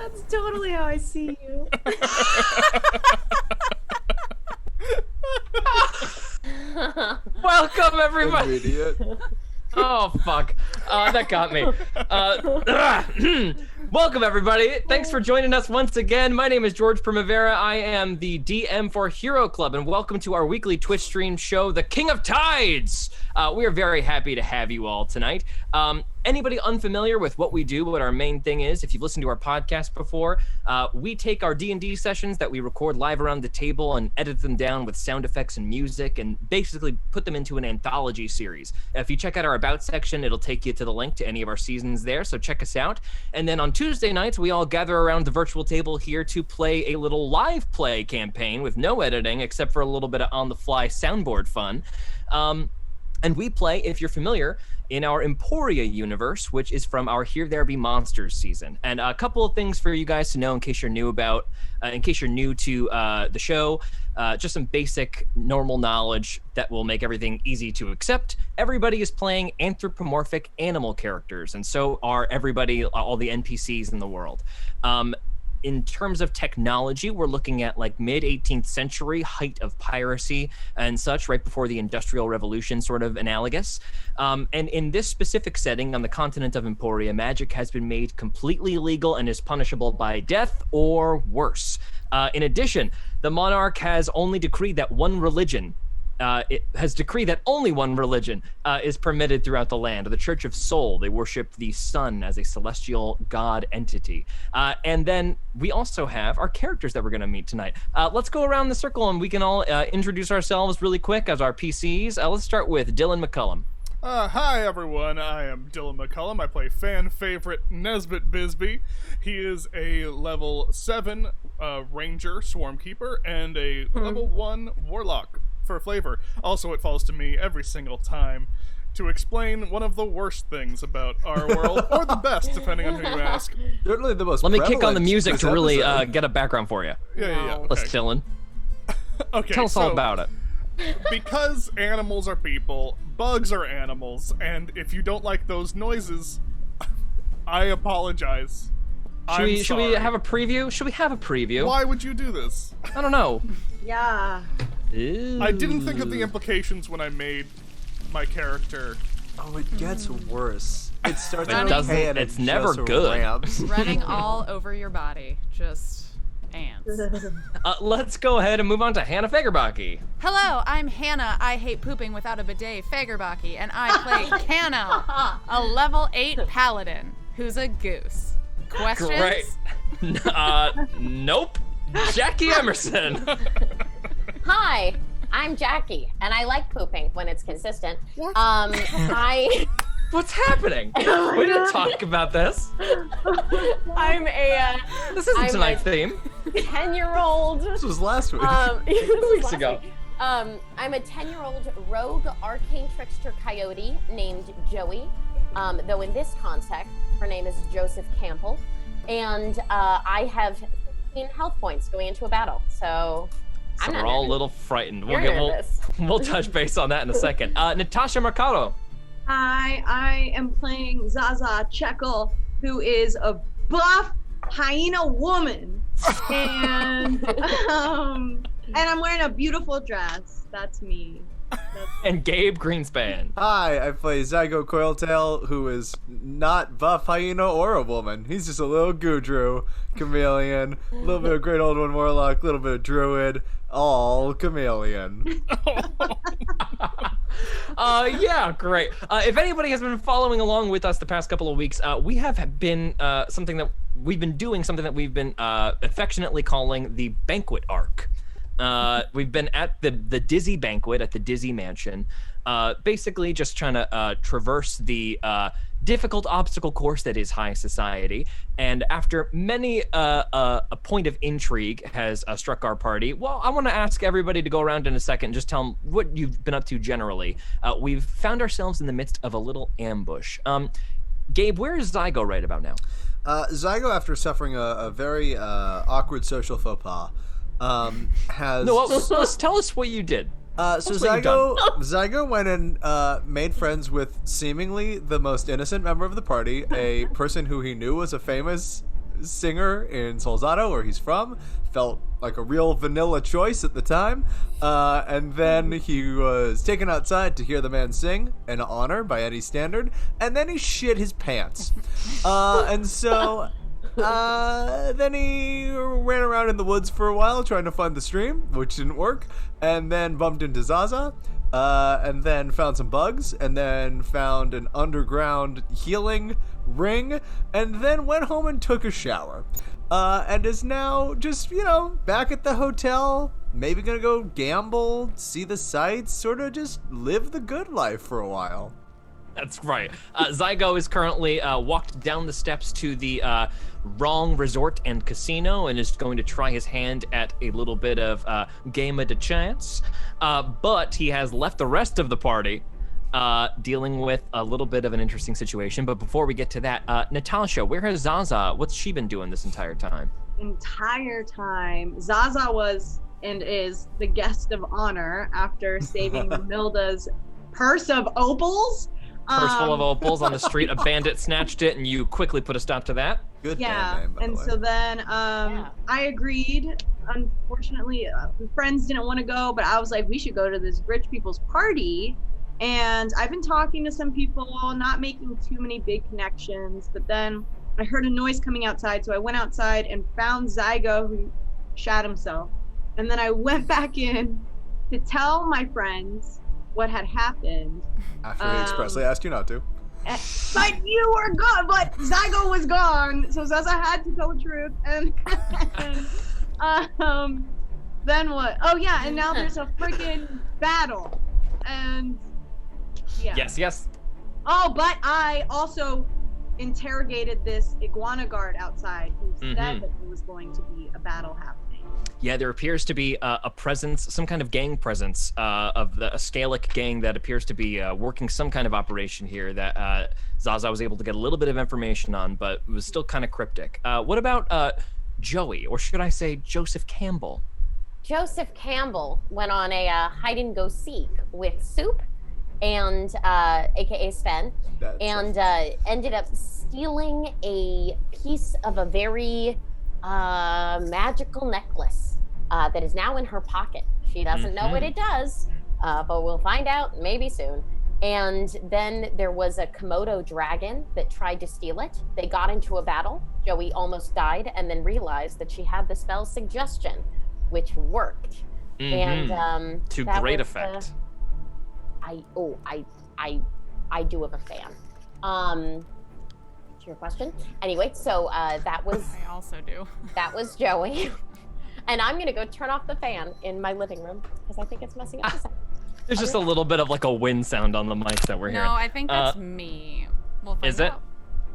That's totally how I see you. Welcome, everybody. Idiot. Oh, fuck. That got me. Welcome, everybody. Thanks for joining us once again. My name is George Primavera. I am the DM for Hero Club, and welcome to our weekly Twitch stream show, The King of Tides. We are very happy to have you all tonight. Anybody unfamiliar with what we do, what our main thing is, if you've listened to our podcast before, we take our D&D sessions that we record live around the table and edit them down with sound effects and music and basically put them into an anthology series. If you check out our About section, it'll take you to the link to any of our seasons there, so check us out. And then on Tuesday nights, we all gather around the virtual table here to play a little live play campaign with no editing, except for a little bit of on-the-fly soundboard fun. And we play, if you're familiar, in our Emporia universe, which is from our Here There Be Monsters season. And a couple of things for you guys to know in case you're new to the show, just some basic normal knowledge that will make everything easy to accept. Everybody is playing anthropomorphic animal characters, and so are all the NPCs in the world. In terms of technology, we're looking at like mid-18th century, height of piracy and such, right before the Industrial Revolution, sort of analogous. And in this specific setting on the continent of Emporia, magic has been made completely illegal and is punishable by death or worse. In addition, the monarch has only decreed that only one religion is permitted throughout the land. The Church of Sol, they worship the sun as a celestial god entity. And then we also have our characters that we're going to meet tonight. Let's go around the circle and we can all introduce ourselves really quick as our PCs. Let's start with Dylan Mccullum. Hi everyone, I am Dylan Mccullum. I play fan favorite Nesbitt Bisbee. He is a level 7 ranger swarmkeeper and a level 1 warlock for flavor. Also, it falls to me every single time to explain one of the worst things about our world, or the best, depending on who you ask. Certainly the most. Let me kick on the prevalent music to really episode. get a background for you. Yeah. Let's Okay. Dylan. Okay, Tell us all about it. Because animals are people, bugs are animals, and if you don't like those noises, I apologize. Should we have a preview? Should we have a preview? Why would you do this? I don't know. Yeah. Ew. I didn't think of the implications when I made my character. Oh, it gets worse. It starts It out doesn't- okay and it's it never just good. ramps. Running all over your body. Just ants. Let's go ahead and move on to Hannah Fagerbaki. Hello, I'm Hannah. I hate pooping without a bidet, Fagerbaki, and I play Cano, a level 8 paladin who's a goose. Questions? Great. Nope. Jackie Emerson. Hi, I'm Jackie, and I like pooping when it's consistent. What? What's happening? We didn't talk about this. I'm a This isn't I'm tonight's a- theme. 10-year-old. This was last week. 2 weeks ago. I'm a 10-year-old rogue arcane trickster coyote named Joey. Though in this context, her name is Joseph Campbell, and I have 15 health points going into a battle. So I'm not we're all a nervous. little frightened. You're nervous. We'll touch base on that in a second. Natasha Mercado. Hi, I am playing Zaza Checkle, who is a buff hyena woman, and I'm wearing a beautiful dress. That's me. And Gabe Greenspan. Hi, I play Zygo Coiltail, who is not buff hyena or a woman. He's just a little Gudru chameleon, a little bit of Great Old One Warlock, a little bit of Druid, all chameleon. Yeah, great. If anybody has been following along with us the past couple of weeks, we have been doing something that we've been affectionately calling the Banquet Arc. We've been at the Dizzy Banquet at the Dizzy Mansion, basically just trying to traverse the difficult obstacle course that is high society. And after many a point of intrigue has struck our party, well, I want to ask everybody to go around in a second and just tell them what you've been up to generally. We've found ourselves in the midst of a little ambush. Gabe, where is Zygo right about now? Zygo, after suffering a very awkward social faux pas, has... No, let's tell us what you did. So Zygo went and made friends with seemingly the most innocent member of the party, a person who he knew was a famous singer in Solzato, where he's from. Felt like a real vanilla choice at the time. And then he was taken outside to hear the man sing, an honor by any standard, and then he shit his pants. And so then he ran around in the woods for a while trying to find the stream, which didn't work, and then bumped into Zaza. And then found some bugs, and then found an underground healing ring, and then went home and took a shower. And is now just, back at the hotel, maybe gonna go gamble, see the sights, sort of just live the good life for a while. That's right. Zygo is currently walked down the steps to the Wrong Resort and Casino and is going to try his hand at a little bit of game of the chance. But he has left the rest of the party dealing with a little bit of an interesting situation. But before we get to that, Natasha, where has Zaza? What's she been doing this entire time? Zaza was and is the guest of honor after saving Milda's purse of opals. Purse full of opals on the street. A bandit snatched it, and you quickly put a stop to that. Good band name, by the way. So then I agreed. Unfortunately, friends didn't want to go, but I was like, we should go to this rich people's party. And I've been talking to some people, not making too many big connections, but then I heard a noise coming outside, so I went outside and found Zygo, who shot himself. And then I went back in to tell my friends what had happened. After he expressly asked you not to. But you were gone, but Zygo was gone, so Zaza had to tell the truth. And then what? Oh yeah, and now there's a freaking battle. And yeah. Yes. Oh, but I also interrogated this iguana guard outside who said that there was going to be a battle happening. Yeah, there appears to be a presence, some kind of gang presence of a Scalic gang that appears to be working some kind of operation here that Zaza was able to get a little bit of information on, but it was still kind of cryptic. What about Joey, or should I say Joseph Campbell? Joseph Campbell went on a hide and go seek with Soup and aka Sven, and ended up stealing a piece of a very magical necklace that is now in her pocket. She doesn't know what it does, but we'll find out maybe soon. And then there was a Komodo dragon that tried to steal it. They got into a battle. Joey almost died and then realized that she had the spell Suggestion, which worked. And to great effect. I do have a fan. To your question. Anyway, so that was I also do. That was Joey. And I'm gonna go turn off the fan in my living room because I think it's messing up the sound. There's just a little bit of like a wind sound on the mics that we're hearing. No, I think that's me. We'll find out.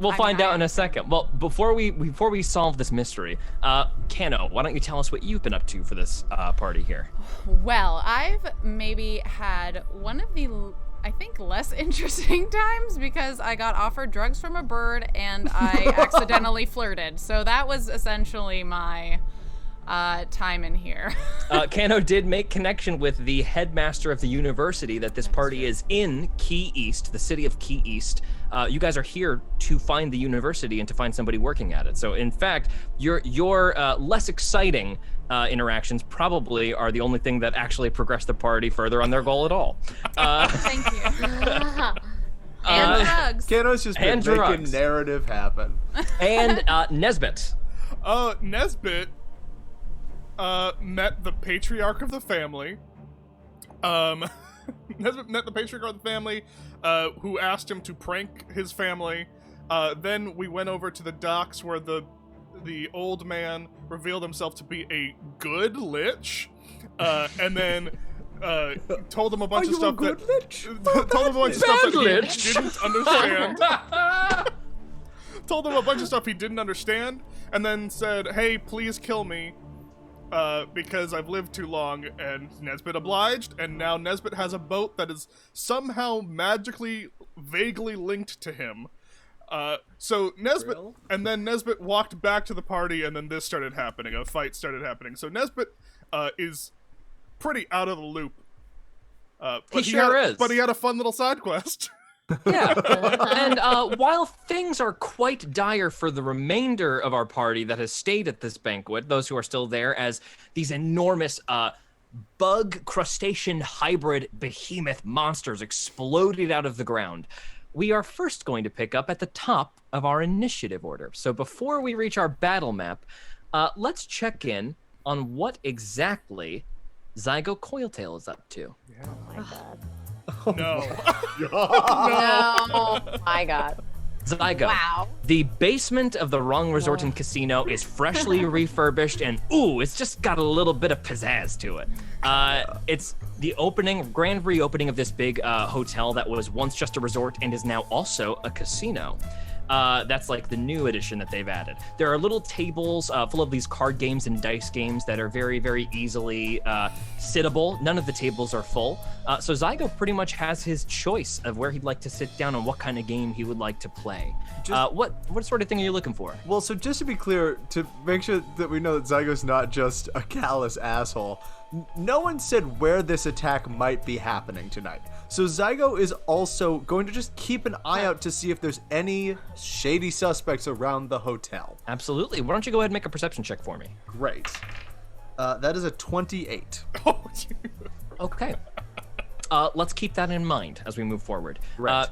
We'll find out in a second. Well, before we solve this mystery, Kano, why don't you tell us what you've been up to for this party here? Well, I've maybe had one of the, I think, less interesting times because I got offered drugs from a bird and I accidentally flirted. So that was essentially my time in here. Kano did make connection with the headmaster of the university that this party is in, Key East, the city of Key East. You guys are here to find the university and to find somebody working at it. So in fact, your less exciting interactions probably are the only thing that actually progress the party further on their goal at all. Thank you. And drugs. Kano's just been making narrative happen. And Nesbitt. Nesbitt met the patriarch of the family. Nesbitt met the patriarch of the family, who asked him to prank his family. Then we went over to the docks where the old man revealed himself to be a good lich, and then told him a bunch of stuff that he didn't understand. Told him a bunch of stuff he didn't understand, and then said, "Hey, please kill me." Because I've lived too long, and Nesbitt obliged, and now Nesbitt has a boat that is somehow magically, vaguely linked to him. So Nesbitt, and then Nesbitt walked back to the party, and then this started happening. A fight started happening. So Nesbitt is pretty out of the loop. But he sure is. But he had a fun little side quest. Yeah. And while things are quite dire for the remainder of our party that has stayed at this banquet, those who are still there, as these enormous bug crustacean hybrid behemoth monsters exploded out of the ground, we are first going to pick up at the top of our initiative order. So before we reach our battle map, let's check in on what exactly Zygo Coiltail is up to. Oh my god. No. No. My god. Zygo, Wow. the basement of the Wrong Resort and Casino is freshly refurbished, and ooh, it's just got a little bit of pizzazz to it. It's the grand reopening of this big hotel that was once just a resort and is now also a casino. That's like the new addition that they've added. There are little tables full of these card games and dice games that are very, very easily sittable. None of the tables are full. So Zygo pretty much has his choice of where he'd like to sit down and what kind of game he would like to play. What sort of thing are you looking for? Well, so just to be clear, to make sure that we know that Zygo's not just a callous asshole, no one said where this attack might be happening tonight. So Zygo is also going to just keep an eye out to see if there's any shady suspects around the hotel. Absolutely. Why don't you go ahead and make a perception check for me? Great. That is a 28. Okay. Let's keep that in mind as we move forward. Right.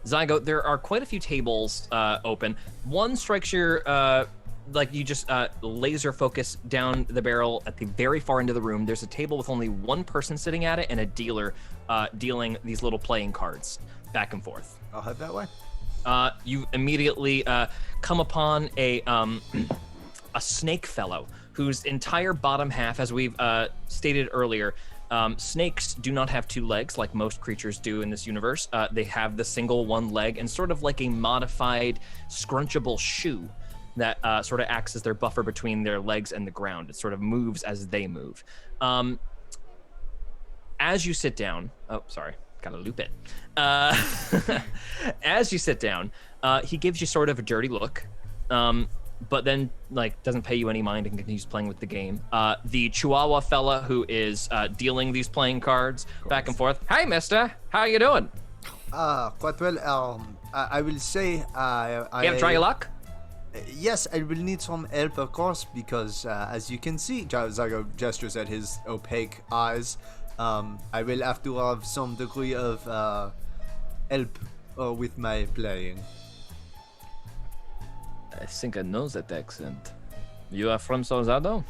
Zygo, there are quite a few tables open. One strikes your like you just laser focus down the barrel at the very far end of the room. There's a table with only one person sitting at it and a dealer dealing these little playing cards back and forth. I'll head that way. You immediately come upon a snake fellow whose entire bottom half, as we've stated earlier, snakes do not have two legs like most creatures do in this universe. They have the single one leg and sort of like a modified scrunchable shoe that sort of acts as their buffer between their legs and the ground. It sort of moves as they move. As you sit down, gotta loop it. As you sit down, he gives you sort of a dirty look, but then like doesn't pay you any mind and continues playing with the game. The Chihuahua fella who is dealing these playing cards back and forth. Hey, mister, how you doing? Quite well. I will say, You gonna try your luck? Yes, I will need some help, of course, because as you can see, Zygo gestures at his opaque eyes. I will have to have some degree of help with my playing. I think I know that accent. You are from Solzado?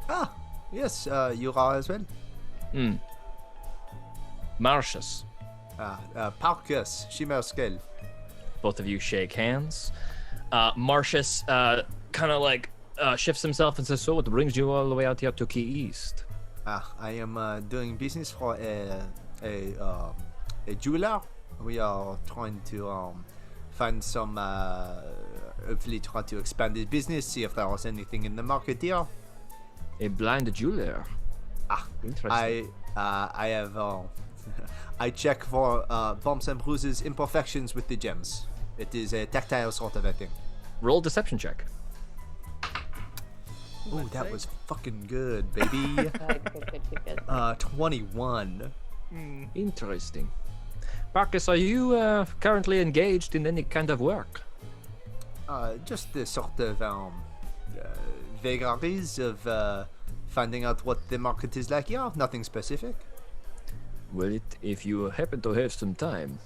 Ah, yes, you are as well. Marcius. Parcus, Shimerskel. Both of you shake hands. Marcius kind of like shifts himself and says, so what brings you all the way out here to Key East? I am doing business for a jeweler. We are trying to find some, hopefully try to expand his business, see if there is anything in the market here. A blind jeweler. Interesting. I have, I check for bumps and bruises, imperfections with the gems. It is a tactile sort of a thing. Roll deception check. Ooh, that was fucking good, baby. Good. 21. Interesting. Marcus, are you currently engaged in any kind of work? Just the sort of vagaries of finding out what the market is like. Yeah, nothing specific. Well, if you happen to have some time,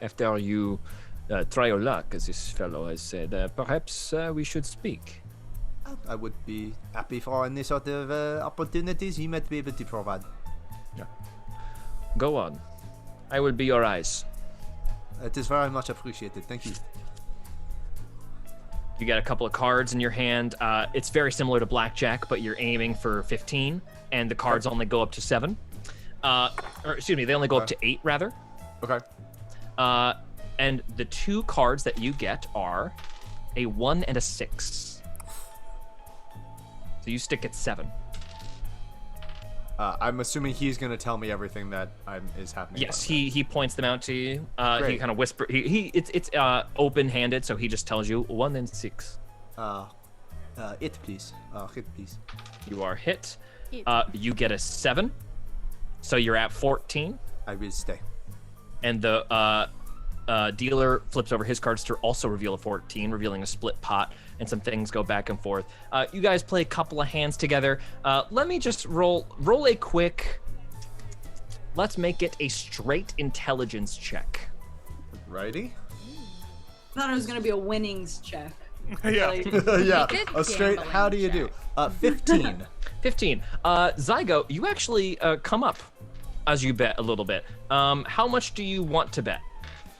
after you try your luck, as this fellow has said, perhaps we should speak. I would be happy for any sort of opportunities he might be able to provide. Yeah. Go on. I will be your eyes. It is very much appreciated. Thank you. You get a couple of cards in your hand. It's very similar to blackjack, but you're aiming for 15, and the cards only go up to 7. Or excuse me, they only go up to 8, rather. Okay. And the two cards that you get are a 1 and a 6. So you stick at 7. I'm assuming he's gonna tell me everything that is happening. Yes, he points them out to you. He Great. kind of whispers. It's open-handed, so he just tells you 1 and 6. Hit please. Hit please. You are hit. You get a 7, so you're at 14. I will stay. And the dealer flips over his cards to also reveal a 14, revealing a split pot, and some things go back and forth. You guys play a couple of hands together. Let me just roll a quick. Let's make it a straight intelligence check. Righty. I thought it was gonna be a winnings check. Yeah. Yeah. Good A straight. gambling How do you do? 15. 15. Zygo, you actually come up as you bet a little bit. How much do you want to bet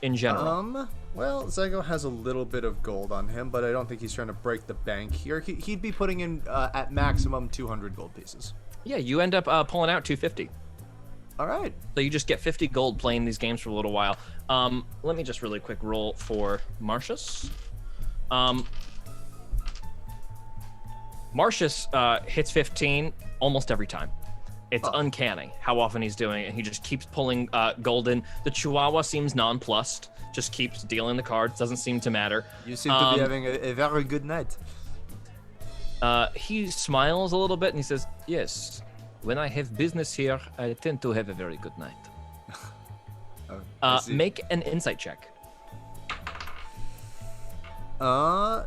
in general? Well, Zygo has a little bit of gold on him, but I don't think he's trying to break the bank here. He'd be putting in at maximum 200 gold pieces. Yeah, you end up pulling out 250. All right. So you just get 50 gold playing these games for a little while. Let me just really quick roll for Marcius. Marcius hits 15 almost every time. It's uncanny how often he's doing it. He just keeps pulling gold in. The Chihuahua seems nonplussed, just keeps dealing the cards, doesn't seem to matter. You seem to be having a very good night. He smiles a little bit and he says, "Yes, when I have business here, I tend to have a very good night." Make an insight check.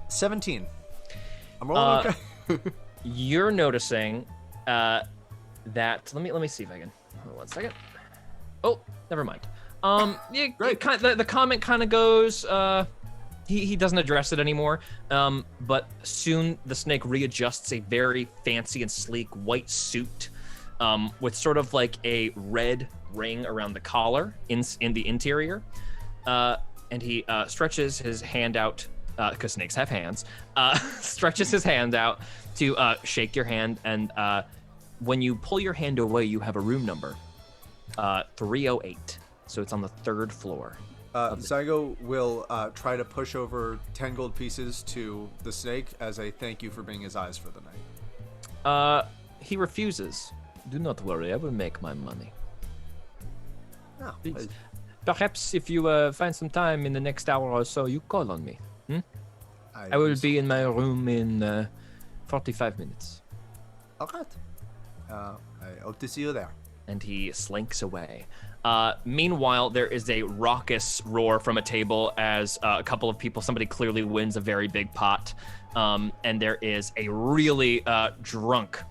17. I'm rolling okay. You're noticing that. Let me see if I can. Hold on 1 second. Oh, never mind. Yeah, Great. The comment kind of goes. He doesn't address it anymore. But soon the snake readjusts a very fancy and sleek white suit, with sort of like a red ring around the collar in the interior, and he stretches his hand out. Because snakes have hands, stretches his hand out to shake your hand, and when you pull your hand away, you have a room number, 308. So it's on the 3rd floor. Zygo will try to push over 10 gold pieces to the snake as a thank you for being his eyes for the night. He refuses. Do not worry, I will make my money. Oh, Please. Perhaps if you find some time in the next hour or so, you call on me. I will be in my room in 45 minutes. All right. I hope to see you there. And he slinks away. Meanwhile, there is a raucous roar from a table as a couple of people, somebody clearly wins a very big pot. And there is a really drunk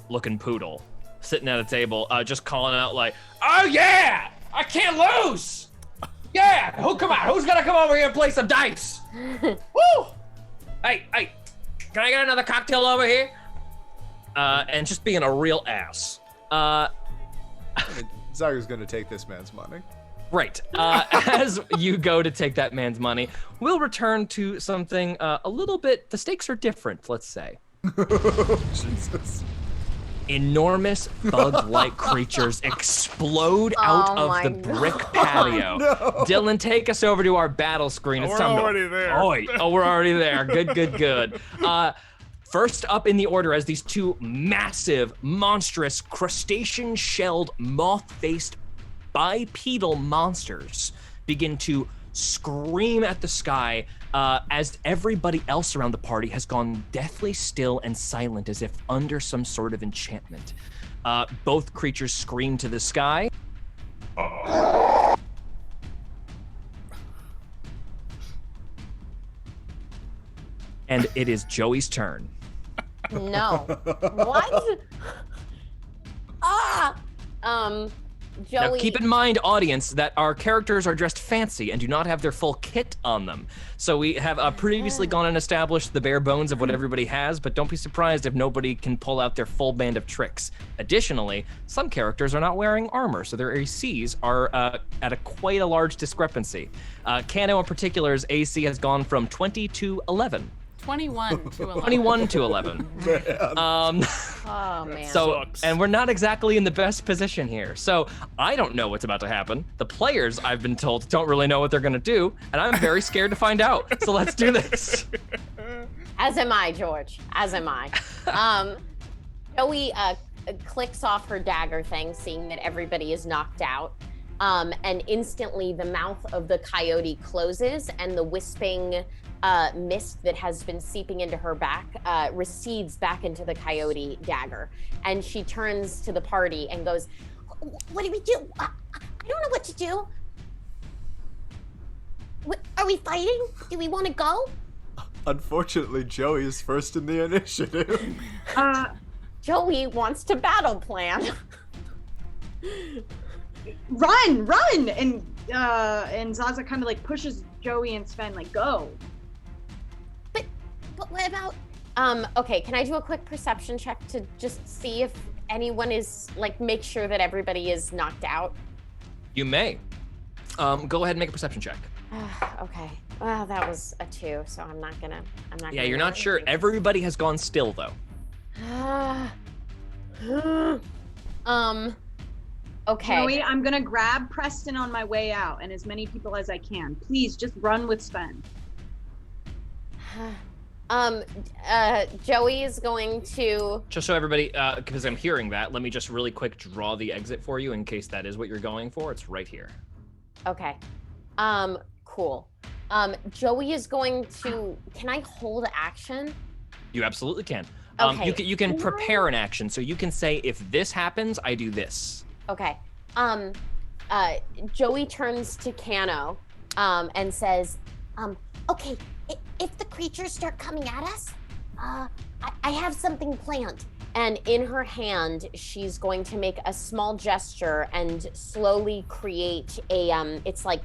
looking poodle sitting at a table, just calling out like, "Oh yeah, I can't lose. Yeah, who's gonna come over here and play some dice? Woo! Hey, can I get another cocktail over here?" And just being a real ass. Zygo's gonna take this man's money. Right. As you go to take that man's money, we'll return to something a little bit, the stakes are different, let's say. Jesus. Enormous bug-like creatures explode out of the brick patio. No. Dylan, take us over to our battle screen. It's We're time already there. Oh, we're already there. Good. First up in the order as these two massive, monstrous, crustacean-shelled, moth-faced, bipedal monsters begin to scream at the sky as everybody else around the party has gone deathly still and silent as if under some sort of enchantment. Both creatures scream to the sky. And it is Joey's turn. No. What? Joey. Now keep in mind, audience, that our characters are dressed fancy and do not have their full kit on them. So we have previously gone and established the bare bones of what everybody has, but don't be surprised if nobody can pull out their full band of tricks. Additionally, some characters are not wearing armor, so their ACs are at quite a large discrepancy. Kano in particular's AC has gone from 20 to 11. 21 to 11. 21 to 11. Oh man. So, Sucks. and we're not exactly in the best position here. So I don't know what's about to happen. The players, I've been told, don't really know what they're gonna do, and I'm very scared to find out. So let's do this. As am I, George. As am I. Joey clicks off her dagger thing, seeing that everybody is knocked out. And instantly the mouth of the coyote closes and the wisping mist that has been seeping into her back recedes back into the coyote dagger. And she turns to the party and goes, "What do we do? I don't know what to do." Are we fighting? Do we want to go? Unfortunately, Joey is first in the initiative. Joey wants to battle plan. Run! And Zaza kind of like pushes Joey and Sven like, go. But what about? Okay, can I do a quick perception check to just see if anyone is like make sure that everybody is knocked out? You may. Go ahead and make a perception check. Okay. Well, that was a 2, so I'm not gonna. Yeah, you're not sure. Everybody has gone still though. Okay. Joey, I'm gonna grab Preston on my way out and as many people as I can. Please just run with Sven. Joey is going to. Just so everybody, because I'm hearing that, let me just really quick draw the exit for you in case that is what you're going for. It's right here. Okay. Cool. Joey is going to. Can I hold action? You absolutely can. Okay. You can prepare an action, so you can say, if this happens, I do this. Okay. Joey turns to Kano, and says, okay, if the creatures start coming at us, I have something planned. And in her hand, she's going to make a small gesture and slowly create a, it's like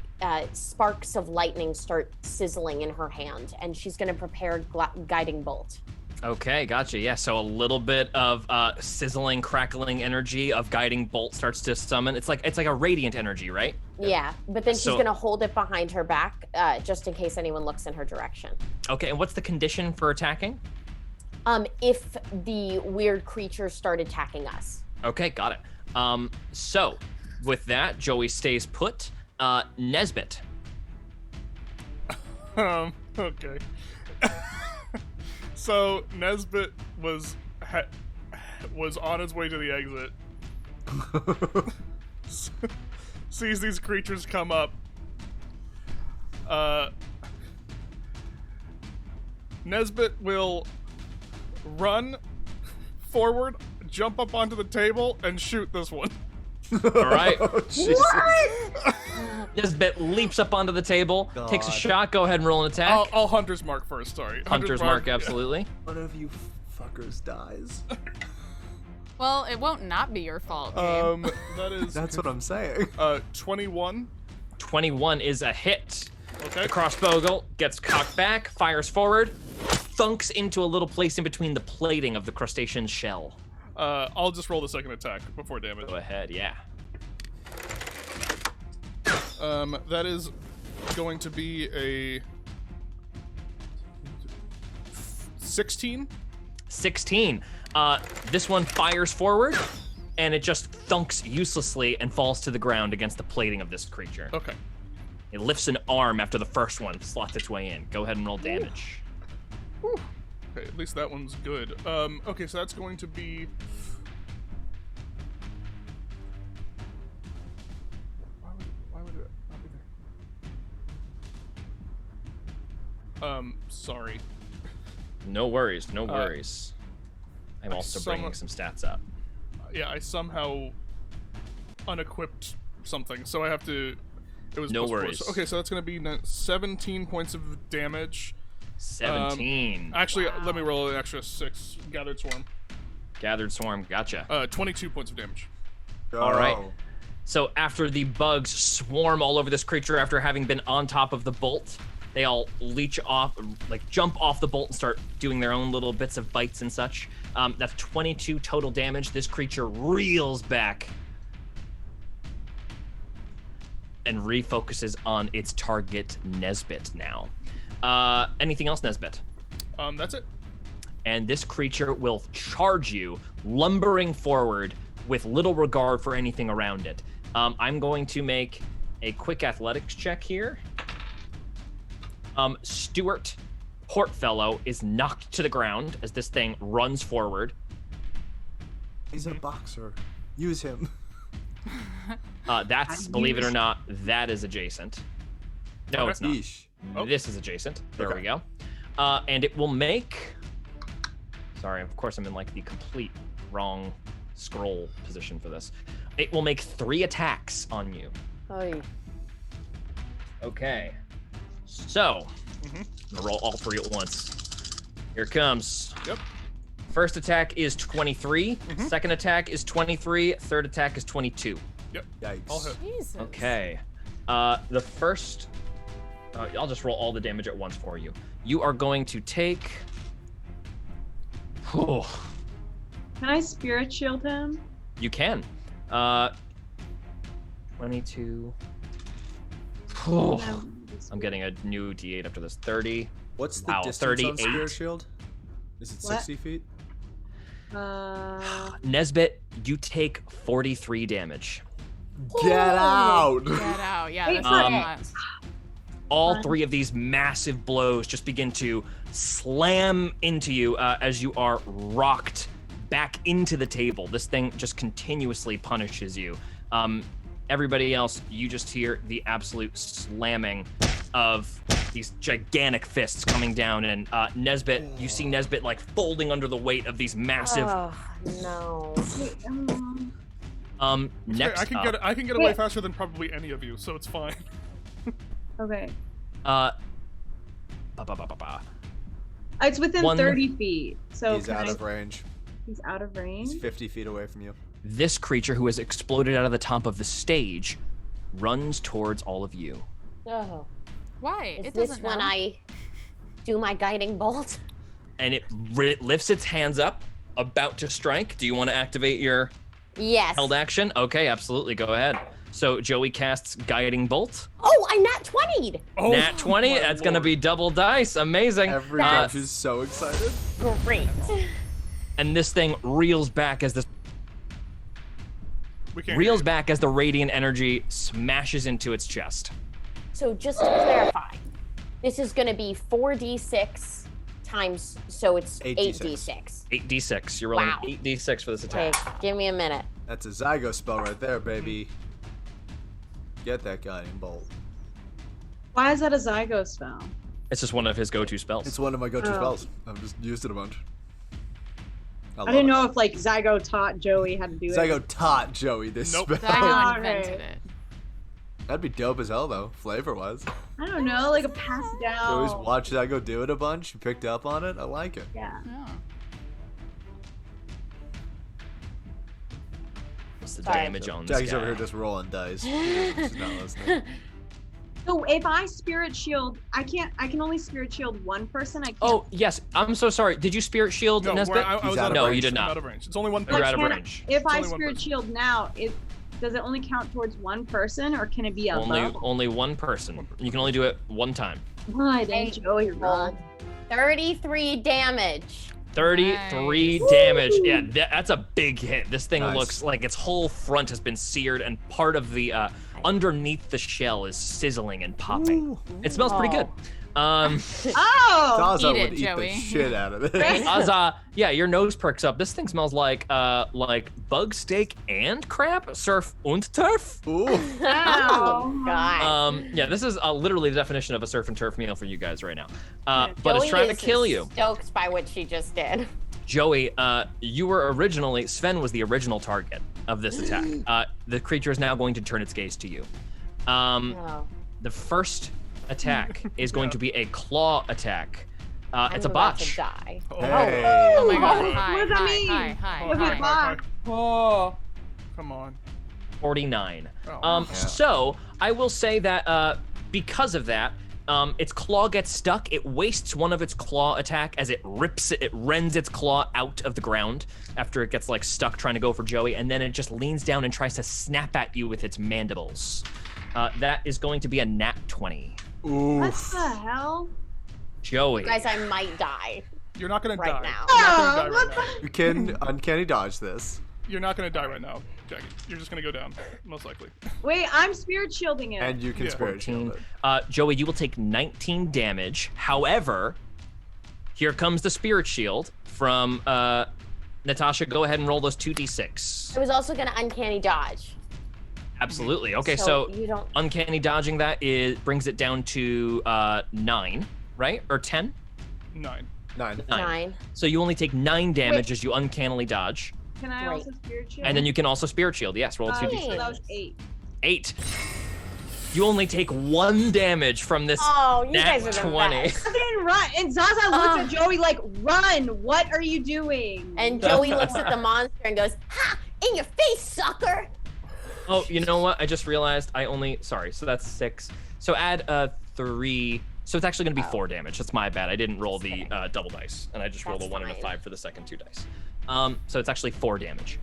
sparks of lightning start sizzling in her hand. And she's going to prepare guiding bolt. Okay, gotcha. Yeah, so a little bit of sizzling, crackling energy of guiding bolt starts to summon. It's like a radiant energy, right? Yeah, but then she's gonna hold it behind her back, just in case anyone looks in her direction. Okay, and what's the condition for attacking? If the weird creatures start attacking us. Okay, got it. So with that, Joey stays put. Nesbitt. Okay. So Nesbitt was on his way to the exit. Sees these creatures come up. Nesbitt will run forward, jump up onto the table, and shoot this one. All right. What? Nesbitt leaps up onto the table, takes a shot. Go ahead and roll an attack. I'll Hunter's Mark first, sorry. Hunter's Mark, absolutely. One of you fuckers dies. Well, it won't not be your fault, Gabe. That's what I'm saying. 21. 21 is a hit. Okay. The crossbow gets cocked back, fires forward, thunks into a little place in between the plating of the crustacean shell. I'll just roll the second attack before damage. Go ahead, yeah. That is going to be a 16. 16. This one fires forward, and it just thunks uselessly and falls to the ground against the plating of this creature. Okay. It lifts an arm after the first one slots its way in. Go ahead and roll damage. Whew. Okay, at least that one's good. Okay, so that's going to be... Why would it not be there? Sorry. No worries, no worries. I'm also bringing some stats up. Yeah, I somehow unequipped something, so I have to... It was no +4. worries. Okay, so that's going to be 17 points of damage. 17. Actually, let me roll an extra 6. Gathered Swarm. Gathered Swarm, gotcha. 22 points of damage. All right. So after the bugs swarm all over this creature after having been on top of the bolt, they all leech off, like jump off the bolt and start doing their own little bits of bites and such. That's 22 total damage. This creature reels back and refocuses on its target, Nesbitt, now. Anything else, Nesbitt? That's it. And this creature will charge you, lumbering forward with little regard for anything around it. I'm going to make a quick athletics check here. Stuart Portfellow is knocked to the ground as this thing runs forward. He's a boxer. Use him. That's, believe it or not, that is adjacent. No, it's not. Yeesh. Oh. This is adjacent. There Okay. we go. And it will make... Sorry, of course I'm in like the complete wrong scroll position for this. It will make 3 attacks on you. Oy. Okay. So, I'm gonna roll all three at once. Here it comes. Yep. First attack is 23. Second attack is 23. Third attack is 22. Yep. Yikes. All hit. Jesus. Okay. The first, I'll just roll all the damage at once for you. You are going to take. Oh, Can I spirit shield him? you can. 22. Oh, I'm getting a new D8 after this. 30. What's the Wow, distance 38. on Spirit Shield? Is it What? 60 feet? Nesbitt, you take 43 damage. Get out! Get out. Yeah, Wait that's for a it. lot. All Fun. three of these massive blows just begin to slam into you as you are rocked back into the table. This thing just continuously punishes you. Everybody else, you just hear the absolute slamming of these gigantic fists coming down, and Nesbitt, you see Nesbitt like folding under the weight of these massive. Oh no. Wait, Next I can up, get I can get away faster than probably any of you, so it's fine. okay. It's within One- 30 feet. So He's can out I- of range. He's out of range. He's 50 feet away from you. this creature who has exploded out of the top of the stage runs towards all of you. Oh. Why? Is It this doesn't when know. I do my guiding bolt? And it lifts its hands up, about to strike. Do you want to activate your Yes. held action? Okay, absolutely. Go ahead. So Joey casts Guiding Bolt. Oh, I nat 20'd. Oh, Nat 20. my That's going to lord. be double dice. Amazing. Every That's- judge is so excited. Great. And this thing reels back as the We can't radiant energy smashes into its chest. So just to clarify, this is going to be 4d6 times, so it's 8d6. 8d6. You're rolling Wow. 8d6 for this Okay, attack. give me a minute. That's a Zygo spell right there, baby. Get that guiding bolt. Why is that a Zygo spell? It's just one of his go-to spells. It's one of my go-to Oh. spells. I've just used it a bunch. I didn't know if like Zygo taught Joey how to do it. Zygo taught Joey this Nope. spell. Zygo Okay. invented it. That'd be dope as hell, though, flavor-wise. I don't know, like a pass down. Always watch Zygo do it a bunch. You picked up on it. I like it. Yeah. Yeah. What's the Sorry. damage on this Jackie's guy? over here just rolling dice. She's not listening. So if I spirit shield, I can only spirit shield one person. I can't. Oh, yes. I'm so sorry. Did you Spirit Shield, No, Nesbitt? I was He's out out of of No, range. you did I'm not. out of range. It's only one You're person. out of Can I- range. If I only one spirit person. shield now, does it only count towards one person, or can it be above? Only one person. You can only do it one time. Why didn't Joey roll? Roll 33 damage. 33 Nice. damage. Yeah, that's a big hit. This thing Nice. looks like its whole front has been seared, and part of the underneath the shell is sizzling and popping. It smells pretty good. Oh, Zaza Eat it, would eat Joey. the shit out of it. Zaza, yeah, your nose perks up. This thing smells like bug steak and crab, surf und turf. Ooh. Oh, God. Yeah, this is literally the definition of a surf and turf meal for you guys right now. But it's Joey trying to is kill you. Stoked by what she just did. Joey, you were originally, Sven was the original target of this attack. The creature is now going to turn its gaze to you. Oh. The first attack is going to be a claw attack. It's a I'm about to botch. die. Hey. Oh my god. What Hi, does that hi, mean? hi, hi, Look at hi. that. Oh. Come on. 49. Oh. So I will say that because of that, its claw gets stuck. It wastes one of its claw attack as it rends its claw out of the ground after it gets like stuck trying to go for Joey, and then it just leans down and tries to snap at you with its mandibles. That is going to be a nat 20. what Oof. the hell? Joey. Guys, I might die You're not gonna right die. now. You're not gonna Oh, die what right now. You can uncanny dodge this. You're not gonna die right now, Jackie. You're just gonna go down, most likely. Wait, I'm spirit shielding it. And you can Yeah. spirit shield 14. it. Joey, you will take 19 damage. However, here comes the spirit shield from Natasha. Go ahead and roll those 2d6. I was also gonna uncanny dodge. Absolutely. Okay, so you don't. uncanny dodging that brings it down to 9, right? Or 10? 9. 9. 9. So you only take 9 damage as you uncannily dodge. Can I Right. also spirit shield? And then you can also spirit shield. Yes, roll Nice. 2d6. So that was 8. 8. You only take 1 damage from this Oh, you nat guys are the 20. best. Fucking run. And Zaza looks at Joey like, run. What are you doing? And Joey looks at the monster and goes, "Ha! In your face, sucker!" Oh, you know what? I just realized sorry, so that's 6. So add 3. So it's actually going to be 4 damage. That's my bad. I didn't roll the double dice, and I just rolled a 1 and a 5 for the second 2 dice. So it's actually 4 damage.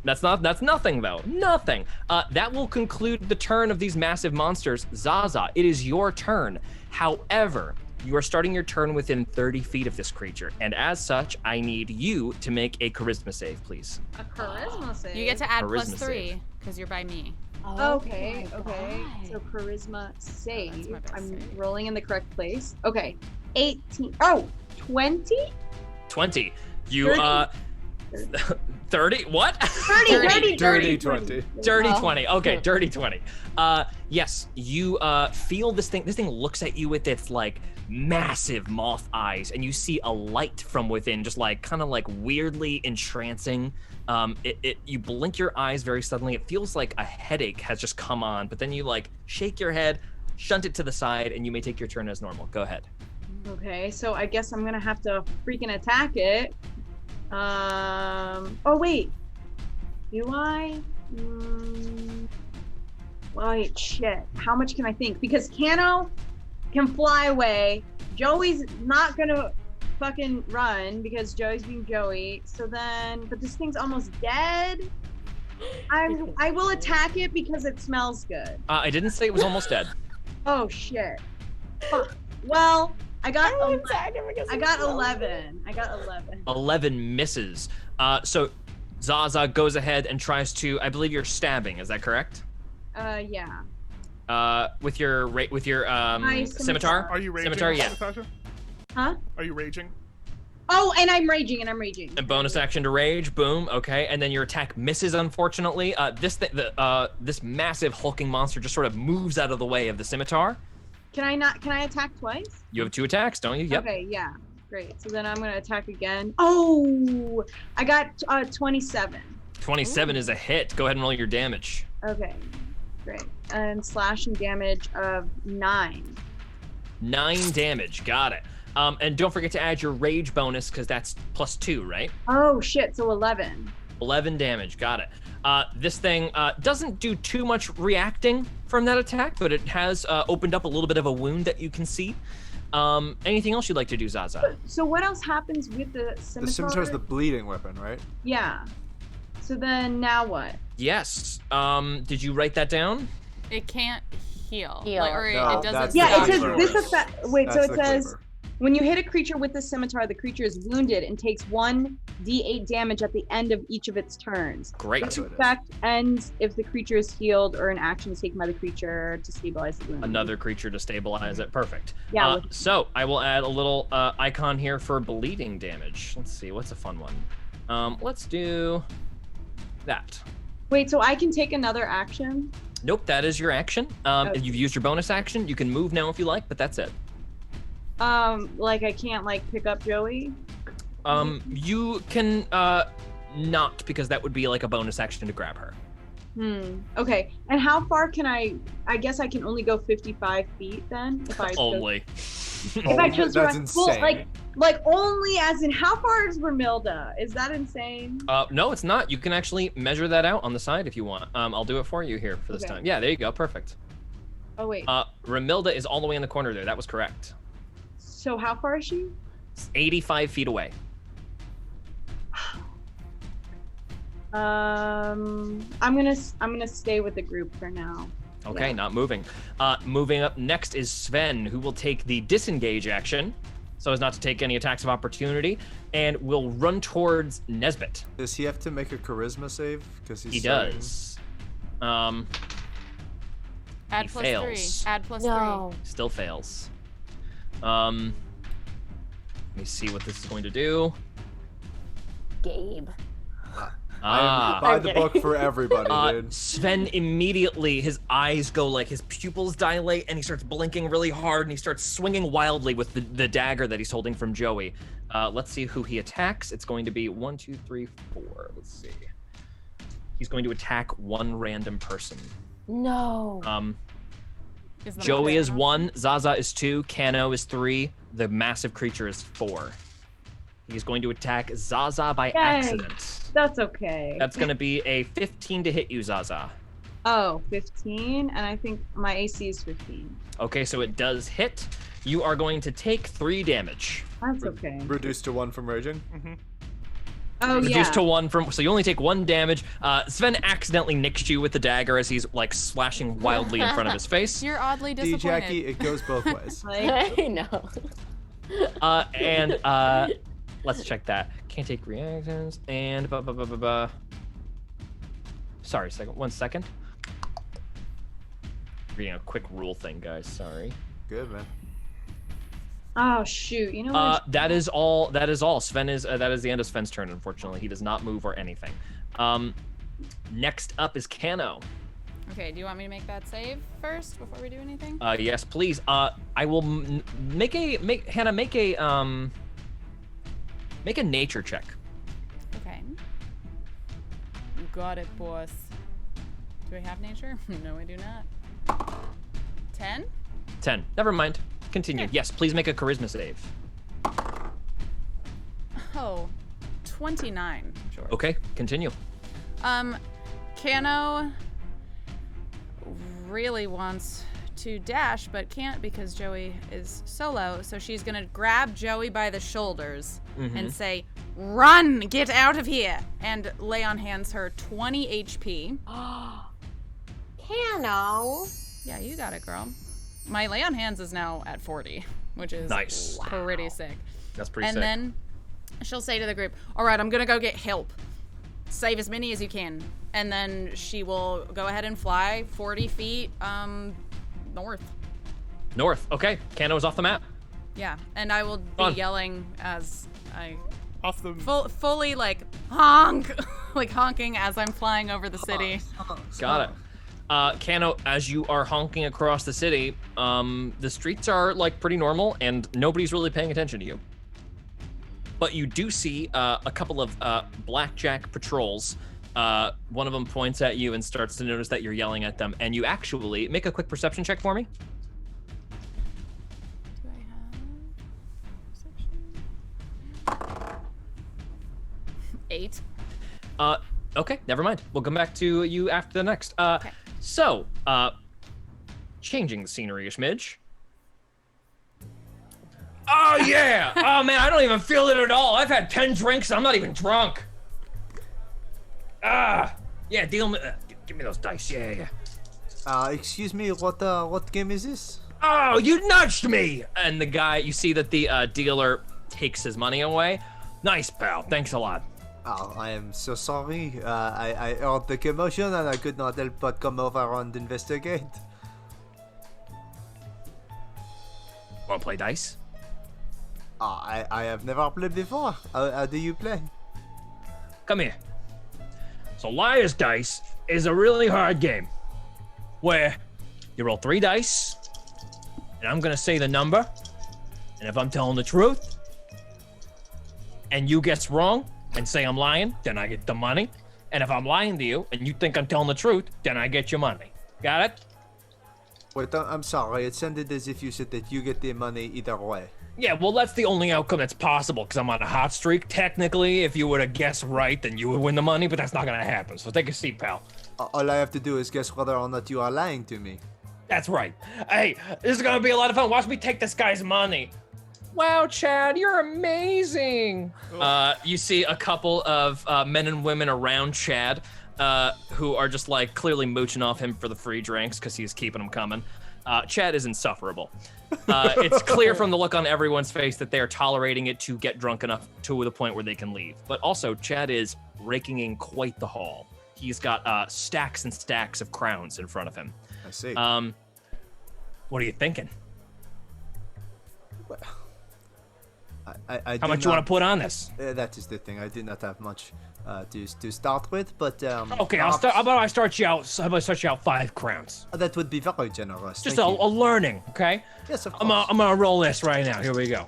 That's nothing though. Nothing. That will conclude the turn of these massive monsters. Zaza, it is your turn. However, you are starting your turn within 30 feet of this creature, and as such, I need you to make a charisma save, please. A charisma save. You get to add Charisma +3 because you're by me. Okay, my okay. God. So charisma save. my best I'm save. rolling in the correct place. Okay. 18. Oh, 20? 20. You 30? What? 30, Dirty 20. Dirty Oh. 20. Okay, dirty 20. Yes, you feel this thing. This thing looks at you with its like massive moth eyes, and you see a light from within, just like kind of like weirdly entrancing. You blink your eyes very suddenly. It feels like a headache has just come on, but then you like shake your head, shunt it to the side, and you may take your turn as normal. Go ahead. Okay, so I guess I'm gonna have to freaking attack it. Oh wait. Do I? Wait, shit. How much can I think? Because Kano can fly away. Joey's not gonna fucking run because Joey's being Joey. So then, but this thing's almost dead. I will attack it because it smells good. I didn't say it was almost dead. Oh shit. Fuck. Well, I got 11. I got 11. 11 misses. So Zaza goes ahead and tries to, I believe you're stabbing, is that correct? Yeah. With your My scimitar? Are you raging, Scimitar, yeah. Natasha? Huh? Are you raging? Oh, and I'm raging. A bonus action to rage, boom, okay, and then your attack misses, unfortunately. This massive hulking monster just sort of moves out of the way of the scimitar. Can I attack twice? You have 2 attacks, don't you? Yep. Okay, yeah. Great. So then I'm gonna attack again. Oh, I got 27. 27 is a hit. Go ahead and roll your damage. Okay, great. And slashing damage of 9. 9 damage, got it. And don't forget to add your rage bonus, because that's +2, right? Oh shit, so 11. 11 damage, got it. This thing doesn't do too much reacting from that attack, but it has opened up a little bit of a wound that you can see. Anything else you'd like to do, Zaza? So what else happens with the scimitar? The scimitar's the bleeding weapon, right? Yeah. So then now what? Yes. Did you write that down? It can't heal. Heal. Like, or No, it doesn't. that's Yeah, it the says cleaver. this effect. Wait, so That's it the says cleaver. when you hit a creature with the scimitar, the creature is wounded and takes 1d8 damage at the end of each of its turns. Great. This effect ends if the creature is healed or an action is taken by the creature to stabilize the wound. Another creature to stabilize it. Perfect. Yeah. So I will add a little icon here for bleeding damage. Let's see, what's a fun one? Let's do that. Wait, so I can take another action? Nope, that is your action. Okay. If you've used your bonus action, you can move now if you like, but that's it. Like I can't like pick up Joey? You can not, because that would be like a bonus action to grab her. Okay. And how far can I guess I can only go 55 feet then? If I Only. If I chose to That's run full, insane. like only as in how far is Vermilda? Is that insane? No, it's not. You can actually measure that out on the side if you want. I'll do it for you here for this Okay. time. Yeah, there you go. Perfect. Oh wait. Ramilda is all the way in the corner there. That was correct. So how far is she? It's 85 feet away. I'm gonna stay with the group for now. Okay, Yeah. not moving. Moving up next is Sven, who will take the disengage action, so as not to take any attacks of opportunity, and will run towards Nesbitt. Does he have to make a charisma save? Because he's He starting- does. Add He +3. fails. Add +3. No. Still fails. Let me see what this is going to do. Gabe. I am by the Okay. book for everybody, dude. Sven immediately, his eyes go like his pupils dilate, and he starts blinking really hard, and he starts swinging wildly with the dagger that he's holding from Joey. Let's see who he attacks. It's going to be 1, 2, 3, 4. Let's see. He's going to attack one random person. No. Is the Joey monster is an 1, Zaza is 2, Kano is 3, the massive creature is 4. He's going to attack Zaza by accident. That's okay. That's going to be a 15 to hit you, Zaza. Oh, 15, and I think my AC is 15. Okay, so it does hit. You are going to take 3 damage. That's okay. Reduced to 1 from raging. Oh, Reduced yeah. to 1 from, so you only take 1 damage. Sven accidentally nicks you with the dagger as he's like slashing wildly in front of his face. You're oddly D disappointed. Jackie, it goes both ways. Like, I know. And let's check that. Can't take reactions and Sorry, one second. Reading a quick rule thing, guys. Sorry. Good, man. oh, shoot. You know what? That is all. That is all. Sven is. That is the end of Sven's turn. Unfortunately, he does not move or anything. Next up is Kano. Okay, do you want me to make that save first before we do anything? Yes, please. I will make a nature check. Okay. You got it, boss. Do I have nature? No, I do not. 10? 10. Never mind. Continue. Okay. Yes, please make a charisma save. Oh, 29, George. Okay, continue. Kano really wants to dash, but can't because Joey is solo. So she's gonna grab Joey by the shoulders and say, "Run! Get out of here!" And lay on hands her 20 HP. Kano. Yeah, you got it, girl. My lay on hands is now at 40, which is Nice. pretty sick. That's pretty And sick. then she'll say to the group, "All right, I'm gonna go get help. Save as many as you can." And then she will go ahead and fly 40 feet north. North. Okay, Kano's off the map. Yeah, and I will be Fun. yelling as I Off the fully like honk, like honking as I'm flying over the city. Got it. Kano, as you are honking across the city, the streets are like pretty normal and nobody's really paying attention to you. But you do see a couple of blackjack patrols. One of them points at you and starts to notice that you're yelling at them. And you actually make a quick perception check for me. Do I have perception? 8. Okay, never mind. We'll come back to you after the next. Okay. So, changing the scenery a smidge. Oh, yeah! Oh, man, I don't even feel it at all. I've had 10 drinks, I'm not even drunk. Yeah, give me those dice, yeah. Excuse me, what game is this? Oh, you nudged me! And the guy, you see that the dealer takes his money away. Nice, pal, thanks a lot. Oh, I am so sorry. I heard the commotion and I could not help but come over and investigate. Wanna play dice? I have never played before. How do you play? Come here. So Liar's Dice is a really hard game where you roll 3 dice and I'm gonna say the number, and if I'm telling the truth and you guess wrong and say I'm lying, then I get the money, and if I'm lying to you and you think I'm telling the truth, then I get your money. Got it? Wait, I'm sorry. It sounded as if you said that you get the money either way. Yeah, well, that's the only outcome that's possible because I'm on a hot streak. Technically, if you were to guess right, then you would win the money, but that's not gonna happen. So take a seat, pal. All I have to do is guess whether or not you are lying to me. That's right. Hey, this is gonna be a lot of fun. Watch me take this guy's money. Wow, Chad, you're amazing. You see a couple of men and women around Chad who are just like clearly mooching off him for the free drinks because he's keeping them coming. Chad is insufferable. It's clear from the look on everyone's face that they are tolerating it to get drunk enough to the point where they can leave. But also, Chad is raking in quite the haul. He's got stacks and stacks of crowns in front of him. I see. What are you thinking? Well, I How much you want to put on this? That is the thing. I do not have much to start with, but Okay, I'll start. How about I start you out? How about I start you out 5 crowns? That would be very generous. Just Thank a you. learning, okay? Yes, of course. I'm gonna roll this right now. Here we go.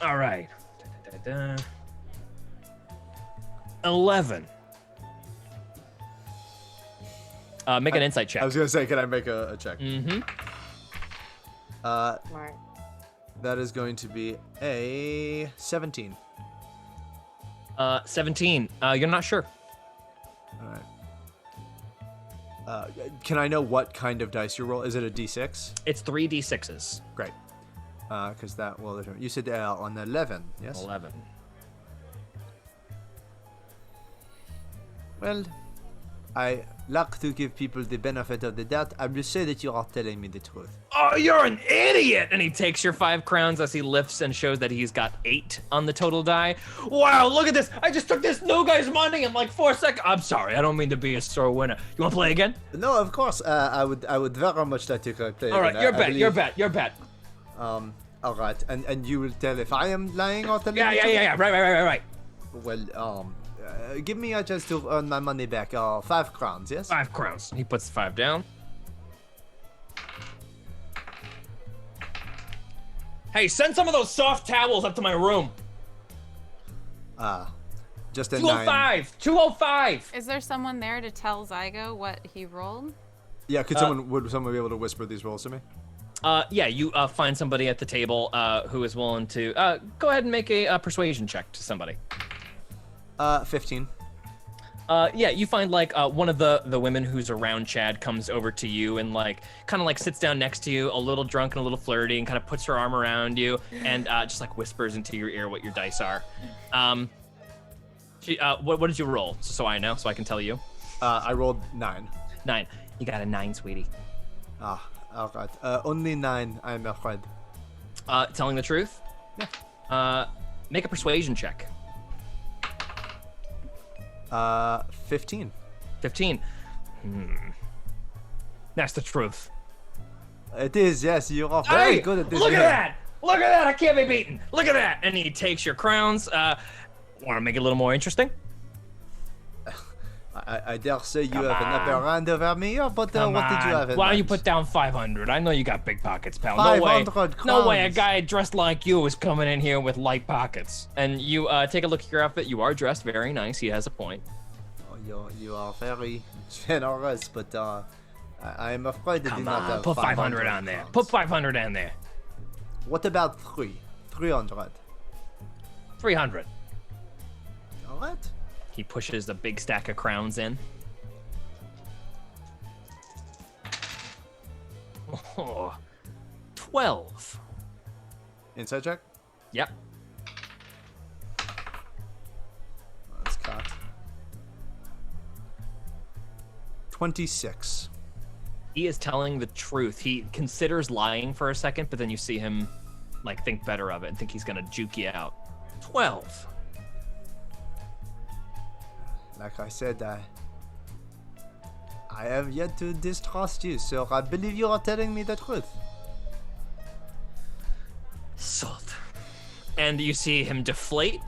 Alright. All right. 11. Make an insight check. I was gonna say, can I make a check? Smart. That is going to be a 17. 17. You're not sure. All right. Can I know what kind of dice you roll? Is it a d6? It's 3 d6s. Great. Because that will determine. You said on 11, yes? 11. Well, I like to give people the benefit of the doubt. I will say that you are telling me the truth. Oh, you're an idiot! And he takes your 5 crowns as he lifts and shows that he's got 8 on the total die. Wow, look at this! I just took this new guy's money in like 4 seconds. I'm sorry, I don't mean to be a sore winner. You want to play again? No, of course. I would very much like to play. All right, again. your bet. All right, and you will tell if I am lying or telling Yeah. Right. Well, give me a chance to earn my money back. 5 crowns, yes? 5 crowns. He puts the 5 down. Hey, send some of those soft towels up to my room. Just a 205. 205. Is there someone there to tell Zygo what he rolled? Yeah, would someone be able to whisper these rolls to me? Yeah, you find somebody at the table who is willing to go ahead and make a persuasion check to somebody. 15. Yeah, you find like one of the women who's around Chad comes over to you and like kind of like sits down next to you, a little drunk and a little flirty, and kind of puts her arm around you and just like whispers into your ear what your dice are. What did you roll? So I know, so I can tell you. I rolled 9. 9. You got a 9, sweetie. All right. Only 9, I'm afraid. Telling the truth? Yeah. Make a persuasion check. 15. 15. That's the truth. It is, yes. You are very good at this. Look game. at that! Look at that! I can't be beaten. Look at that! And he takes your crowns. Want to make it a little more interesting? I dare say you have an upper hand over me, but what did you have in Why don't you mind? put down 500? I know you got big pockets, pal. 500 No way a crowns. guy dressed like you is coming in here with light pockets. And you take a look at your outfit. You are dressed very nice. He has a point. Oh, you are very generous, but I am afraid I do not have Put 500 on there. crowns. Put 500 on there. What about 300? 300. All right. He pushes the big stack of crowns in. Oh, 12. Inside check. Yep. That's cocked. 26. He is telling the truth. He considers lying for a second, but then you see him like think better of it and think he's gonna juke you out. 12. Like I said, I have yet to distrust you, so I believe you are telling me the truth. Salt. And you see him deflate,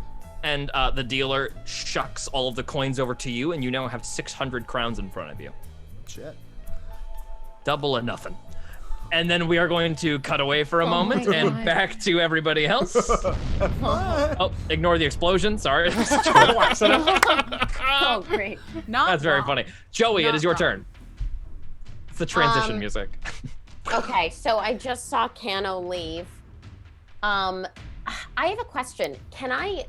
and the dealer shucks all of the coins over to you, and you now have 600 crowns in front of you. Shit. Double or nothing. And then we are going to cut away for a moment my and God. back to everybody else. Oh, ignore the explosion. Sorry. That's Oh, great. Not very wrong. funny. Joey, it is your turn. It's the transition music. Okay, so I just saw Kano leave. I have a question. Can I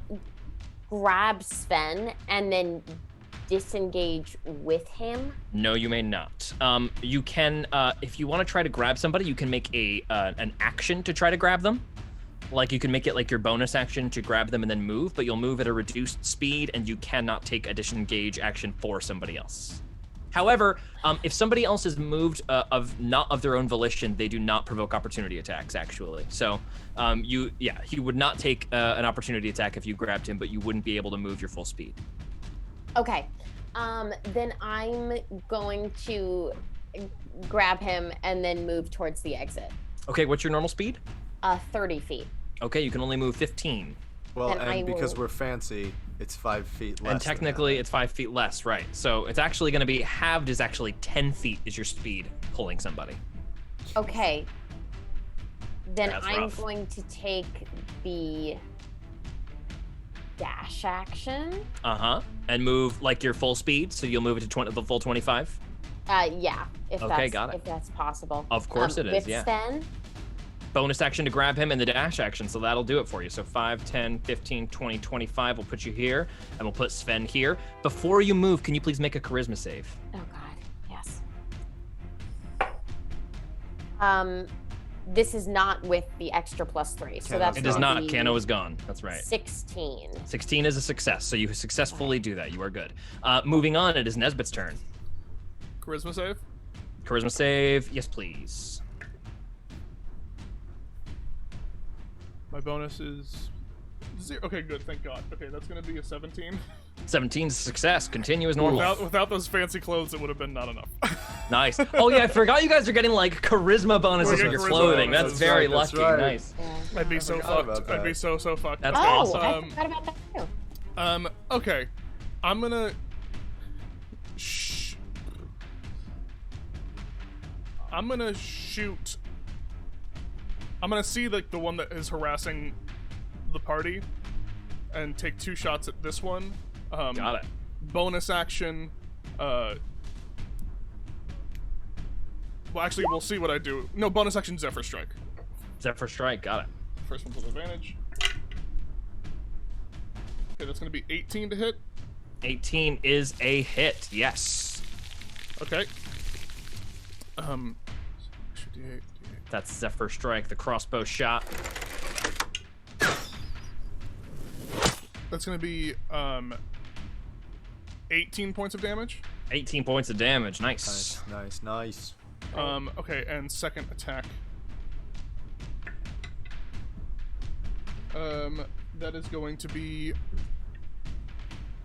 grab Sven and then disengage with him? No, you may not. You can, if you want to try to grab somebody, you can make an action to try to grab them. Like you can make it like your bonus action to grab them and then move, but you'll move at a reduced speed and you cannot take a disengage action for somebody else. However, if somebody else is moved not of their own volition, they do not provoke opportunity attacks actually. So he would not take an opportunity attack if you grabbed him, but you wouldn't be able to move your full speed. Okay. Then I'm going to grab him and then move towards the exit. Okay, what's your normal speed? 30 feet. Okay, you can only move 15. Well, Then I and because will- we're fancy, it's 5 feet less. And technically it's 5 feet less, right? So it's actually going to be halved is actually 10 feet is your speed pulling somebody. Okay. Then That's I'm rough. going to take the dash action. And move like your full speed, so you'll move it to the full 25. Yeah, if Okay, that's got it. if that's possible. Of course it is, with yeah. Sven. bonus action to grab him and the dash action, so that'll do it for you. So 5, 10, 15, 20, 25. We'll put you here, and we'll put Sven here. Before you move, can you please make a charisma save? Oh God, yes. This is not with the extra +3, so that's It does gonna not. be Kano is gone. That's right. 16. 16 is a success, so you successfully do that. You are good. Moving on, it is Nesbitt's turn. Charisma save. Charisma save, yes please. My bonus is 0. Okay, good. Thank God. Okay, that's gonna be a 17. 17 is a success. Continue as normal. Without those fancy clothes, it would have been not enough. Nice. Oh yeah, I forgot you guys are getting like charisma bonuses We with get your charisma clothing. bonuses. That's very That's lucky. right. Nice. Yeah. I'd be so forgot about fucked. that. I'd be so fucked. That's Oh, awesome. I forgot about that too. Okay. I'm gonna shoot. I'm gonna see like the one that is harassing the party and take 2 shots at this one. Got it. Bonus action. Well, actually, we'll see what I do. No, bonus action Zephyr Strike. Zephyr Strike, got it. First one's with advantage. Okay, that's gonna be 18 to hit. 18 is a hit, yes. Okay. Extra D8. That's Zephyr Strike, the crossbow shot. That's gonna be 18 points of damage. 18 points of damage, nice. Nice. Okay, and second attack. That is going to be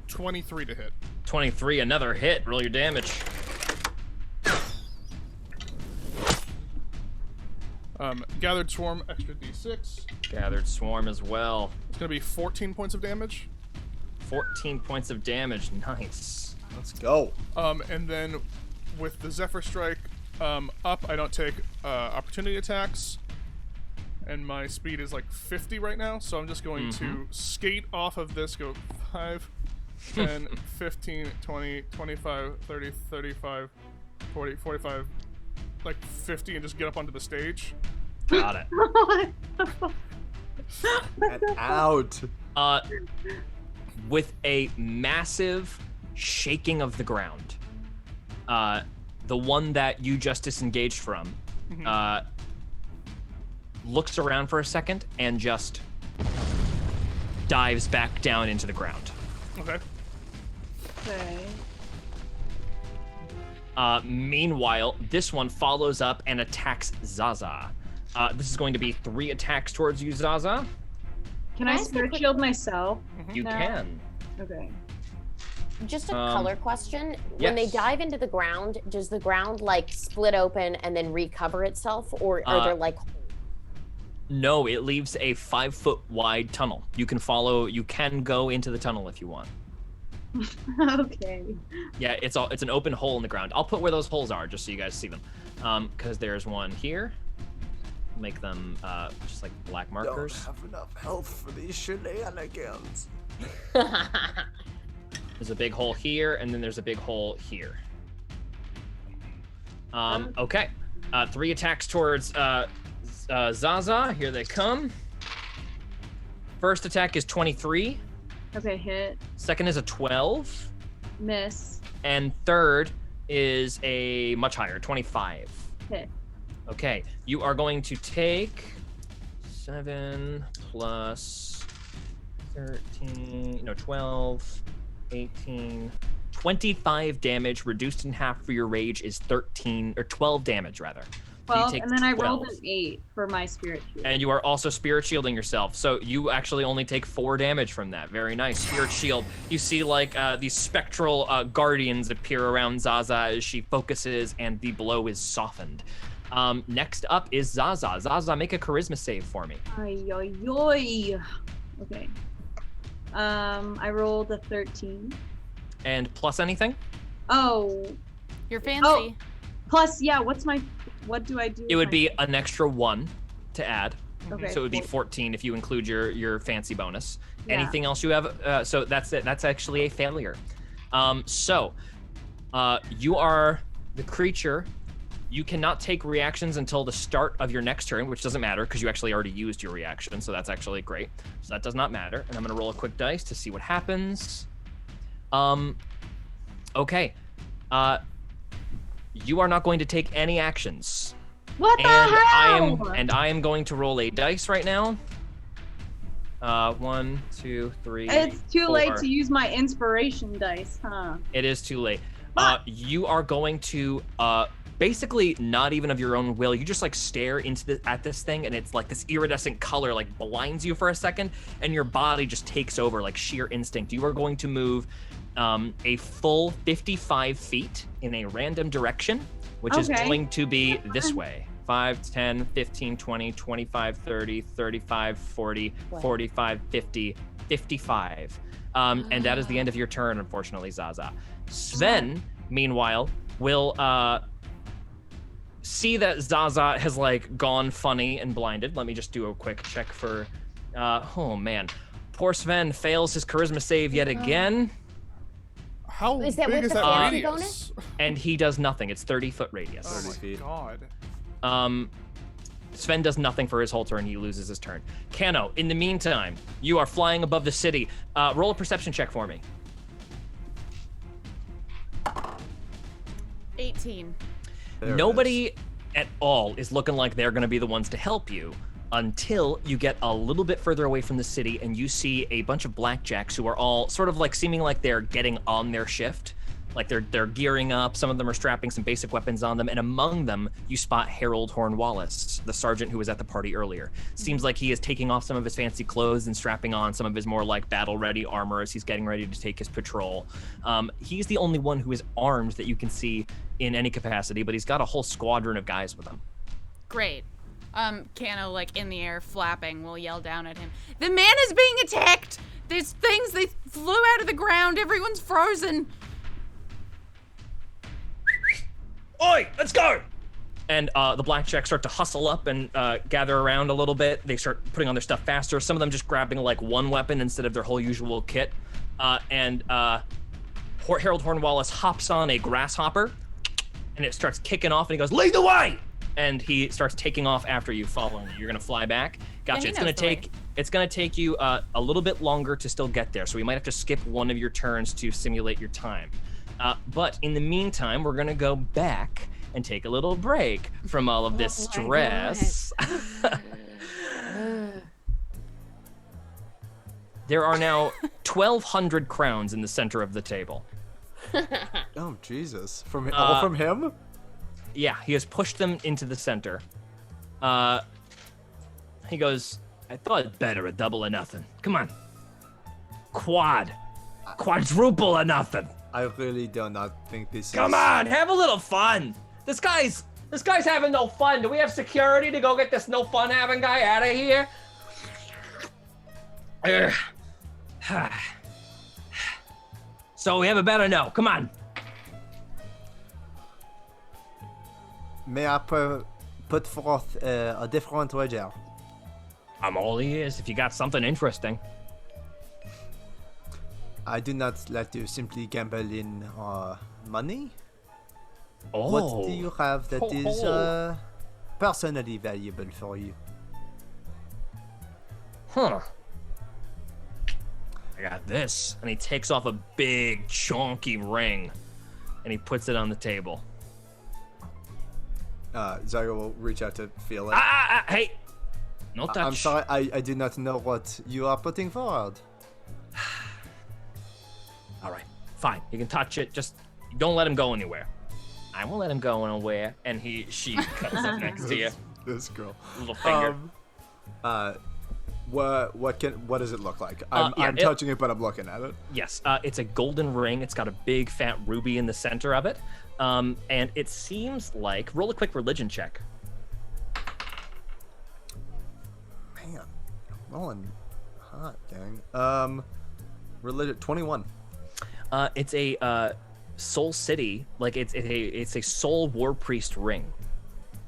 23 to hit. 23, another hit, roll your damage. Gathered Swarm, extra D6. Gathered Swarm as well. It's gonna be 14 points of damage. 14 points of damage, nice. Let's go. And then with the Zephyr Strike up, I don't take opportunity attacks. And my speed is like 50 right now, so I'm just going to skate off of this, go 5, 10, 15, 20, 25, 30, 35, 40, 45, like 50, and just get up onto the stage. Got it. And out. With a massive shaking of the ground, the one that you just disengaged from looks around for a second and just dives back down into the ground. Okay. Okay. Meanwhile, this one follows up and attacks Zaza. This is going to be 3 attacks towards you, Zaza. Can I I ask a spirit quick- shield myself? You No. can. Okay. Just a color question. When they yes. dive into the ground, does the ground like split open and then recover itself, or are there like? No, it leaves a 5-foot wide tunnel. You can follow. You can go into the tunnel if you want. Okay. Yeah, it's an open hole in the ground. I'll put where those holes are just so you guys see them. Because there's one here. Make them just like black Don't markers. have enough health for these shenanigans. There's a big hole here, and then there's a big hole here. Okay. 3 attacks towards Zaza. Here they come. First attack is 23. Okay, hit. Second is a 12. Miss. And third is a much higher, 25. Hit. Okay, you are going to take 7 plus 13, no, 12, 18, 25 damage. Reduced in half for your rage is 13, or 12 damage, rather. So you 12, take and then I rolled 12. an 8 for my spirit shield. And you are also spirit shielding yourself. So you actually only take 4 damage from that. Very nice. Spirit shield. You see like these spectral guardians appear around Zaza as she focuses and the blow is softened. Next up is Zaza. Zaza, make a charisma save for me. Ay, ay, ay. Okay. I rolled a 13. And plus anything? Oh, You're fancy. plus, yeah, what do I do? It would with be an extra 1 to add. Okay, So it would be 14. 14 if you include your fancy bonus. Yeah. Anything else you have? So that's it. That's actually a failure. You are the creature You cannot take reactions until the start of your next turn, which doesn't matter because you actually already used your reaction, so that's actually great. So that does not matter. And I'm gonna roll a quick dice to see what happens. Okay. You are not going to take any actions. What the hell? I am going to roll a dice right now. 1, 2, 3. It's too 4. late to use my inspiration dice, huh? It is too late. But- You are going to basically not even of your own will. You just like stare at this thing, and it's like this iridescent color like blinds you for a second, and your body just takes over like sheer instinct. You are going to move a full 55 feet in a random direction, which is going to be this way. 5, 10, 15, 20, 25, 30, 35, 40, 45, 50, 55. And that is the end of your turn, unfortunately, Zaza. Sven, meanwhile, will see that Zaza has like gone funny and blinded. Let me just do a quick check for, oh man. Poor Sven fails his charisma save yet again. How Is that big with is the that fancy radius? bonus? And he does nothing. It's 30-foot radius. Oh 30 my feet. god. Sven does nothing for his whole turn. He loses his turn. Kano, in the meantime, you are flying above the city. Roll a perception check for me. 18. There it Nobody at all is looking like they're going to be the ones to help you until you get a little bit further away from the city and you see a bunch of blackjacks who are all sort of like seeming like they're getting on their shift. Like they're gearing up. Some of them are strapping some basic weapons on them, and among them you spot Harold Hornwallis, the sergeant who was at the party earlier. Seems like he is taking off some of his fancy clothes and strapping on some of his more like battle-ready armor as he's getting ready to take his patrol. He's the only one who is armed that you can see in any capacity, but he's got a whole squadron of guys with him. Great. Kano, like, in the air, flapping, will yell down at him. The man is being attacked! There's things, they flew out of the ground, everyone's frozen! Oi, let's go! And the blackjacks start to hustle up and gather around a little bit. They start putting on their stuff faster. Some of them just grabbing like one weapon instead of their whole usual kit. And Harold Hornwallis hops on a grasshopper, and it starts kicking off, and he goes, "Lead the way!" And he starts taking off after you, following you. You're gonna fly back. Gotcha. Yeah, It's gonna take you a little bit longer to still get there, so we might have to skip one of your turns to simulate your time. But in the meantime, we're gonna go back and take a little break from all of this stress. There are now 1,200 crowns in the center of the table. Oh Jesus! All from him? Yeah, he has pushed them into the center. He goes, "I thought better a double or nothing. Come on. Quadruple or nothing. I really do not think this is. Come on, have a little fun. This guy's having no fun. Do we have security to go get this no fun having guy out of here?" So we have a better no. Come on. May I put forth a different wager? I'm all ears if you got something interesting. I do not like to simply gamble in money. Oh. What do you have that is personally valuable for you? Huh. I got this. And he takes off a big, chunky ring, and he puts it on the table. Zaga will reach out to feel it. Hey! No touch. I'm sorry, I do not know what you are putting forward. All right, fine. You can touch it. Just don't let him go anywhere. I won't let him go anywhere. And she comes up next to you. This girl. Little finger. What does it look like? I'm touching it, but I'm looking at it. Yes, it's a golden ring. It's got a big fat ruby in the center of it. And it seems like, roll a quick religion check. Man, rolling hot, gang. Religion 21. It's a soul city, like it's a soul war priest ring.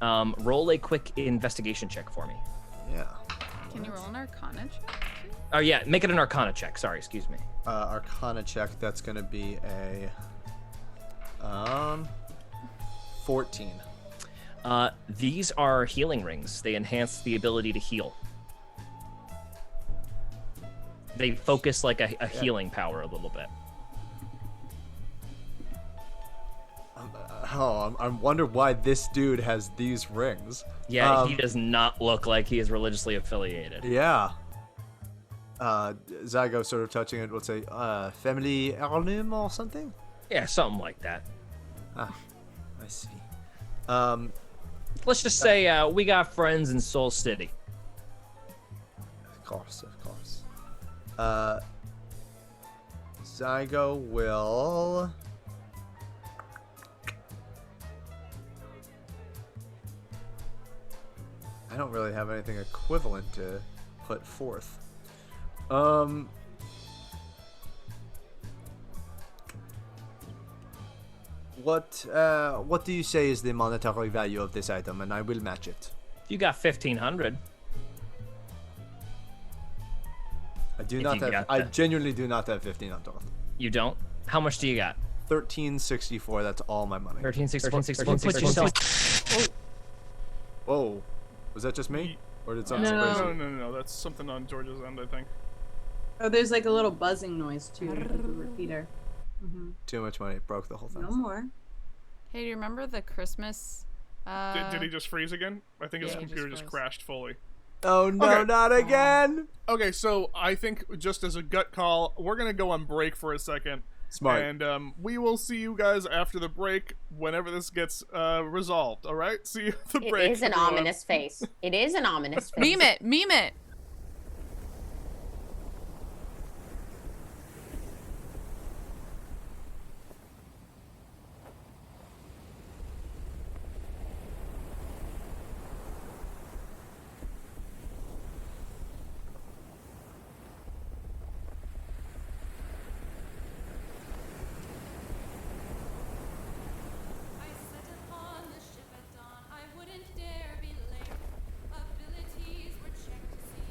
Roll a quick investigation check for me. Yeah. Can you roll an Arcana check? Oh yeah, make it an Arcana check. Sorry, excuse me. Arcana check. That's gonna be a 14. These are healing rings. They enhance the ability to heal. They focus like a healing power a little bit. I wonder why this dude has these rings. Yeah, he does not look like he is religiously affiliated. Yeah. Zygo sort of touching it, would say, family heirloom or something? Yeah, something like that. Ah, I see. Let's just say we got friends in Soul City. Of course. Zygo will... I don't really have anything equivalent to put forth. What do you say is the monetary value of this item, and I will match it. You got 1,500. I do If not you have. got I that. genuinely do not have 1,500. You don't? How much do you got? 1364. That's all my money. 1364. Put yourself. Whoa, was that just me, or did something No. crazy? No. That's something on George's end, I think. Oh, there's like a little buzzing noise too, like a repeater. Too much money. Broke the whole thing. No more. Hey, do you remember the Christmas? Did he just freeze again? I think his yeah, he computer just just froze. crashed fully. Oh no, Okay. not again! Okay, so I think just as a gut call, we're gonna go on break for a second. Smart. And we will see you guys after the break whenever this gets resolved, alright? See you at the It break. is an everyone. ominous face. It is an ominous face. Meme it. I set upon the ship at dawn. I wouldn't dare be late. Abilities were checked to see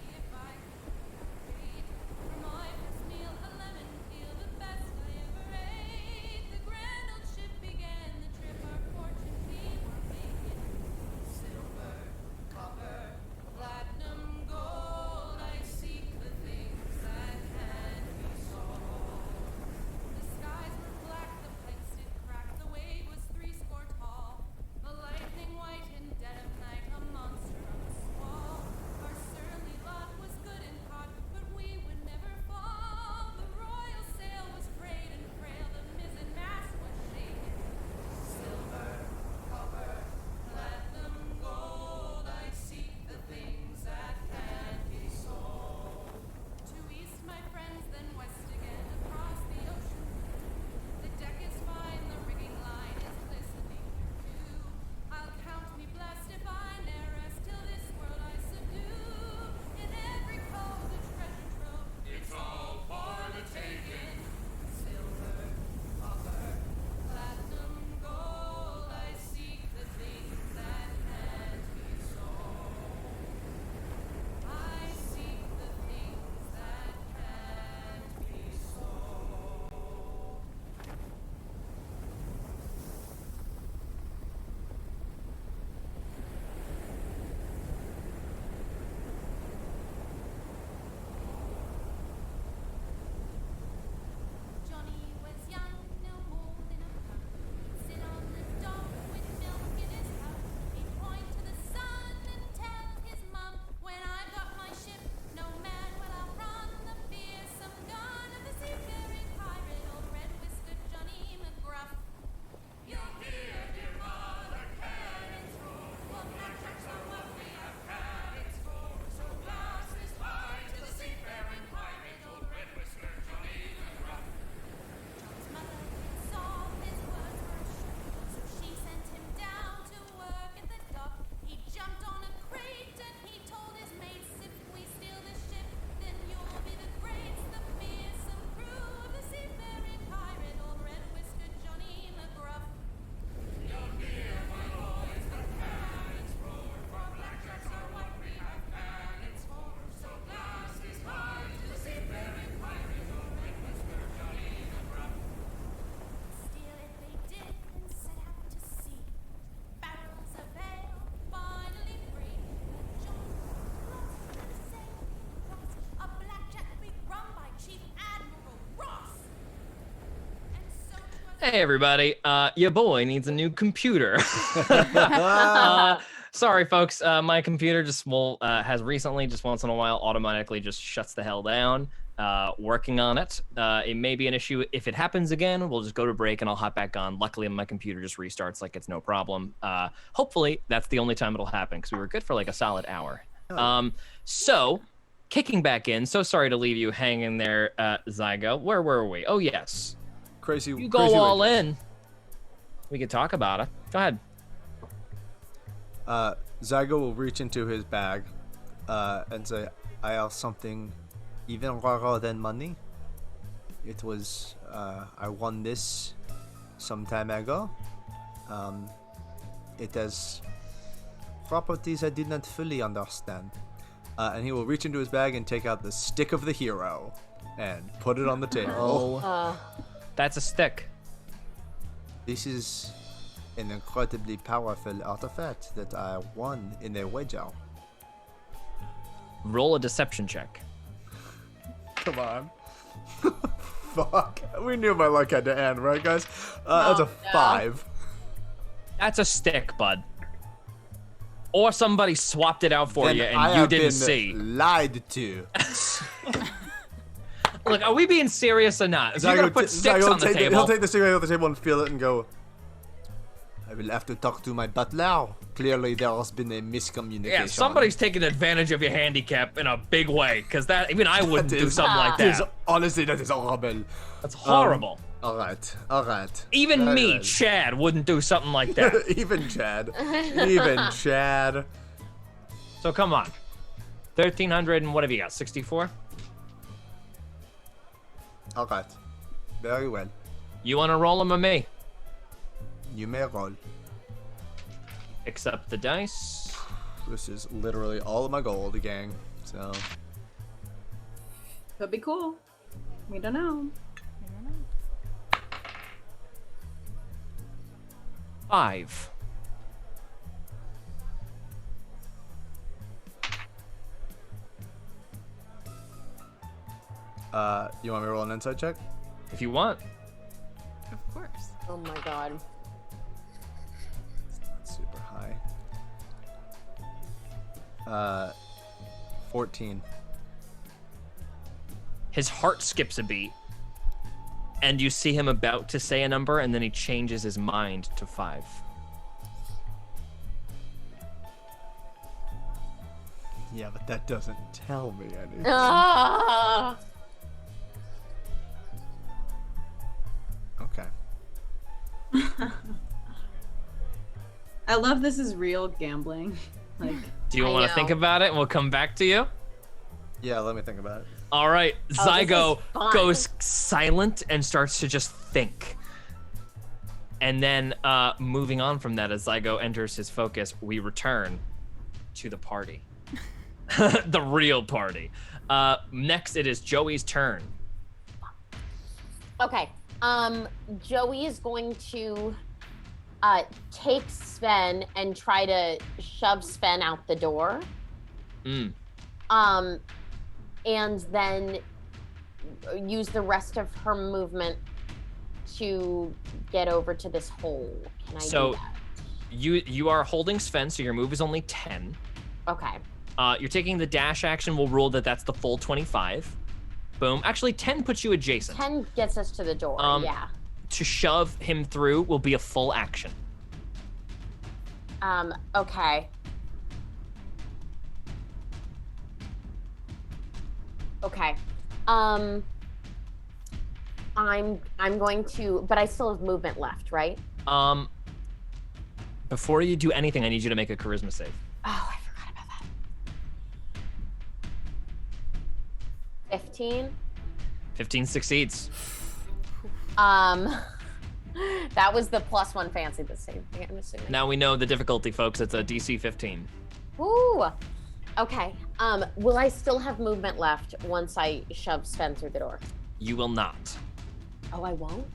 Hey everybody, your boy needs a new computer. Sorry folks, my computer just has recently, just once in a while, automatically just shuts the hell down. Working on it. It may be an issue. If it happens again, we'll just go to break and I'll hop back on. Luckily my computer just restarts like it's no problem. Hopefully that's the only time it'll happen because we were good for like a solid hour. So kicking back in, so sorry to leave you hanging there, Zygo. Where were we? Oh yes. Crazy. You go crazy all waitress. in. We could talk about it. Go ahead. Zygo will reach into his bag and say, I have something even rarer than money. It was, I won this some time ago. It has properties I did not fully understand. And he will reach into his bag and take out the stick of the hero and put it on the table. That's a stick. This is an incredibly powerful artifact that I won in a wager. Roll a deception check. Come on. Fuck. We knew my luck had to end, right, guys? That's a 5. That's a stick, bud. Or somebody swapped it out for Then you and I you have didn't been see. lied to. Look, are we being serious or not? If you're gonna put sticks Zygo on the table. he'll take the cigarette off the table and feel it and go, I will have to talk to my butler. Clearly there has been a miscommunication. Yeah, somebody's taking advantage of your handicap in a big way, because that even I wouldn't do something like That is, that. honestly, that is horrible. That's horrible. Alright. Even Very me, well. Chad, wouldn't do something like that. Even Chad. Even Chad. So come on. 1,300 and what have you got? 64? Alright. Very well. You want to roll them or me? You may roll. Accept the dice. This is literally all of my gold, gang. So, Could be cool. We don't know. 5. you want me to roll an insight check? If you want. Of course. Oh my god. That's super high. 14. His heart skips a beat. And you see him about to say a number, and then he changes his mind to 5. Yeah, but that doesn't tell me anything. Ah! Okay. I love this is real gambling. Like, Do you I want to know. think about it, and we'll come back to you? Yeah, let me think about it. All right, this Zygo is fun. goes silent and starts to just think. And then, moving on from that, as Zygo enters his focus, we return to the party. The real party. Next, it is Joey's turn. Okay. Joey is going to take Sven and try to shove Sven out the door. Mm. And then use the rest of her movement to get over to this hole. Can I So- do that? You are holding Sven, so your move is only 10. Okay. You're taking the dash action. We'll rule that that's the full 25. Boom. Actually, 10 puts you adjacent. 10 gets us to the door, yeah. To shove him through will be a full action. Okay. Okay. I'm going to, but I still have movement left, right? Before you do anything, I need you to make a charisma save. Oh, I forgot about that. 15. 15 succeeds. That was the +1 fancy the same thing, I'm assuming. Now we know the difficulty, folks. It's a DC 15. Ooh. Okay. Will I still have movement left once I shove Sven through the door? You will not. Oh, I won't?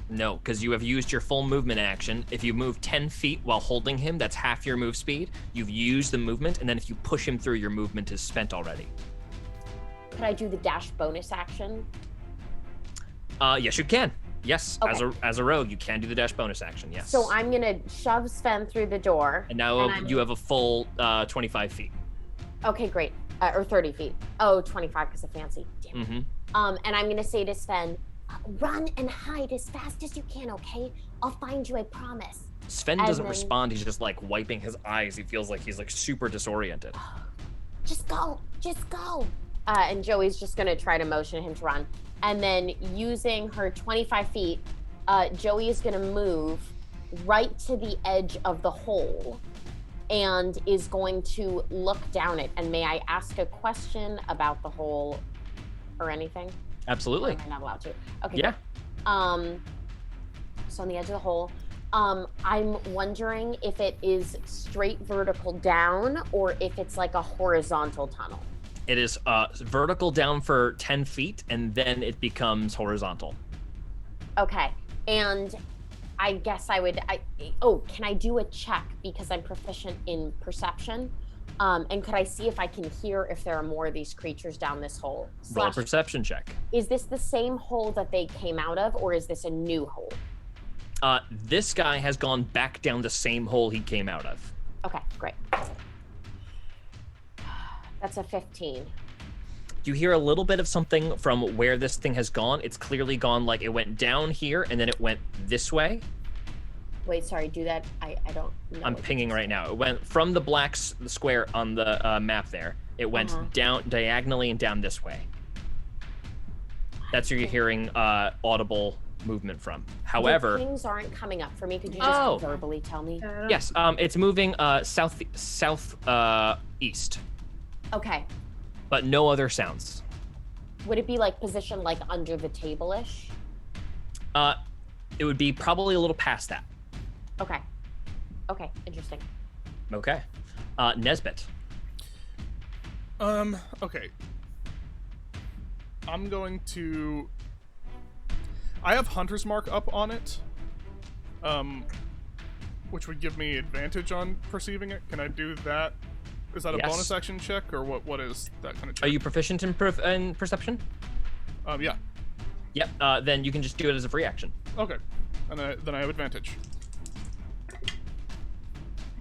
No, because you have used your full movement action. If you move 10 feet while holding him, that's half your move speed. You've used the movement, and then if you push him through, your movement is spent already. Could I do the dash bonus action? Yes, you can. Yes, Okay. as a rogue, you can do the dash bonus action. Yes. So I'm gonna shove Sven through the door. And now I'm- you have a full 25 feet. Okay, great. Or 30 feet. Oh, 25 because of fancy. Damn it. Mm-hmm. And I'm gonna say to Sven, run and hide as fast as you can, okay? I'll find you, I promise. Sven And doesn't then- respond. He's just like wiping his eyes. He feels like he's like super disoriented. Just go, just go. And Joey's just gonna try to motion him to run. And then using her 25 feet, Joey is gonna move right to the edge of the hole and is going to look down it. And may I ask a question about the hole or anything? Or Absolutely. am I not allowed to? Okay. Yeah. Good. So on the edge of the hole, I'm wondering if it is straight vertical down or if it's like a horizontal tunnel. It is vertical down for 10 feet, and then it becomes horizontal. Okay. And I guess can I do a check because I'm proficient in perception? And could I see if I can hear if there are more of these creatures down this hole? Roll a Slash, perception check. is this the same hole that they came out of, or is this a new hole? This guy has gone back down the same hole he came out of. Okay, great. That's a 15. You hear a little bit of something from where this thing has gone. It's clearly gone like it went down here, and then it went this way. Wait, sorry, do that. I don't know. I'm what pinging you right now. It went from the black square on the map there. It went down diagonally and down this way. That's where you're hearing audible movement from. However, the pings aren't coming up for me. Could you just verbally tell me? yes, it's moving south east, Okay. but no other sounds. Would it be like positioned like under the table-ish? It would be probably a little past that. Okay. Okay, interesting. Okay. Nesbitt. Okay. I'm going to... I have Hunter's Mark up on it, which would give me advantage on perceiving it. Can I do that? Is that a Yes. bonus action check, or what is that kind of check? Are you proficient in perception? Yeah. Yep. Then you can just do it as a free action. Okay. And then I have advantage.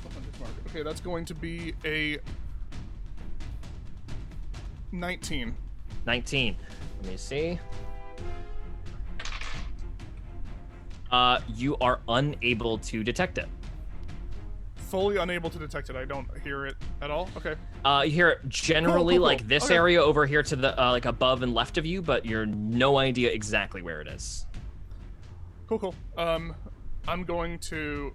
Hunter's Mark. Okay, that's going to be a 19. 19. Let me see. You are unable to detect it. Fully unable to detect it. I don't hear it at all. Okay. You hear it generally Cool. like this Okay. area over here to the like above and left of you, but you're no idea exactly where it is. Cool. I'm going to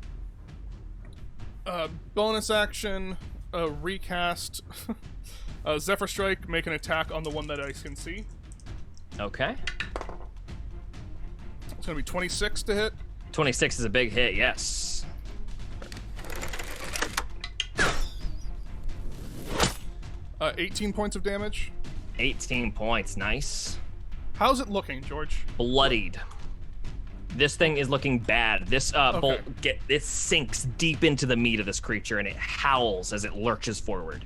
bonus action recast Zephyr Strike, make an attack on the one that I can see. Okay. It's gonna be 26 to hit. 26 is a big hit. Yes. 18 points of damage. 18 points. Nice. How's it looking, George? Bloodied. This thing is looking bad. This bolt it sinks deep into the meat of this creature and it howls as it lurches forward.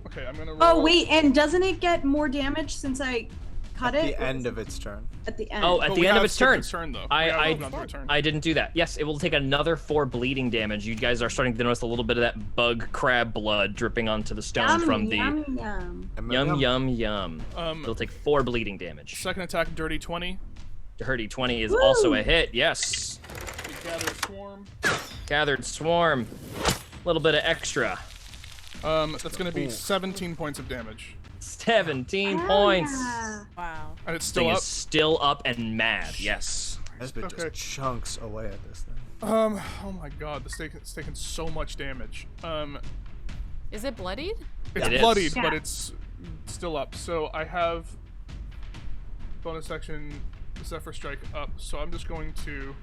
Okay, I'm gonna roll. Oh wait, and doesn't it get more damage since I cut At it? the end of its turn. At the end. Oh, at But the we end of have its skipped turn. though. I We haven't gone through a turn. I didn't do that. Yes, it will take another 4 bleeding damage. You guys are starting to notice a little bit of that bug crab blood dripping onto the stone Yum, from the yum, yum. yum. It'll take 4 bleeding damage. Second attack, dirty 20. Dirty 20 is also a hit. Yes. We gather swarm. Gathered swarm. A little bit of extra. That's gonna be 17 points of damage, 17 points. Ah. Wow. and it's Thing still up. is still up and mad. Yes. Nesbitt Okay. just chunks away at this thing. Oh my god, it's taken so much damage. Is it bloodied? It's It is. bloodied, but Yeah. it's still up. So I have bonus action Zephyr Strike up. So I'm just going to.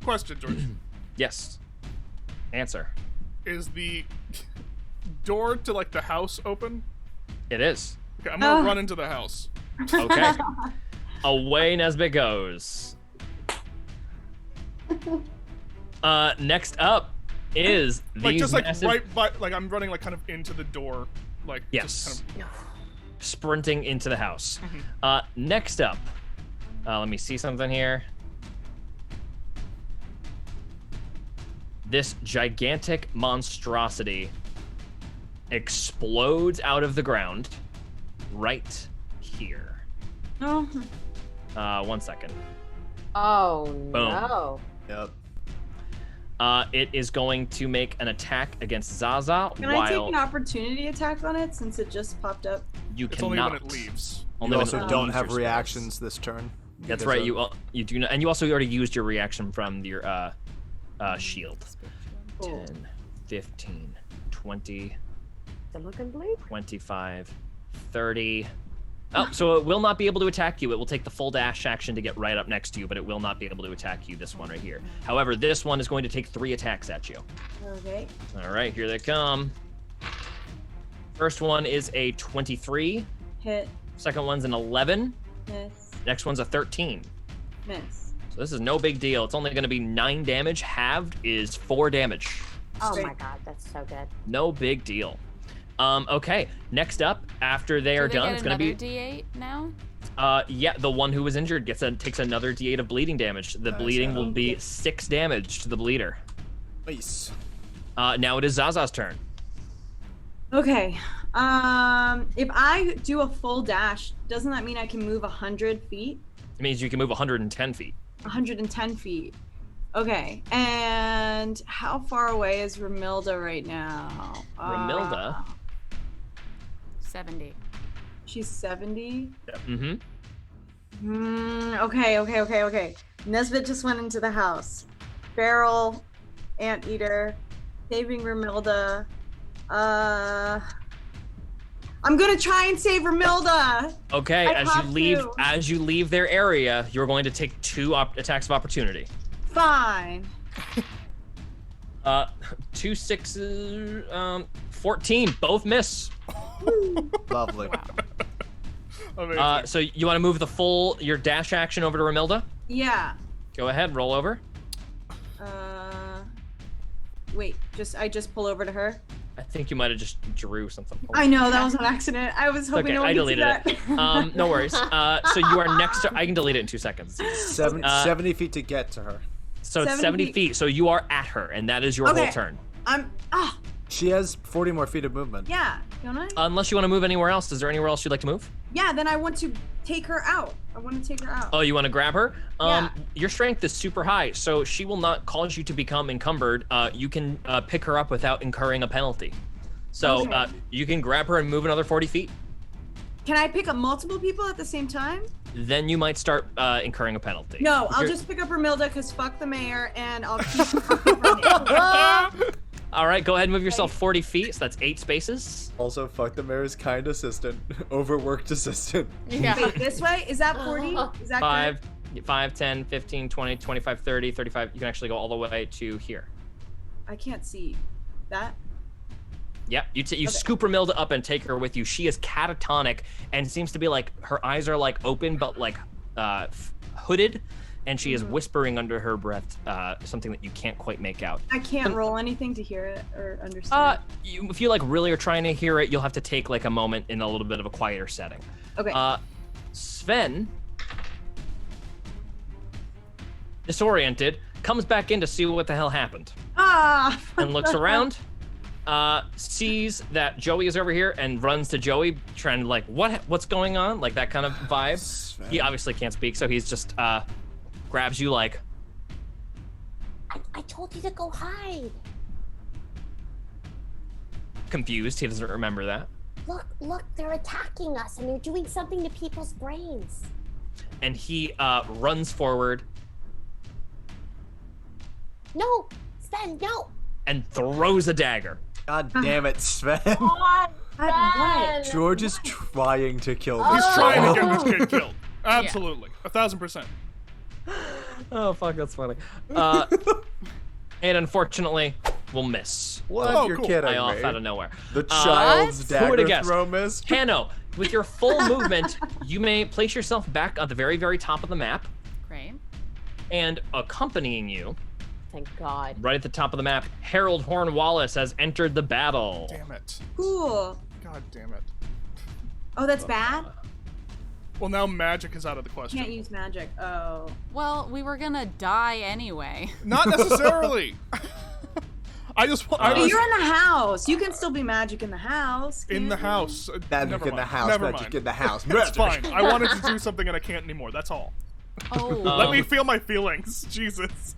Question, George. Yes. Answer. Is the door to like the house open? It is. Okay, I'm gonna run into the house. Okay. Away Nesbitt goes. Next up is Like these just like massive right by, like I'm running like kind of into the door, like Yes. just kind of. sprinting into the house. Next up, let me see something here. This gigantic monstrosity explodes out of the ground right here. Oh. 1 second. Oh no. Yep. It is going to make an attack against Zaza Can I take while an opportunity attack on it since it just popped up? you It's cannot. only when it leaves. Only You when also it don't leaves have your space. reactions this turn. That's because right. of- You do not, and you also already used your reaction from your shield. Cool. 10, 15, 20, Still looking bleak. 25, 30. Oh, so it will not be able to attack you. It will take the full dash action to get right up next to you, but it will not be able to attack you, this one right here. However, this one is going to take 3 attacks at you. Okay. All right, here they come. First one is a 23. Hit. Second one's an 11. Miss. Next one's a 13. Miss. So this is no big deal. It's only going to be 9 damage. Halved is 4 damage. Oh Straight. my god, that's so good. No big deal. Okay, next up, after they are Do they done, get it's going to be... another D8 now? Yeah, the one who was injured takes another D8 of bleeding damage. The bleeding will be 6 damage to the bleeder. Nice. Now it is Zaza's turn. Okay. If I do a full dash, doesn't that mean I can move 100 feet? It means you can move 110 feet. 110 feet. Okay. And how far away is Ramilda right now? Ramilda? 70. She's 70. Mm-hmm. Okay. Nesbitt just went into the house. Feral, anteater, saving Ramilda. I'm gonna try and save Ramilda. Okay, I as you have leave, to. as you leave their area, you're going to take 2 attacks of opportunity. Fine. 2 6s, 14, both miss. Lovely. Amazing. So you want to move your dash action over to Ramilda? Yeah. Go ahead, roll over. Wait. I just pull over to her. I think you might have just drew something. I know that was an accident. I was hoping Okay, no one I could see deleted that. it. No worries. So you are next to. I can delete it in 2 seconds. 70 feet to get to her. So it's 70 70 feet. So you are at her, and that is your whole Okay. turn. She has 40 more feet of movement. Yeah. Don't I? Unless you want to move anywhere else. Is there anywhere else you'd like to move? Yeah. Then I want to take her out. I want to take her out. Oh, you want to grab her? Yeah. Your strength is super high, so she will not cause you to become encumbered. You can pick her up without incurring a penalty. So Okay. you can grab her and move another 40 feet. Can I pick up multiple people at the same time? Then you might start incurring a penalty. No, I'll You're- just pick up Ramilda because fuck the mayor and I'll keep running. All right, go ahead and move yourself 40 feet. So that's 8 spaces. Also, fuck the mayor's kind assistant. Overworked assistant. Yeah. Wait, this way? Is that 40? Is that 5, 10, 15, 20, 25, 30, 35. You can actually go all the way to here. good? I can't see. That? Yep, you scoop Ramilda up and take her with you. She is catatonic and seems to be like, her eyes are like open but like hooded, and she is whispering under her breath something that you can't quite make out. I can't roll anything to hear it or understand. If you like really are trying to hear it, you'll have to take like a moment in a little bit of a quieter setting. Okay. Sven, disoriented, comes back in to see what the hell happened and looks around, sees that Joey is over here and runs to Joey, trying to like, what's going on? Like that kind of vibe. Sven. He obviously can't speak, so he's just grabs you like, I told you to go hide. confused. He doesn't remember that. Look, they're attacking us and they're doing something to people's brains. And he runs forward No, Sven, no. and throws a dagger. God damn it, Sven. God, what? Sven. George is trying to kill Oh. this He's trying to child. get this kid killed. Absolutely. 1,000%. Oh fuck, that's funny. And unfortunately, will miss. What? Oh, You're cool. kidding I off me. out of nowhere. The child's Who would've dagger guessed? throw missed? Hanno, With your full movement, you may place yourself back at the very, very top of the map, Great. and accompanying you, Thank God. right at the top of the map, Harold Horn Wallace has entered the battle. Damn it. Cool. God damn it. Oh, that's bad? Well, now magic is out of the question. Can't use magic. Oh. Well, we were gonna die anyway. Not necessarily. I just want. But you're in the house. You can still be magic in the house. in the can't you? house. Magic Never in the mind. house. Never Magic mind. in the house. It's Magic. fine. I wanted to do something and I can't anymore. That's all. Oh, Let me feel my feelings. Jesus.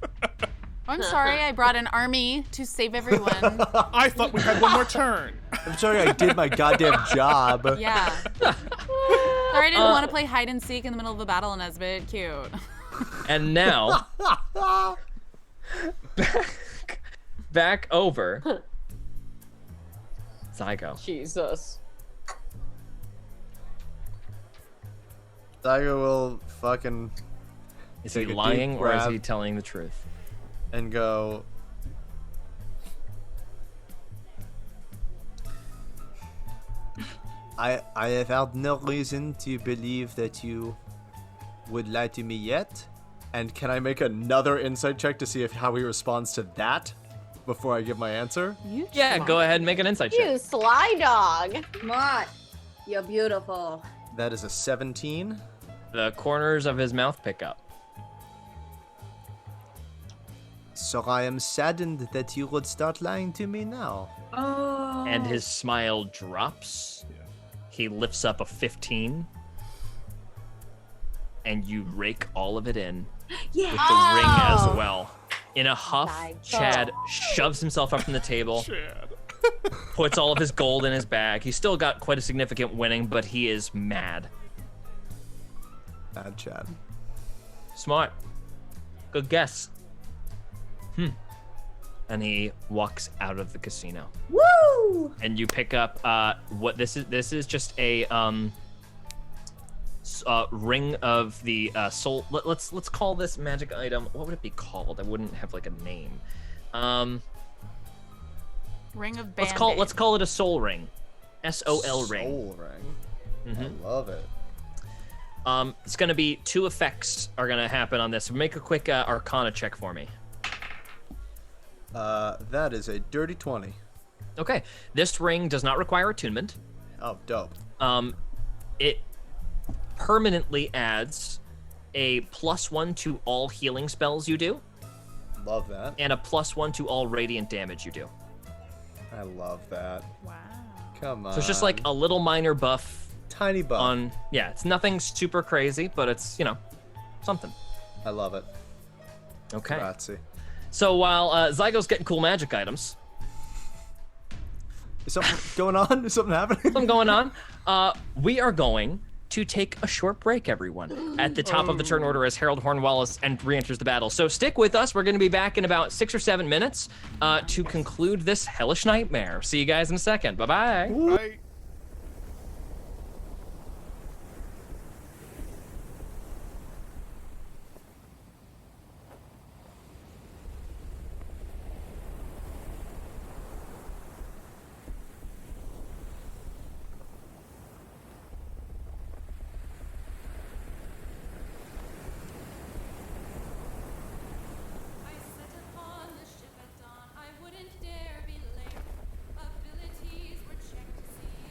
I'm sorry. I brought an army to save everyone. I thought we had one more turn. I'm sorry I did my goddamn job. Yeah. Sorry, I didn't want to play hide and seek in the middle of the battle, Nesbitt. Cute. And now, back over. Zygo. Jesus. Tiger will fucking Is take he a deep lying or is breath he telling the truth? and go. I have had no reason to believe that you would lie to me yet. And can I make another insight check to see if how he responds to that before I give my answer? Yeah, go ahead and make an insight You check. sly dog. Come on. You're beautiful. That is a 17. The corners of his mouth pick up. So I am saddened that you would start lying to me now. Oh. And his smile drops. He lifts up a 15. And you rake all of it in Yeah. with the ring as well. In a huff, My Chad shoves himself up from the table, Chad. puts all of his gold in his bag. He's still got quite a significant winning, but he is mad. Bad Chad. Smart. Good guess. And he walks out of the casino. Woo! And you pick up what this is. This is just a ring of the soul. Let's call this magic item. What would it be called? I wouldn't have like a name. Ring of Band-Aid. Let's call it a soul ring. SOL ring. Soul ring. I love it. It's gonna be 2 effects are gonna happen on this. Make a quick Arcana check for me. That is a dirty 20. Okay, this ring does not require attunement. Oh, dope. It permanently adds a +1 to all healing spells you do, Love that. and a +1 to all radiant damage you do. I love that. Wow. Come on. So it's just like a little minor buff tiny buff. on. Yeah, it's nothing super crazy, but it's something. I love it. Okay. Grazie. So while Zygo's getting cool magic items, Is something going on? Is something happening? something going on, we are going to take a short break, everyone. At the top of the turn order as Harold Hornwallace re-enters the battle. So stick with us. We're going to be back in about 6 or 7 minutes to conclude this hellish nightmare. See you guys in a second. Bye-bye. Right. I set upon the ship at dawn. I wouldn't dare be late. Abilities were checked to see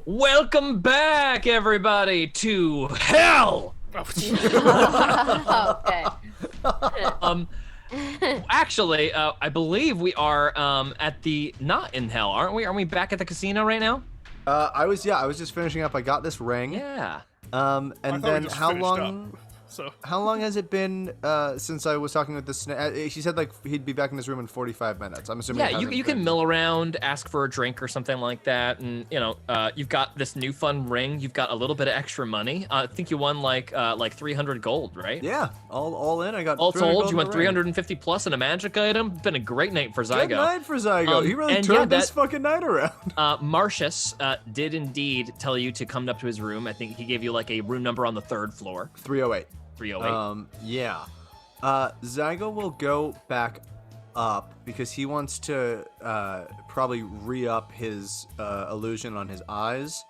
Welcome back, everybody, to hell. Okay. Actually, I believe we are at the not in hell, aren't we? Are we back at the casino right now? I was just finishing up. I got this ring. Yeah. And I thought we then just how finished long? up, so How long has it been since I was talking with the snake? She said like he'd be back in his room in 45 minutes. I'm assuming. Yeah, you can mill around, ask for a drink or something like that, and you've got this new fun ring. You've got a little bit of extra money. I think you won like 300 gold, right? Yeah, all in. I got All 300 told, gold you in went the ring. 350 plus in a magic item. Been a great night for Zygo. Good night for Zygo. He really and turned yeah, this fucking night around. Marcius did indeed tell you to come up to his room. I think he gave you like a room number on the 3rd floor. 308. 308. Yeah. Zygo will go back up because he wants to probably re-up his illusion on his eyes.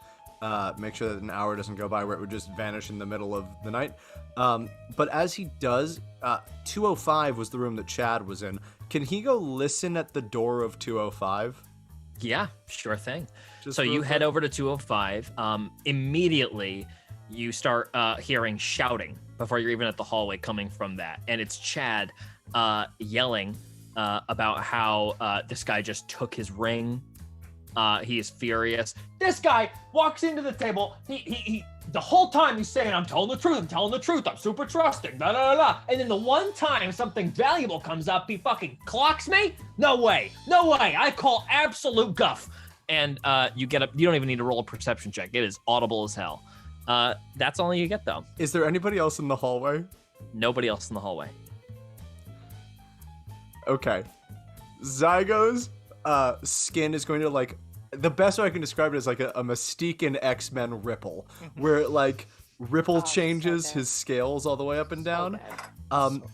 Make sure that an hour doesn't go by where it would just vanish in the middle of the night. But as he does, 205 was the room that Chad was in. Can he go listen at the door of 205? Yeah, sure thing. Just So you real head quick. over to 205. Immediately, you start hearing shouting before you're even at the hallway coming from that. And it's Chad yelling about how this guy just took his ring. He is furious. This guy walks into the table. He the whole time he's saying, I'm telling the truth, I'm super trusting, da da da. And then the one time something valuable comes up, he fucking clocks me? No way, I call absolute guff. And you don't even need to roll a perception check. It is audible as hell. That's all you get though. Is there anybody else in the hallway? Nobody else in the hallway. Okay. Zygo's skin is going to like, the best way I can describe it is like a Mystique in X-Men Ripple, where it like Ripple changes his scales all the way up and down.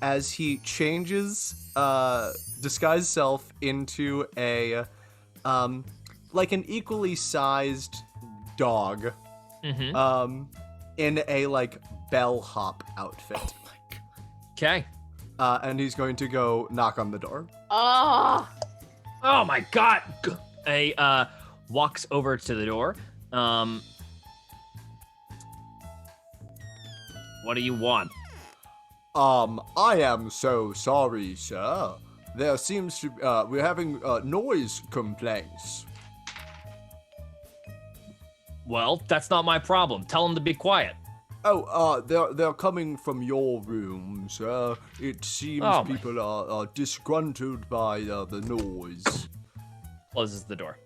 As he changes disguised self into a like an equally sized dog in a like bellhop outfit. Okay. And he's going to go knock on the door. Oh. Oh my god! He walks over to the door. What do you want? I am so sorry, sir. There seems to we're having noise complaints. Well, that's not my problem. Tell him to be quiet. Oh, they're coming from your room, sir. It seems Oh, my- people are disgruntled by the noise. Closes the door.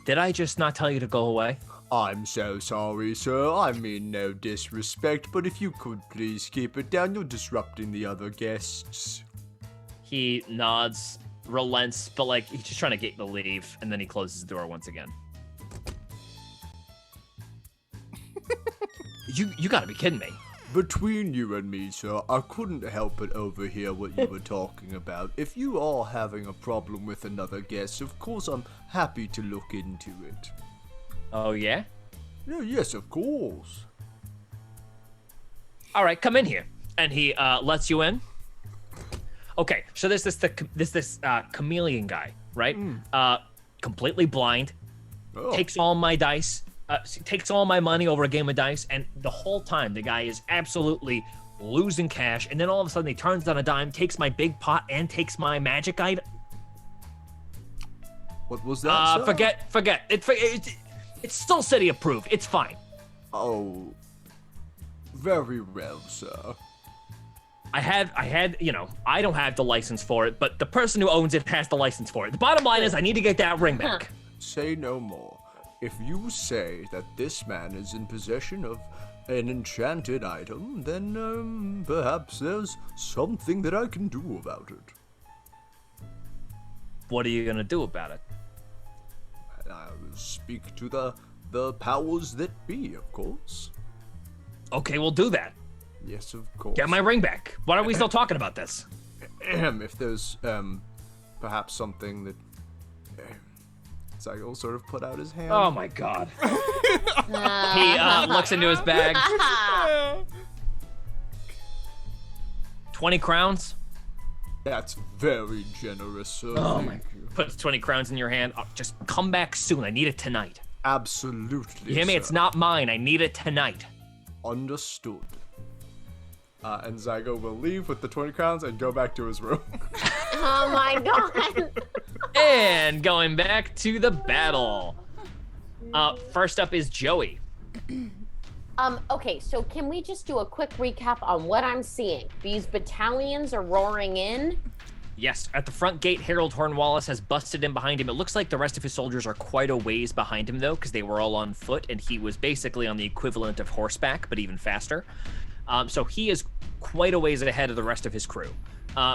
Did I just not tell you to go away? I'm so sorry, sir. I mean no disrespect, but if you could please keep it down, you're disrupting the other guests. He nods, relents, but like he's just trying to get you to leave, and then he closes the door once again. You gotta be kidding me. Between you and me, sir, I couldn't help but overhear what you were talking about. If you are having a problem with another guest, of course I'm happy to look into it. Oh yeah? Yeah, yes, of course. All right, come in here. And he lets you in. Okay, so there's this chameleon guy, right? Completely blind, Oh. takes all my dice, takes all my money over a game of dice, and the whole time the guy is absolutely losing cash. And then all of a sudden he turns on a dime, takes my big pot, and takes my magic item. What was that, sir? Forget. It's still city approved. It's fine. Oh, very well, sir. I had, I don't have the license for it, but the person who owns it has the license for it. The bottom line is I need to get that ring back. Say no more. If you say that this man is in possession of an enchanted item, then perhaps there's something that I can do about it. What are you gonna do about it? I will speak to the powers that be, of course. Okay, we'll do that. Yes, of course. Get my ring back. Why are we still talking about this? If there's perhaps something that Zygo sort of put out his hand. Oh my god. He looks into his bag. 20 crowns. That's very generous, sir. Oh Thank you. Puts 20 crowns in your hand. Oh, just come back soon. I need it tonight. Absolutely, You hear me? sir. It's not mine. I need it tonight. Understood. And Zygo will leave with the 20 crowns and go back to his room. Oh my god. And going back to the battle. First up is Joey. Okay, so can we just do a quick recap on what I'm seeing? These battalions are roaring in. Yes, at the front gate, Harold Hornwallis has busted in behind him. It looks like the rest of his soldiers are quite a ways behind him, though, because they were all on foot, and he was basically on the equivalent of horseback, but even faster. So he is quite a ways ahead of the rest of his crew.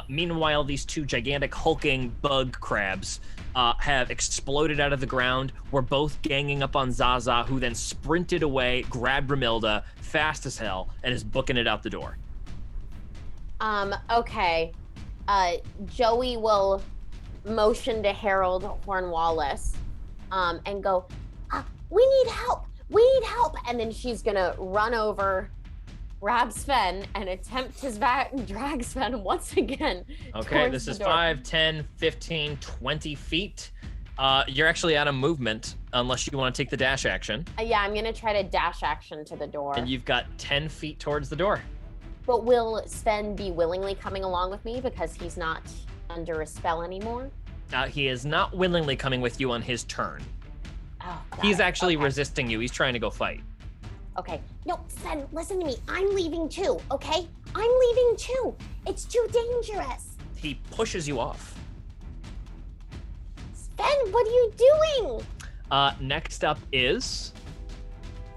Meanwhile, these two gigantic hulking bug crabs have exploded out of the ground. We're both ganging up on Zaza, who then sprinted away, grabbed Brimilda, fast as hell, and is booking it out the door. Okay. Joey will motion to Harold Hornwallis and go, we need help! We need help! And then she's gonna run over, grab Sven, and attempt to drag Sven once again. Okay, this is 5, 10, 15, 20 feet. You're actually out of movement unless you want to take the dash action. Yeah, I'm gonna try to dash action to the door. And you've got 10 feet towards the door. But will Sven be willingly coming along with me because he's not under a spell anymore? He is not willingly coming with you on his turn. Oh, He's actually resisting you. He's trying to go fight. Okay. No, Sven, listen to me. I'm leaving too, okay? I'm leaving too. It's too dangerous. He pushes you off. Sven, what are you doing? Next up is...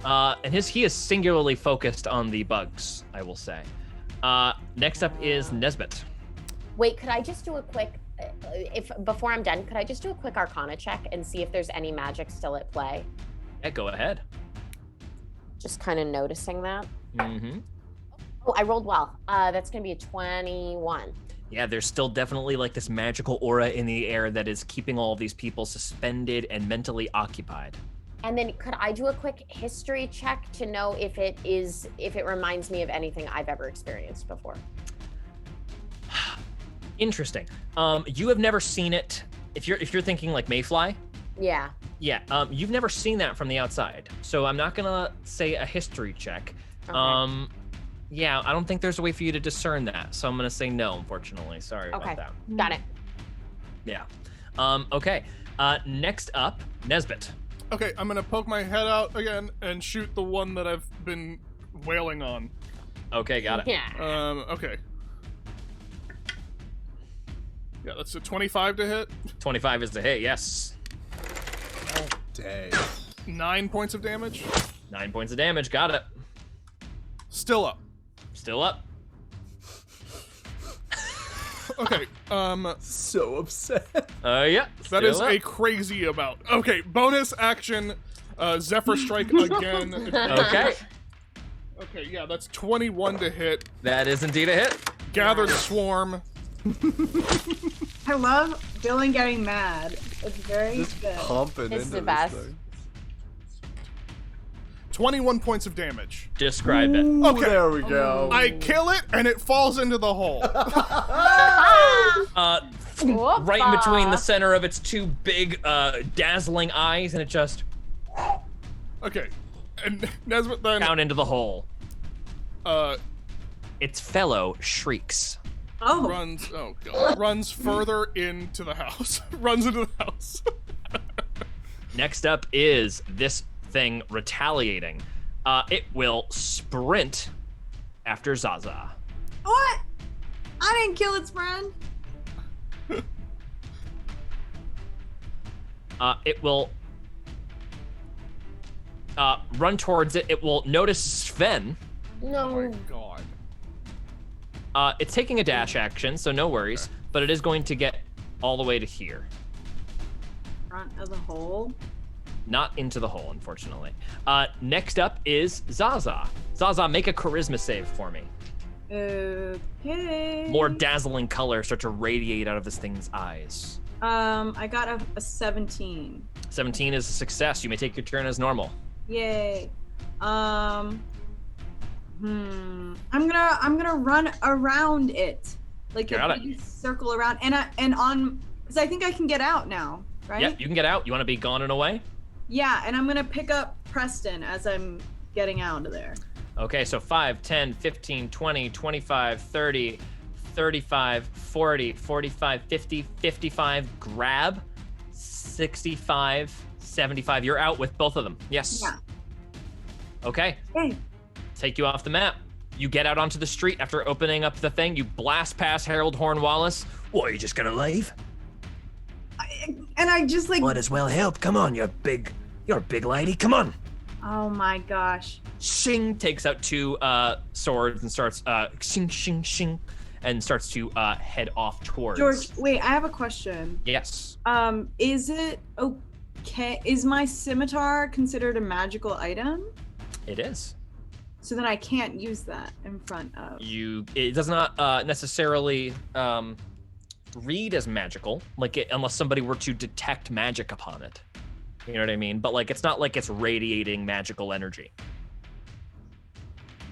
and he is singularly focused on the bugs, I will say. Next up is Nesbitt. Wait, could I just do a quick, before I'm done, could I just do a quick Arcana check and see if there's any magic still at play? Yeah, go ahead. Just kind of noticing that. Mm-hmm. Oh, I rolled well. That's gonna be a 21. Yeah, there's still definitely like this magical aura in the air that is keeping all of these people suspended and mentally occupied. And then could I do a quick history check to know if it reminds me of anything I've ever experienced before? Interesting. You have never seen it. If you're thinking like Mayfly, Yeah. yeah, you've never seen that from the outside. So I'm not gonna say a history check. Okay. Yeah, I don't think there's a way for you to discern that. So I'm gonna say no, unfortunately. Sorry Okay. about that. Got it. Yeah. Okay. Next up, Nesbitt. Okay, I'm gonna poke my head out again and shoot the one that I've been wailing on. Okay, got it. Yeah. Okay. Yeah, that's a 25 to hit. 25 is the hit, yes. Dang. 9 points of damage. 9 points of damage, got it. Still up. Still up. Okay, So upset. Yeah. that is still a up. crazy amount. Okay, bonus action, Zephyr Strike again. Okay. Okay, yeah, that's 21 to hit. That is indeed a hit. Gathered Swarm. I love Dylan getting mad. It's very Just good. pumping It's into the this best. thing. 21 points of damage. Describe it. Ooh, Okay. there we go. I kill it and it falls into the hole. Right in between the center of its two big, dazzling eyes, and it just Okay, and Nesbitt then down into the hole. uh Its fellow shrieks. Oh, runs further into the house. Runs into the house. Next up is this thing retaliating. It will sprint after Zaza. what? I didn't kill its friend. It will run towards it. It will notice Sven. Oh No. my god. It's taking a dash action, so no worries. But it is going to get all the way to here. Front as a whole. Not into the hole, unfortunately. Next up is Zaza. Zaza, make a charisma save for me. Okay. More dazzling color start to radiate out of this thing's eyes. I got a 17. 17 is a success. You may take your turn as normal. Yay. I'm gonna run around it like Got a it. big circle around, because I think I can get out now, right? Yeah, you can get out. You want to be gone and away? Yeah, and I'm gonna pick up Preston as I'm getting out of there. Okay, so 5, 10, 15, 20, 25, 30, 35, 40, 45, 50, 55, grab, 65, 75. You're out with both of them. Yes. Yeah. Okay. Okay. Take you off the map. You get out onto the street after opening up the thing. You blast past Harold Hornwallis. What, are you just gonna leave? And I just like. Might as well help. Come on, you're a big lady. Come on. Oh my gosh. Shing takes out 2 swords and starts shing, shing, shing, and starts to head off towards. George, wait, I have a question. Yes. Is it okay? Is my scimitar considered a magical item? It is. So then I can't use that in front of. It does not necessarily read as magical, unless somebody were to detect magic upon it. You know what I mean? But like, it's not like it's radiating magical energy.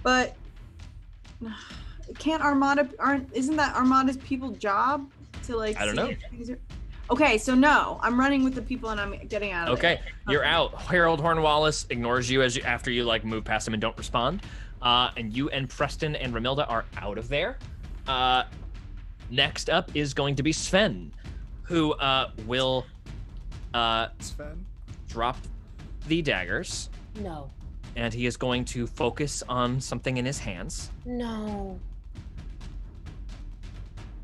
But isn't that Armada's people's job to like? I don't see know. if things are- Okay, so no, I'm running with the people and I'm getting out of Okay, there. you're out. Harold Hornwallis ignores you after you like move past him and don't respond. And you and Preston and Ramilda are out of there. Next up is going to be Sven, who will Sven? drop the daggers, No. and he is going to focus on something in his hands. No.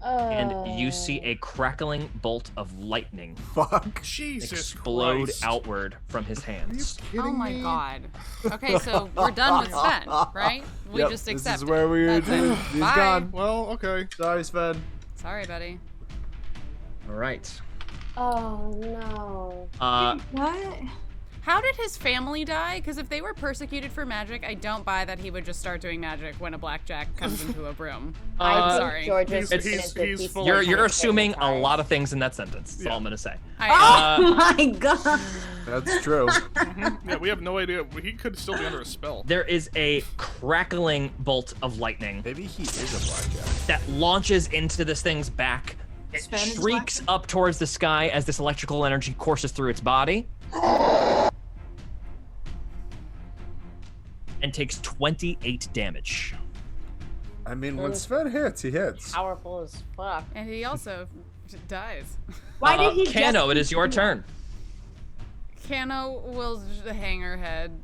And you see a crackling bolt of lightning Fuck. Jesus explode Christ. outward from his hands. Oh my god. Okay, so we're done with Sven, right? We Yep, just this accept is where we That's it. He's Bye. gone. Well, okay. Sorry, Sven. Sorry, buddy. All right. Oh no. What? How did his family die? Because if they were persecuted for magic, I don't buy that he would just start doing magic when a blackjack comes into a room. I think sorry. George's He's full You're of assuming a Scimitar. lot of things in that sentence. That's all I'm gonna say. Oh my god. That's true. Yeah, we have no idea. He could still be under a spell. There is a crackling bolt of lightning Maybe he is a blackjack. that launches into this thing's back. It Sven is shrieks up towards the sky as this electrical energy courses through its body. And takes 28 damage. I mean, when Sven hits, he hits. Powerful as fuck. And he also dies. Why did he Kano, just it is your turn. Kano will hang her head.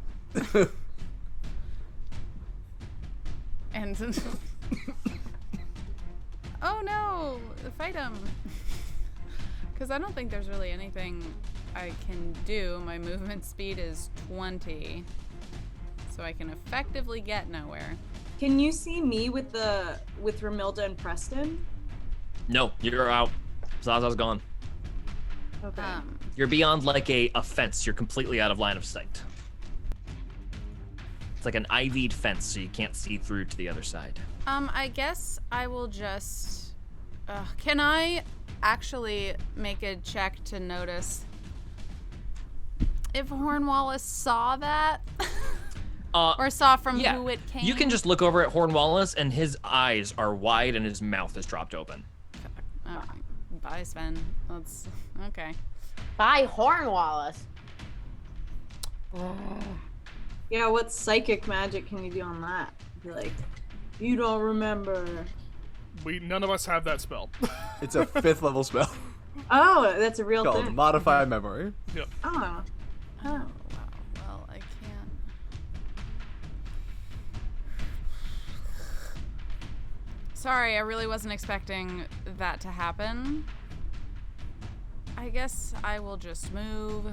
And oh no, fight him. Because I don't think there's really anything I can do. My movement speed is 20. So I can effectively get nowhere. Can you see me with Ramilda and Preston? No, you're out. Zaza's gone. Okay. You're beyond like a fence. You're completely out of line of sight. It's like an IV'd fence, so you can't see through to the other side. I guess I will just. Can I actually make a check to notice if Hornwallis saw that? Or saw from who it came? You can just look over at Hornwallis, and his eyes are wide and his mouth is dropped open. Oh, bye, Sven. That's okay. Bye, Hornwallis. Yeah, what psychic magic can you do on that? Be like, you don't remember. None of us have that spell. It's a 5th level spell Oh, that's a real called thing. Modify Memory. Yep. Oh. Oh. Wow. Well, I can't. Sorry, I really wasn't expecting that to happen. I guess I will just move.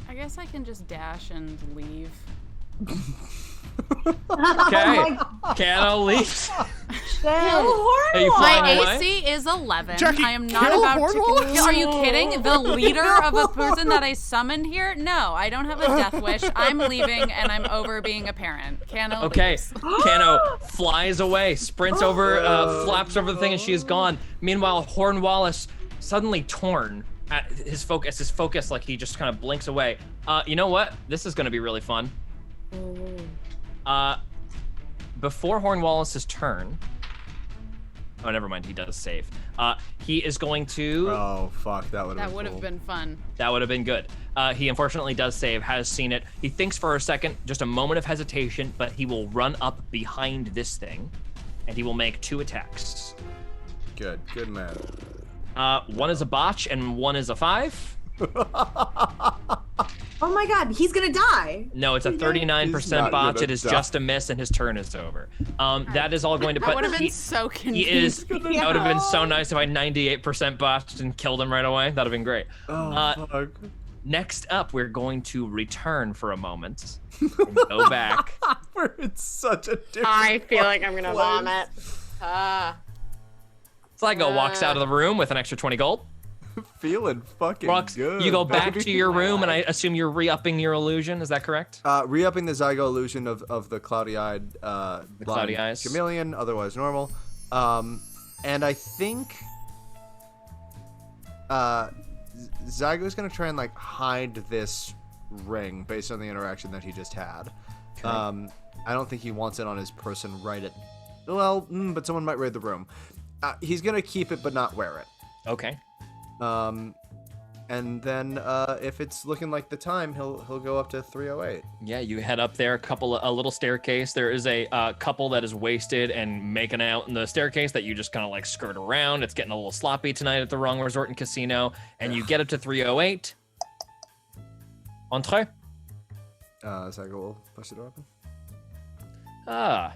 I guess I can just dash and leave. Okay. Kano leaves. Are you flying My away? AC is 11. Jackie, I am not kill about Hornwallis? to. Are you kidding? The leader of a person that I summoned here? No, I don't have a death wish. I'm leaving, and I'm over being a parent. Kano Okay, leaves. Kano flies away, sprints over, flaps over the thing, and she is gone. Meanwhile, Hornwallis, suddenly torn at his focus, like he just kind of blinks away. You know what? This is going to be really fun. before Hornwallis's turn. Oh, never mind. He does save. He is going to. Oh fuck, that would have. That would have been fun. That would have been good. He unfortunately does save. Has seen it. He thinks for a second, just a moment of hesitation, but he will run up behind this thing, and he will make 2 attacks. Good man. One is a botch, and one is a 5. Oh my god, he's gonna die. No, it's a 39% He's not botch. gonna It is die. just a miss, and his turn is over. That is all going to. That would have But been so he is. convenient. That would have been so nice if I 98% botched and killed him right away. That'd have been great. Oh fuck. Next up, we're going to return for a moment and go back. We're in such a different. I feel like I'm gonna place. vomit. Sligo walks out of the room with an extra 20 gold. Feeling fucking Rux, good. you go back baby. to your room, and I assume you're re-upping your illusion. Is that correct? Re-upping the Zygo illusion of the cloudy-eyed blind cloudy eyes. chameleon, otherwise normal. And I think Zygo's gonna try and like hide this ring based on the interaction that he just had. I don't think he wants it on his person right at. Well, but someone might raid the room. He's gonna keep it but not wear it. Okay. And then if it's looking like the time, he'll go up to 308. Yeah, you head up there. A little staircase. There is a couple that is wasted and making out in the staircase that you just kind of like skirt around. It's getting a little sloppy tonight at the Wrong Resort and Casino, and you get up to 308. Entree. Zygo will push the door open. Ah,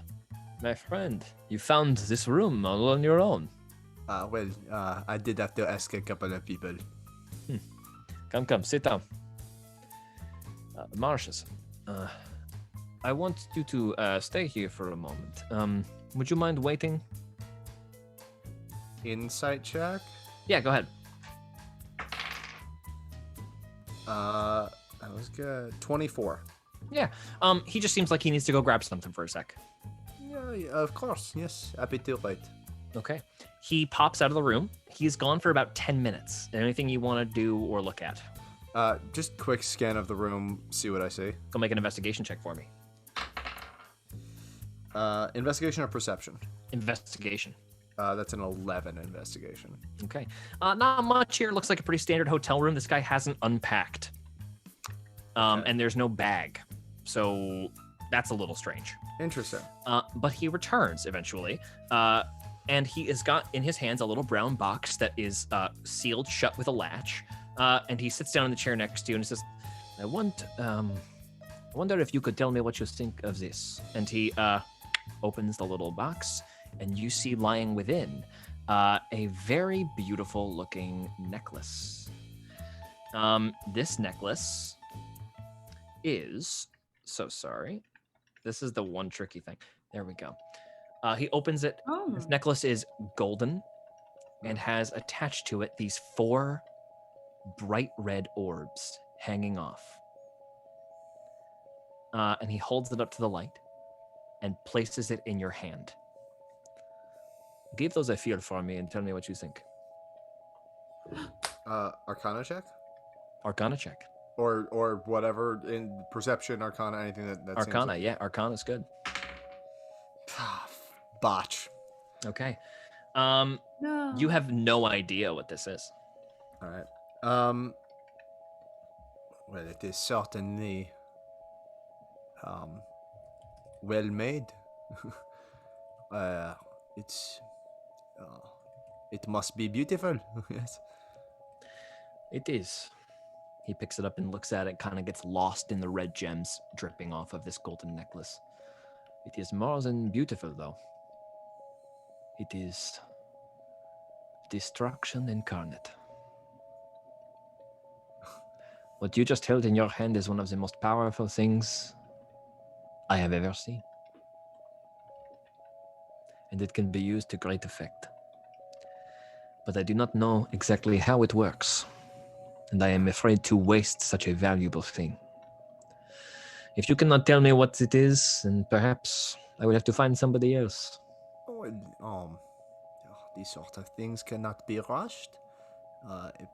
my friend, you found this room all on your own. I did have to ask a couple of people. Come, sit down. Marshes, I want you to stay here for a moment. Would you mind waiting? Insight check. Yeah, go ahead. That was good. 24. Yeah. He just seems like he needs to go grab something for a sec. Yeah, of course. Yes, happy to wait. Okay. He pops out of the room. He's gone for about 10 minutes. Anything you want to do or look at? Just quick scan of the room, see what I see. Go make an investigation check for me. Investigation or perception? Investigation. That's an 11 investigation. Okay. Not much here. Looks like a pretty standard hotel room. This guy hasn't unpacked. And there's no bag. So that's a little strange. Interesting. But he returns eventually. And he has got in his hands a little brown box that is sealed shut with a latch. And he sits down in the chair next to you and he says, I wonder if you could tell me what you think of this. And he opens the little box, and you see lying within a very beautiful looking necklace. This necklace is, so sorry. This is the one tricky thing. There we go. He opens it. Oh. This necklace is golden and has attached to it these 4 bright red orbs hanging off. And he holds it up to the light and places it in your hand. Give those a feel for me and tell me what you think. Arcana check? Arcana check. Or whatever, in perception, Arcana, anything that seems Arcana, like... yeah, Arcana's good. Botch. Okay. No. You have no idea what this is. All right. Well, it is certainly well made. It's it must be beautiful. Yes. It is. He picks it up and looks at it, kind of gets lost in the red gems dripping off of this golden necklace. It is more than beautiful, though. It is destruction incarnate. What you just held in your hand is one of the most powerful things I have ever seen. And it can be used to great effect. But I do not know exactly how it works, and I am afraid to waste such a valuable thing. If you cannot tell me what it is, then perhaps I will have to find somebody else. Well, these sort of things cannot be rushed.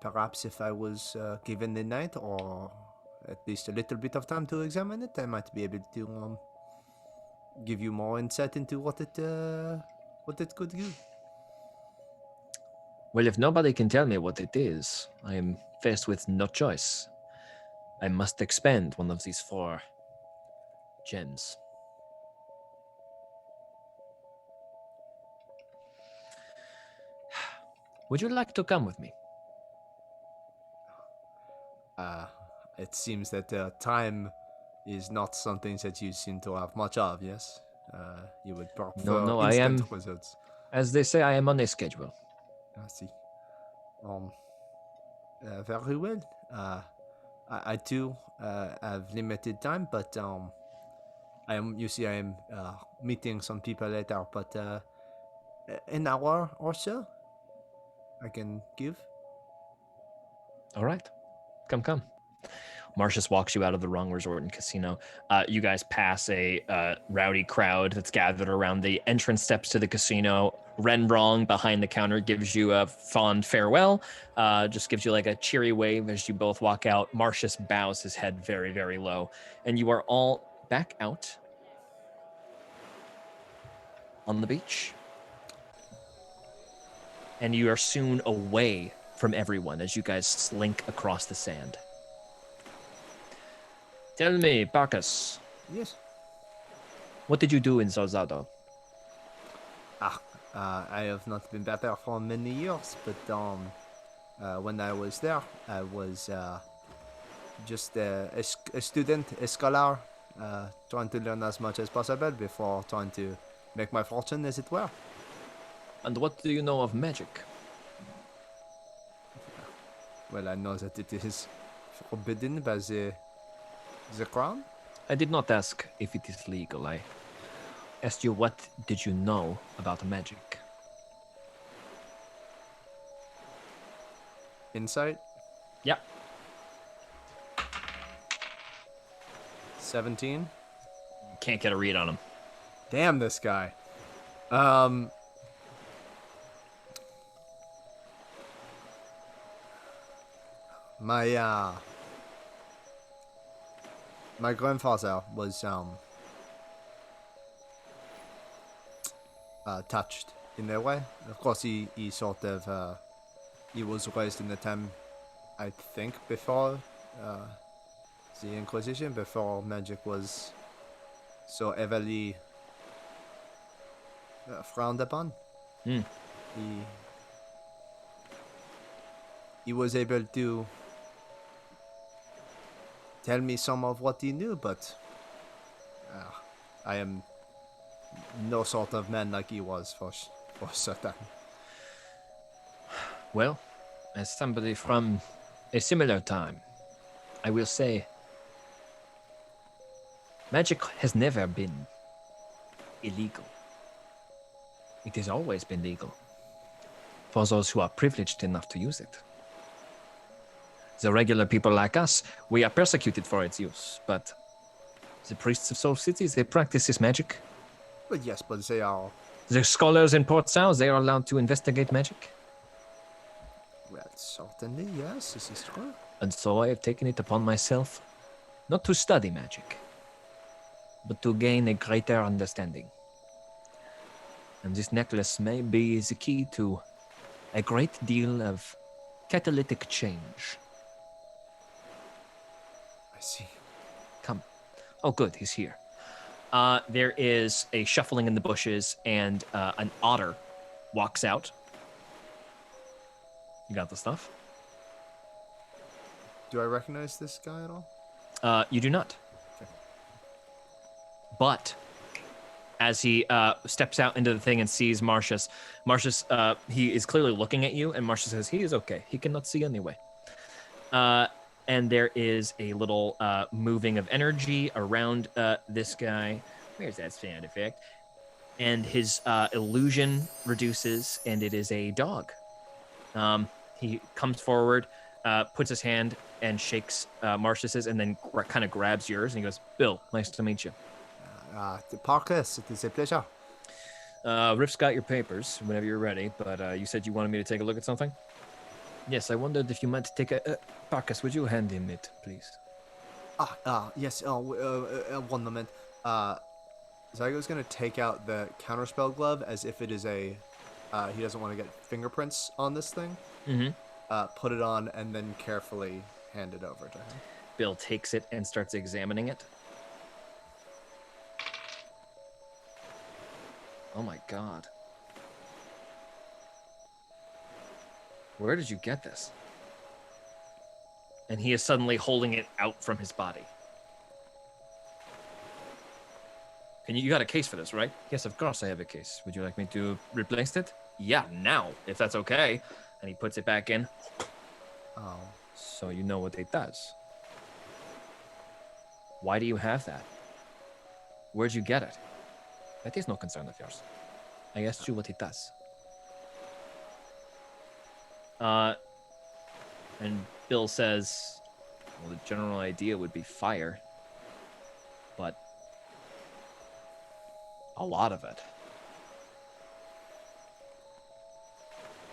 Perhaps if I was given the night or at least a little bit of time to examine it, I might be able to give you more insight into what it could do. Well, if nobody can tell me what it is, I am faced with no choice. I must expend one of these 4 gems. Would you like to come with me? It seems that time is not something that you seem to have much of. Yes, you would prefer No, I instant am- results. As they say, I am on a schedule. I see. Very well. I too have limited time, but I am. You see, I am meeting some people later, but an hour or so, I can give. All right. Come. Marcius walks you out of the Wrong Resort and Casino. You guys pass a rowdy crowd that's gathered around the entrance steps to the casino. Ren Wrong behind the counter gives you a fond farewell, just gives you like a cheery wave as you both walk out. Marcius bows his head very, very low. And you are all back out on the beach. And you are soon away from everyone as you guys slink across the sand. Tell me, Bacchus, Yes. what did you do in Zaza? I have not been back there for many years, but when I was there, I was just a student, a scholar, trying to learn as much as possible before trying to make my fortune, as it were. And what do you know of magic? Well, I know that it is forbidden by the crown. I did not ask if it is legal. I asked you what did you know about magic? Insight Yeah. 17. Can't get a read on him. Damn this guy. My grandfather was touched in a way. Of course, he sort of he was raised in a time, I think, before the Inquisition, before magic was so heavily frowned upon. Hmm. He was able to tell me some of what he knew, but I am no sort of man like he was for certain. Well, as somebody from a similar time, I will say magic has never been illegal. It has always been legal for those who are privileged enough to use it. The regular people like us, we are persecuted for its use, but the priests of Soul Cities, they practice this magic. But yes, but they are, The scholars in Port South, they are allowed to investigate magic. well, certainly, yes, this is true. And so I have taken it upon myself not to study magic, but to gain a greater understanding. And this necklace may be the key to a great deal of catalytic change. I see. Come. Oh, good, he's here. There is a shuffling in the bushes, and an otter walks out. You got the stuff? Do I recognize this guy at all? You do not. Okay. But as he steps out into the thing and sees Marcius, he is clearly looking at you, and Marcius says he is okay. He cannot see anyway. And there is a little moving of energy around this guy. Where's that sound effect? And his illusion reduces, and it is a dog. He comes forward, puts his hand and shakes Marcius's, and then kind of grabs yours, and he goes, "Bill, nice to meet you." Parkers, it is a pleasure. Riff's got your papers whenever you're ready, but you said you wanted me to take a look at something? Yes, I wondered if you might take a... Bacchus, would you hand him it, please? Yes, 1 moment. Zygo's gonna take out the counterspell glove as if it is a. He doesn't want to get fingerprints on this thing. Mm-hmm. Put it on and then carefully hand it over to him. Bill takes it and starts examining it. Oh my god. Where did you get this? And he is suddenly holding it out from his body. You got a case for this, right? Yes, of course I have a case. Would you like me to replace it? Yeah, now, if that's okay. And he puts it back in. Oh. So you know what it does. Why do you have that? Where'd you get it? That is no concern of yours. I asked you what it does. And Bill says, well, the general idea would be fire. But a lot of it.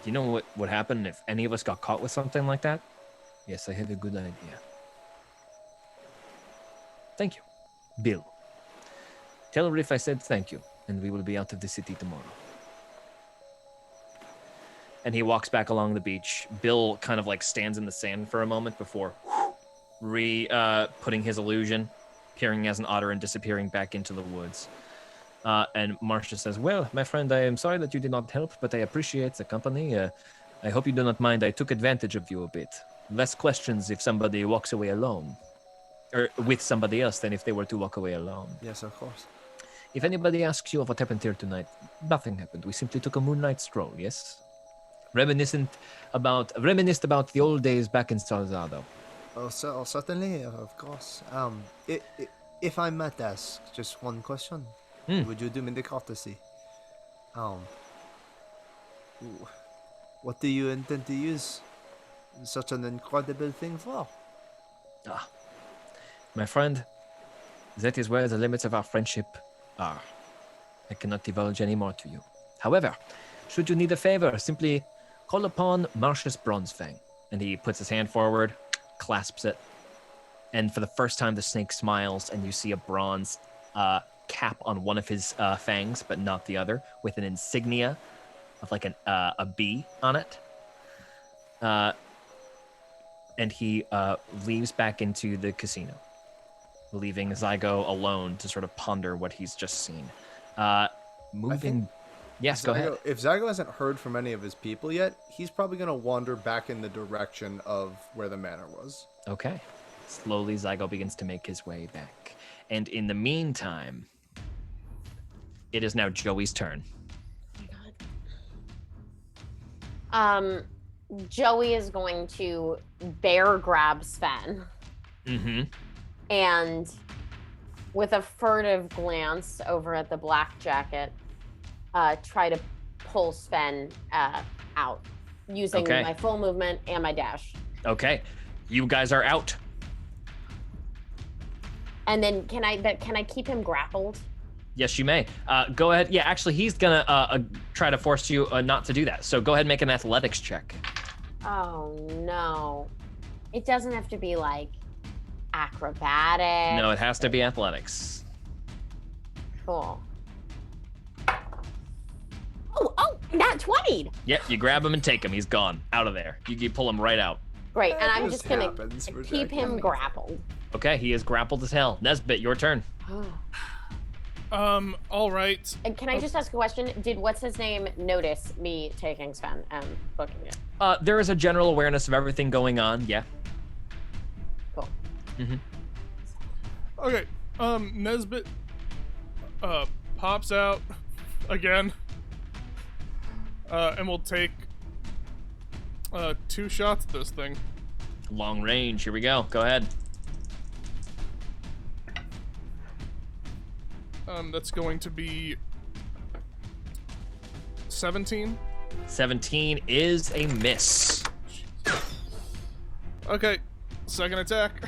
Do you know what would happen if any of us got caught with something like that? Yes, I have a good idea. Thank you, Bill. Tell Riff I said thank you, and we will be out of the city tomorrow. And he walks back along the beach. Bill kind of like stands in the sand for a moment before putting his illusion, appearing as an otter and disappearing back into the woods. And Marcia says, well, my friend, I am sorry that you did not help, but I appreciate the company. I hope you do not mind. I took advantage of you a bit. Less questions if somebody walks away alone. Or with somebody else than if they were to walk away alone. Yes, of course. If anybody asks you what happened here tonight, nothing happened. We simply took a moonlight stroll, yes? Reminisced about the old days back in Salzado. Oh, certainly, of course. If I might ask just one question, would you do me the courtesy? What do you intend to use such an incredible thing for? My friend, that is where the limits of our friendship are. I cannot divulge any more to you. However, should you need a favor, simply call upon Marcius Bronzefang. And he puts his hand forward, clasps it, and for the first time the snake smiles, and you see a bronze cap on one of his fangs, but not the other, with an insignia of like a bee on it. And he leaves back into the casino, leaving Zygo alone to sort of ponder what he's just seen. Yes, go ahead. If Zygo hasn't heard from any of his people yet, he's probably going to wander back in the direction of where the manor was. Okay. Slowly, Zygo begins to make his way back. And in the meantime, it is now Joey's turn. Joey is going to bear grab Sven. Mm-hmm. And with a furtive glance over at the black jacket, try to pull Sven out using my full movement and my dash. Okay. You guys are out. And then can I keep him grappled? Yes, you may. Go ahead. Yeah, actually, he's gonna try to force you not to do that. So go ahead and make an athletics check. Oh no. It doesn't have to be like acrobatic. No, it has to be athletics. Cool. Oh, not 20. Yep, you grab him and take him. He's gone. Out of there. You pull him right out. Great, and I'm just gonna keep him grappled. Okay, he is grappled as hell. Nesbitt, your turn. All right. And can I just ask a question? Did what's his name notice me taking Sven and booking it? There is a general awareness of everything going on. Yeah. Cool. Mm-hmm. Okay. Nesbitt pops out again. And we'll take 2 shots at this thing. Long range. Here we go. Go ahead. That's going to be 17. 17 is a miss. Okay, second attack.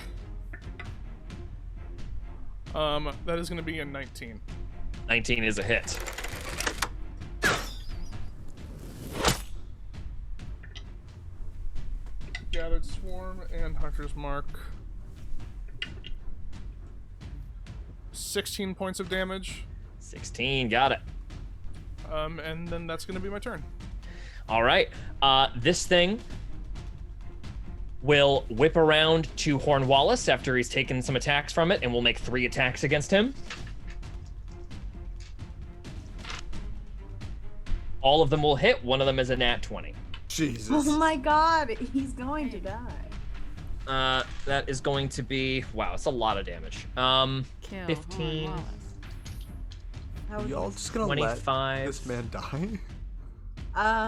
That is going to be a 19. 19 is a hit. Gathered Swarm and Hunter's Mark. 16 points of damage. 16, got it. And then that's gonna be my turn. All right. This thing will whip around to Hornwallace after he's taken some attacks from it, and will make 3 attacks against him. All of them will hit. One of them is a nat 20. Jesus. Oh my god, he's going to die. That is going to be, wow, it's a lot of damage. Kill 15, Hornwallace. Are y'all just gonna 25. let this man die?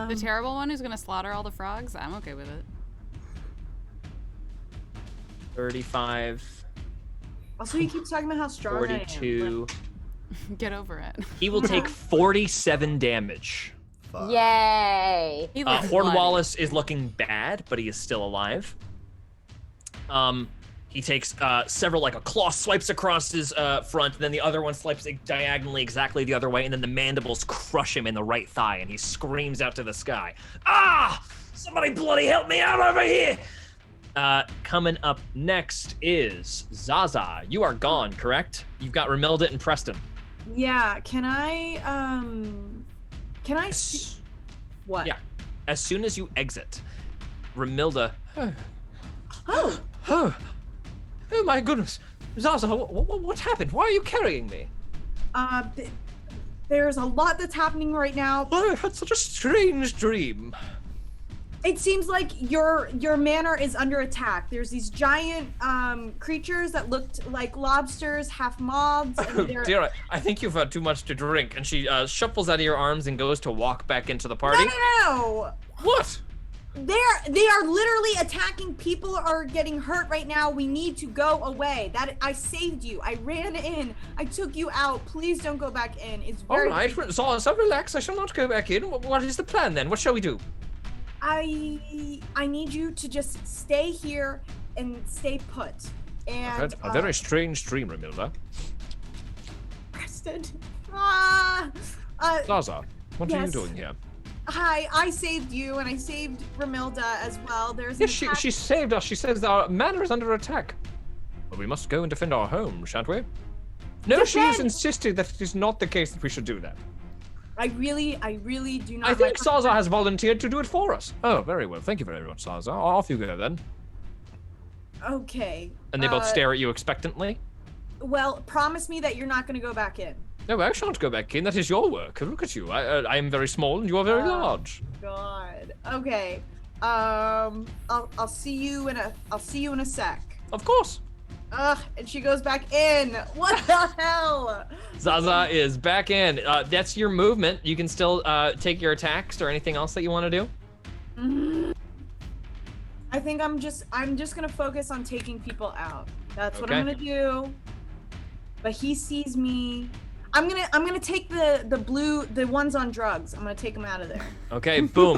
The terrible one who's gonna slaughter all the frogs? I'm okay with it. 35, Also, he keeps talking about how strong 42. Get over it. He will take 47 damage. Fuck. Yay! He looks bloody. Hornwallace is looking bad, but he is still alive. He takes several, like a claw swipes across his front, and then the other one swipes diagonally exactly the other way, and then the mandibles crush him in the right thigh, and he screams out to the sky, "Ah! Somebody bloody help me out over here!" Coming up next is Zaza. You are gone, correct? You've got Remilda and Preston. Yeah, can I what? Yeah. As soon as you exit, Remilda. Oh, Oh my goodness. Zaza, what happened? Why are you carrying me? there's a lot that's happening right now. I had such a strange dream. It seems like your manor is under attack. There's these giant creatures that looked like lobsters, half moths. And Oh they're... dear, I think you've had too much to drink. And she shuffles out of your arms and goes to walk back into the party. No. What? They are literally attacking. People are getting hurt right now. We need to go away. That I saved you. I ran in. I took you out. Please don't go back in. It's All very. right, Zaza, relax. I shall not go back in. What is the plan then? What shall we do? I need you to just stay here and stay put. I've And had a very strange dream, Remilda. Preston. Zaza, what are you yes. doing here? Hi, I saved you and I saved Remilda as well. There's an Yes, attack- she saved us. She says our manor is under attack. Well, we must go and defend our home, shan't we? No, she has Defend! insisted that it is not the case that we should do that. I really do not. I think like- Zaza has volunteered to do it for us. Oh, very well. Thank you very much, Zaza. Off you go then. Okay. And they both stare at you expectantly. Well, promise me that you're not going to go back in. No, I shan't go back in. That is your work. Look at you. I am very small and you are very large. God. Okay. I'll see you in a sec. Of course. Ugh, and she goes back in. What the hell? Zaza is back in. That's your movement. You can still take your attacks or anything else that you want to do. I think I'm just gonna focus on taking people out. That's what I'm Okay. gonna do. But he sees me. I'm gonna take the ones on drugs. I'm gonna take them out of there. Okay, boom.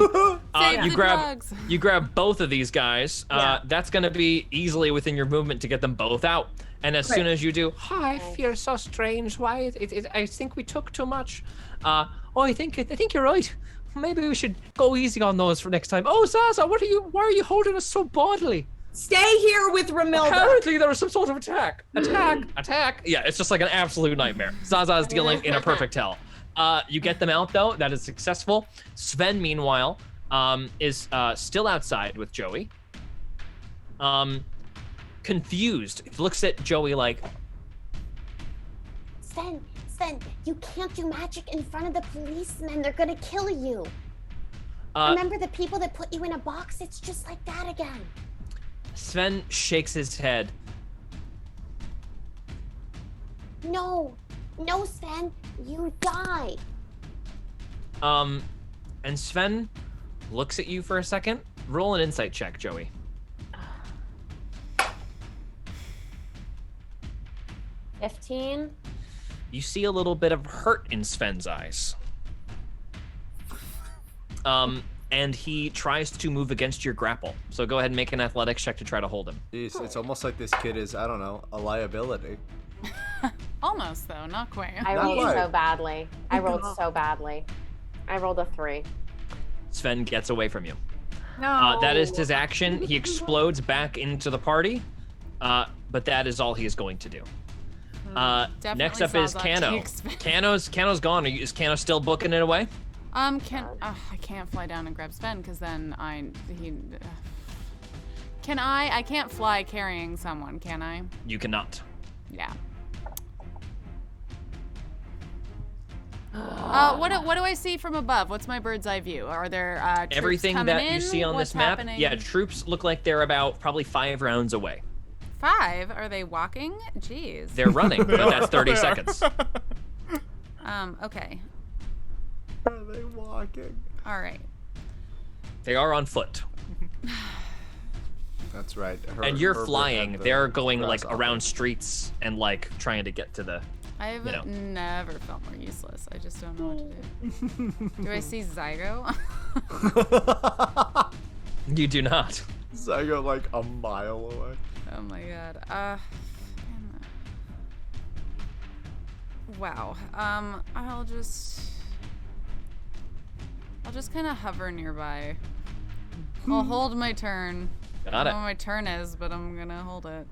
Save you the grab drugs. you grab both of these guys. Yeah. That's gonna be easily within your movement to get them both out. And as soon Great. as you do, I feel so strange. Why? I think we took too much. I think you're right. Maybe we should go easy on those for next time. Oh, Zaza, why are you holding us so bodily? Stay here with Remilda. Apparently there was some sort of attack. Attack. Yeah, it's just like an absolute nightmare. Zaza is dealing in a perfect hell. You get them out though. That is successful. Sven, meanwhile, is still outside with Joey. Confused. Looks at Joey like, Sven, you can't do magic in front of the policemen. They're gonna kill you. Remember the people that put you in a box? It's just like that again. Sven shakes his head. No, Sven, you die. And Sven looks at you for a second. Roll an insight check, Joey. $15. You see a little bit of hurt in Sven's eyes. And he tries to move against your grapple. So go ahead and make an athletics check to try to hold him. Jeez, it's almost like this kid is, I don't know, a liability. Almost though, not quite. I Not rolled quite. so badly. I rolled God. so badly. I rolled a 3. Sven gets away from you. No. That is his action. He explodes back into the party, but that is all he is going to do. Definitely Next up is Zaza Kano. takes- Kano's gone. Is Kano still booking it away? I can't fly down and grab Sven because then Can I? I can't fly carrying someone, can I? You cannot. Yeah. What do I see from above? What's my bird's eye view? Are there troops Everything coming that in? you see on What's this map, happening? yeah, troops look like they're about probably 5 rounds away. 5? Are they walking? Jeez. They're running, but that's 30 seconds. Okay. Are they walking? All right. They are on foot. That's right. And you're Herbert flying. had the They're going like grasshopper. around streets and like trying to get to the. I've You know. never felt more useless. I just don't know what to do. Do I see Zygo? You do not. Zygo like a mile away. Oh my god. Wow. I'll just kind of hover nearby. I'll hold my turn. I Got don't know it. what my turn is, but I'm gonna hold it.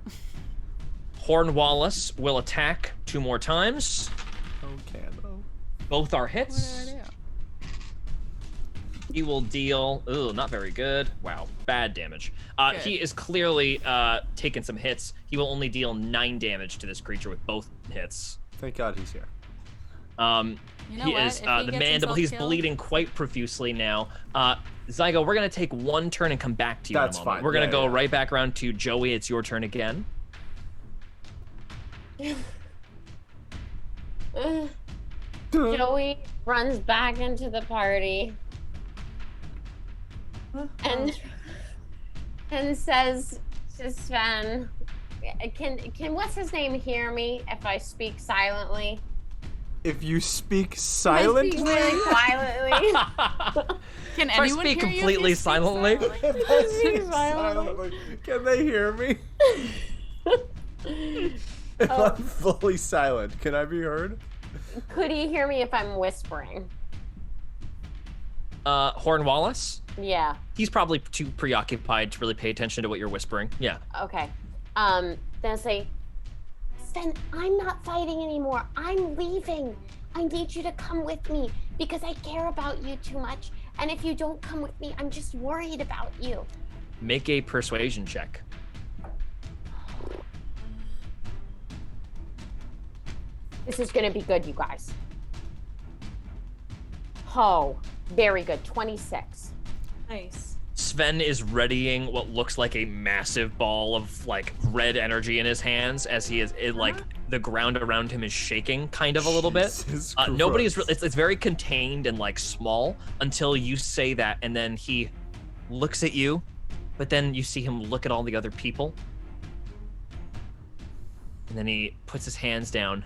Hornwallace will attack 2 more times. Oh, Kano. Both are What hits. do I do? He will deal. Ooh, not very good. Wow, bad damage. Good. He is clearly taking some hits. He will only deal 9 damage to this creature with both hits. Thank God he's here. You know He what? is If he the gets mandible. himself He's killed- bleeding quite profusely now. Zygo, we're gonna take 1 turn and come back to you That's in a moment. fine. We're gonna Yeah, go yeah. right back around to Joey. It's your turn again. Joey runs back into the party and says to Sven, "Can what's his name hear me if I speak silently?" If you speak I silently, speak really quietly. Can If I anyone speak hear you if completely you speak silently. if I speak silently, can they hear me? If I'm fully silent, can I be heard? Could he hear me if I'm whispering? Hornwallace. Yeah. He's probably too preoccupied to really pay attention to what you're whispering. Yeah. Okay. Then I say, Sven, I'm not fighting anymore. I'm leaving. I need you to come with me because I care about you too much. And if you don't come with me, I'm just worried about you. Make a persuasion check. This is gonna be good, you guys. Oh, very good. 26. Nice. Sven is readying what looks like a massive ball of like red energy in his hands as he is the ground around him is shaking kind of a little bit. Jesus Nobody's Christ. it's very contained and like small until you say that, and then he looks at you, but then you see him look at all the other people, and then he puts his hands down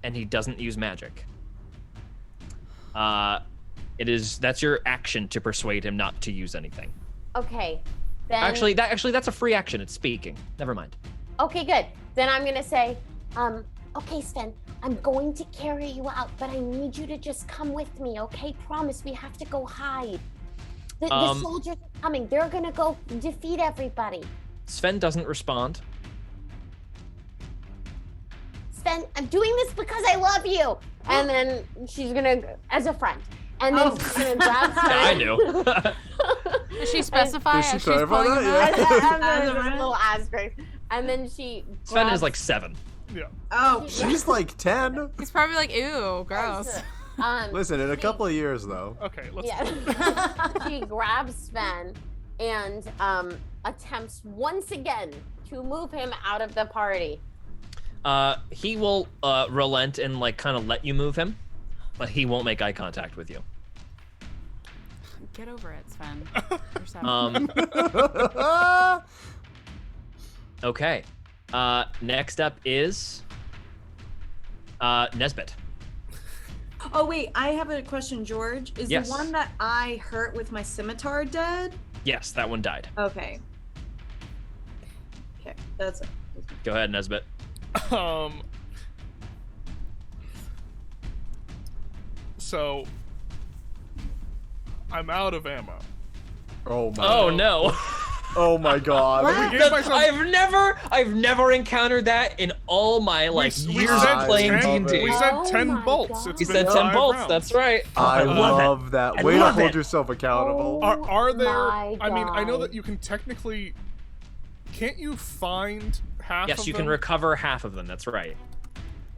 and he doesn't use magic. That's your action to persuade him not to use anything. Okay. Then Actually, that's a free action. It's speaking. Never mind. Okay, good. Then I'm gonna say, okay, Sven, I'm going to carry you out, but I need you to just come with me, okay? Promise, we have to go hide. The soldiers are coming. They're gonna go defeat everybody. Sven doesn't respond. Sven, I'm doing this because I love you. And then she's gonna, as a friend. And then she's gonna grab Sven. I knew. Does she specify Did she as she's clarify pulling that? him Yeah. out? And then As a there's a friend? little asterisk. And then she Sven grabs- is like 7. Yeah. Oh, She's like 10. He's probably like, ew, gross. Listen, in a couple of years, though. Okay, let's. Yeah. She grabs Sven and attempts once again to move him out of the party. He will relent and like kind of let you move him, but he won't make eye contact with you. Get over it, Sven. You're 7. Okay. Next up is Nesbitt. oh wait, I have a question, George. Is Yes. the one that I hurt with my scimitar dead? Yes, that one died. Okay. Okay, that's it. Go ahead, Nesbitt. So I'm out of ammo. Oh my. Oh no. Oh my god. We gave myself- I've never encountered that in all my we years said of playing 10 D&D. We said Oh 10 my bolts. God. It's He been said 10 5 bolts. rounds. That's right. I love love that. I Way to love hold it. yourself accountable. Are there? my I mean, I know God. that you can technically. Can't you find half? Yes, of you can them? recover half of them. That's right.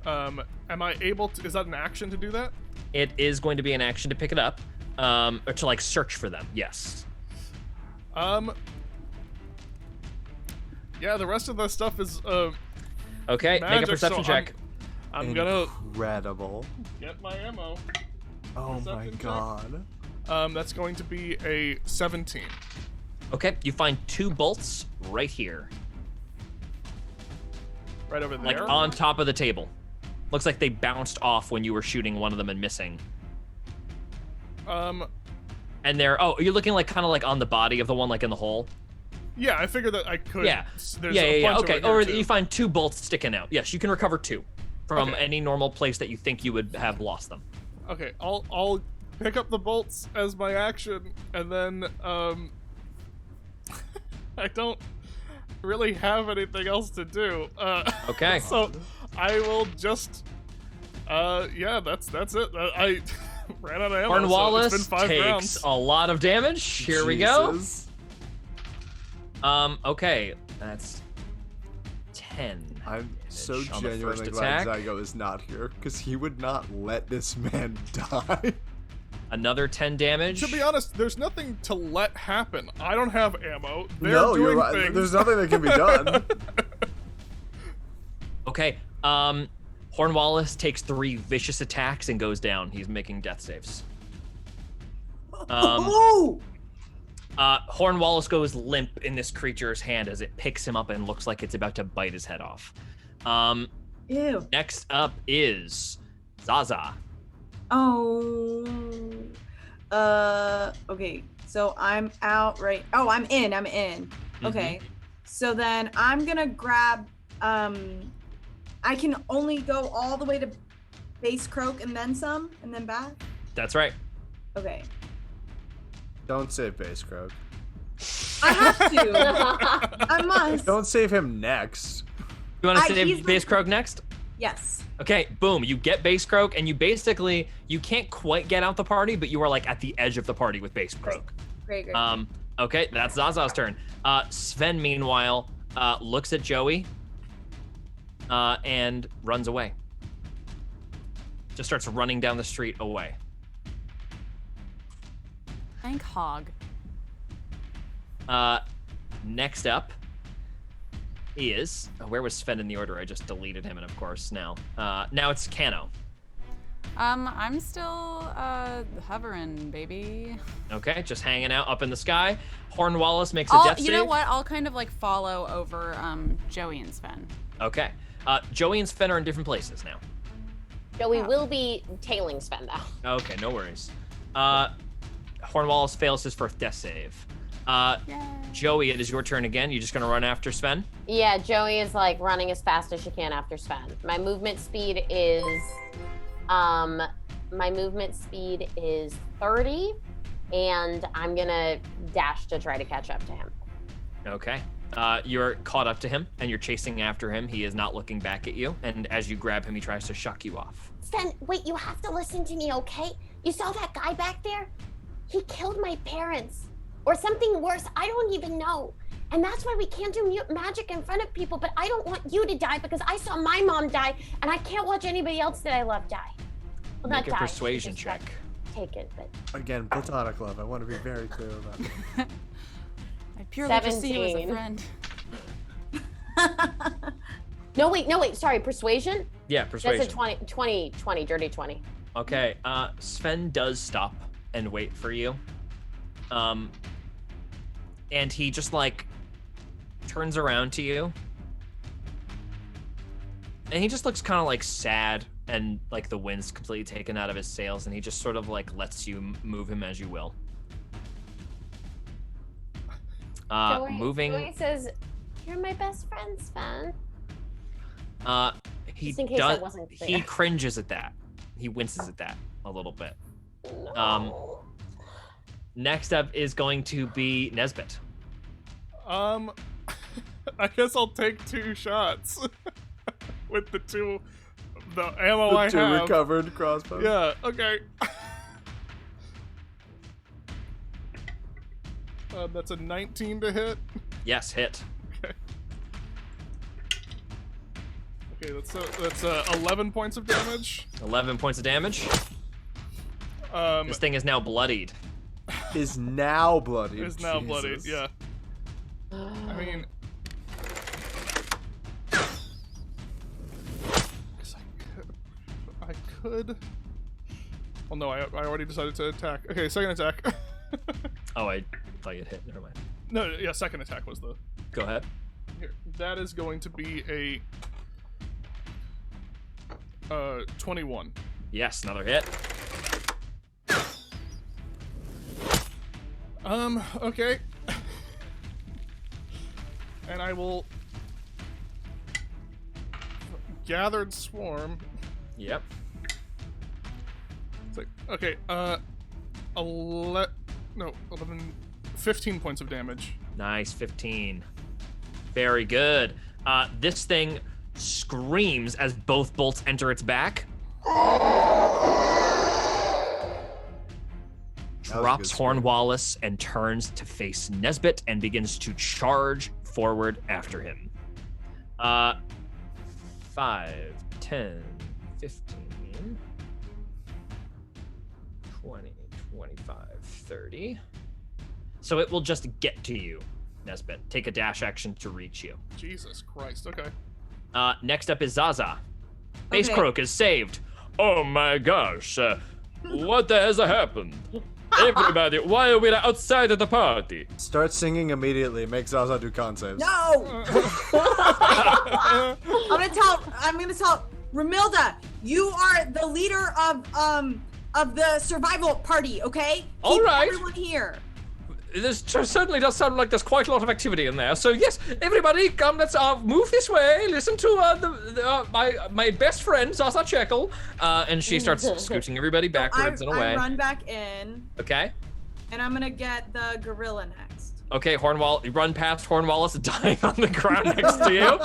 Am I able to? Is that an action to do that? It is going to be an action to pick it up, or to like search for them. Yes. Yeah, the rest of the stuff is Okay, make a magic, perception so check. I'm gonna Incredible. get my ammo. Oh my Perception check. god. That's going to be a 17. Okay, you find 2 bolts right here, Right over like there. on top of the table. Looks like they bounced off when you were shooting one of them and missing. And they're you're looking like kind of like on the body of the one like in the hole. Yeah, I figured that I could. Yeah. There's Yeah. a bunch Okay. over Or here, too. you find 2 bolts sticking out. Yes, you can recover 2 from Okay. any normal place that you think you would have lost them. Okay, I'll pick up the bolts as my action, and then I don't really have anything else to do. Okay. So I will just yeah, that's it. I ran out of ammo. Cornwallis so it's been 5 takes rounds. a lot of damage. Here we go. Jesus. Okay, that's 10. I'm so damage on the genuinely first glad attack. Zygo is not here, because he would not let this man die. Another 10 damage. To be honest, there's nothing to let happen. I don't have ammo. They're No, doing you're right. things. There's nothing that can be done. Okay, Hornwallis takes 3 vicious attacks and goes down. He's making death saves. Oh! Hornwallis goes limp in this creature's hand as it picks him up and looks like it's about to bite his head off. Ew. Next up is Zaza. Oh. Okay. So I'm out right. Oh, I'm in. Okay. So then I'm gonna grab. I can only go all the way to base croak and then some, and then back. That's right. Okay. Don't save Base Croak. I have to. I must. Don't save him next. You want to he's save like- Base Croak next? Yes. Okay, boom. You get Base Croak, and you can't quite get out the party, but you are like at the edge of the party with Base Croak. Great. Okay, that's Zaza's turn. Sven, meanwhile, looks at Joey and runs away. Just starts running down the street away. Thank Hog. Next up is where was Sven in the order? I just deleted him, and of course now it's Cano. I'm still hovering, baby. Okay, just hanging out up in the sky. Hornwallis makes a death You save. know what? I'll kind of like follow over Joey and Sven. Okay, Joey and Sven are in different places now. Joey will be tailing Sven though. Okay, no worries. Hornwallis fails his first death save. Joey, it is your turn again. You just gonna run after Sven? Yeah, Joey is like running as fast as she can after Sven. My movement speed is 30, and I'm gonna dash to try to catch up to him. Okay. You're caught up to him, and you're chasing after him. He is not looking back at you, and as you grab him, he tries to shuck you off. Sven, wait, you have to listen to me, okay? You saw that guy back there? He killed my parents. Or something worse, I don't even know. And that's why we can't do magic in front of people, but I don't want you to die because I saw my mom die, and I can't watch anybody else that I love die. Well, Make not a die, persuasion just got check. taken, but Again, platonic love. I want to be very clear about it. I purely just see you as a 17. friend. No, wait, sorry, persuasion? Yeah, persuasion. That's a 20, dirty 20. Okay, Sven does stop and wait for you. And he just like turns around to you. And he just looks kind of like sad, and like the wind's completely taken out of his sails, and he just sort of like lets you move him as you will. Joey says, "You're my best friend, Sven." He Just in case does. that wasn't He clear. cringes at that. He winces at that a little bit. No. Next up is going to be Nesbitt. I guess I'll take 2 shots with the ammo I The 2 have. recovered crossbows. Yeah. Okay. That's a 19 to hit. Yes, hit. Okay, that's 11 points of damage. 11 points of damage. This thing is now bloodied. Is now bloody. Is now bloodied. Yeah. I mean, I could. Well, no, I already decided to attack. Okay, second attack. Oh, I thought you'd hit. Never mind. No, yeah, second attack was the. Go ahead. Here, that is going to be a 21. Yes, another hit. Okay. And I will gathered swarm. Yep. It's like, okay, 15 points of damage. Nice, 15. Very good. This thing screams as both bolts enter its back. Drops Hornwallace and turns to face Nesbitt and begins to charge forward after him. 5, 10, 15, 20, 25, 30. So it will just get to you, Nesbitt. Take a dash action to reach you. Jesus Christ, okay. Next up is Zaza. Base Okay. Croak is saved. Oh my gosh. What has happened? Everybody, why are we outside of the party? Start singing immediately. Make Zaza do con saves. No! I'm gonna tell Ramilda, you are the leader of the survival party, okay? All Keep right. everyone here. This certainly does sound like there's quite a lot of activity in there. So yes, everybody, come. Let's move this way. Listen to my best friend Zaza Checkle, and she starts scooching everybody backwards and away. I run back in, Okay. and I'm gonna get the gorilla next. Okay, you run past Hornwallace dying on the ground next to you,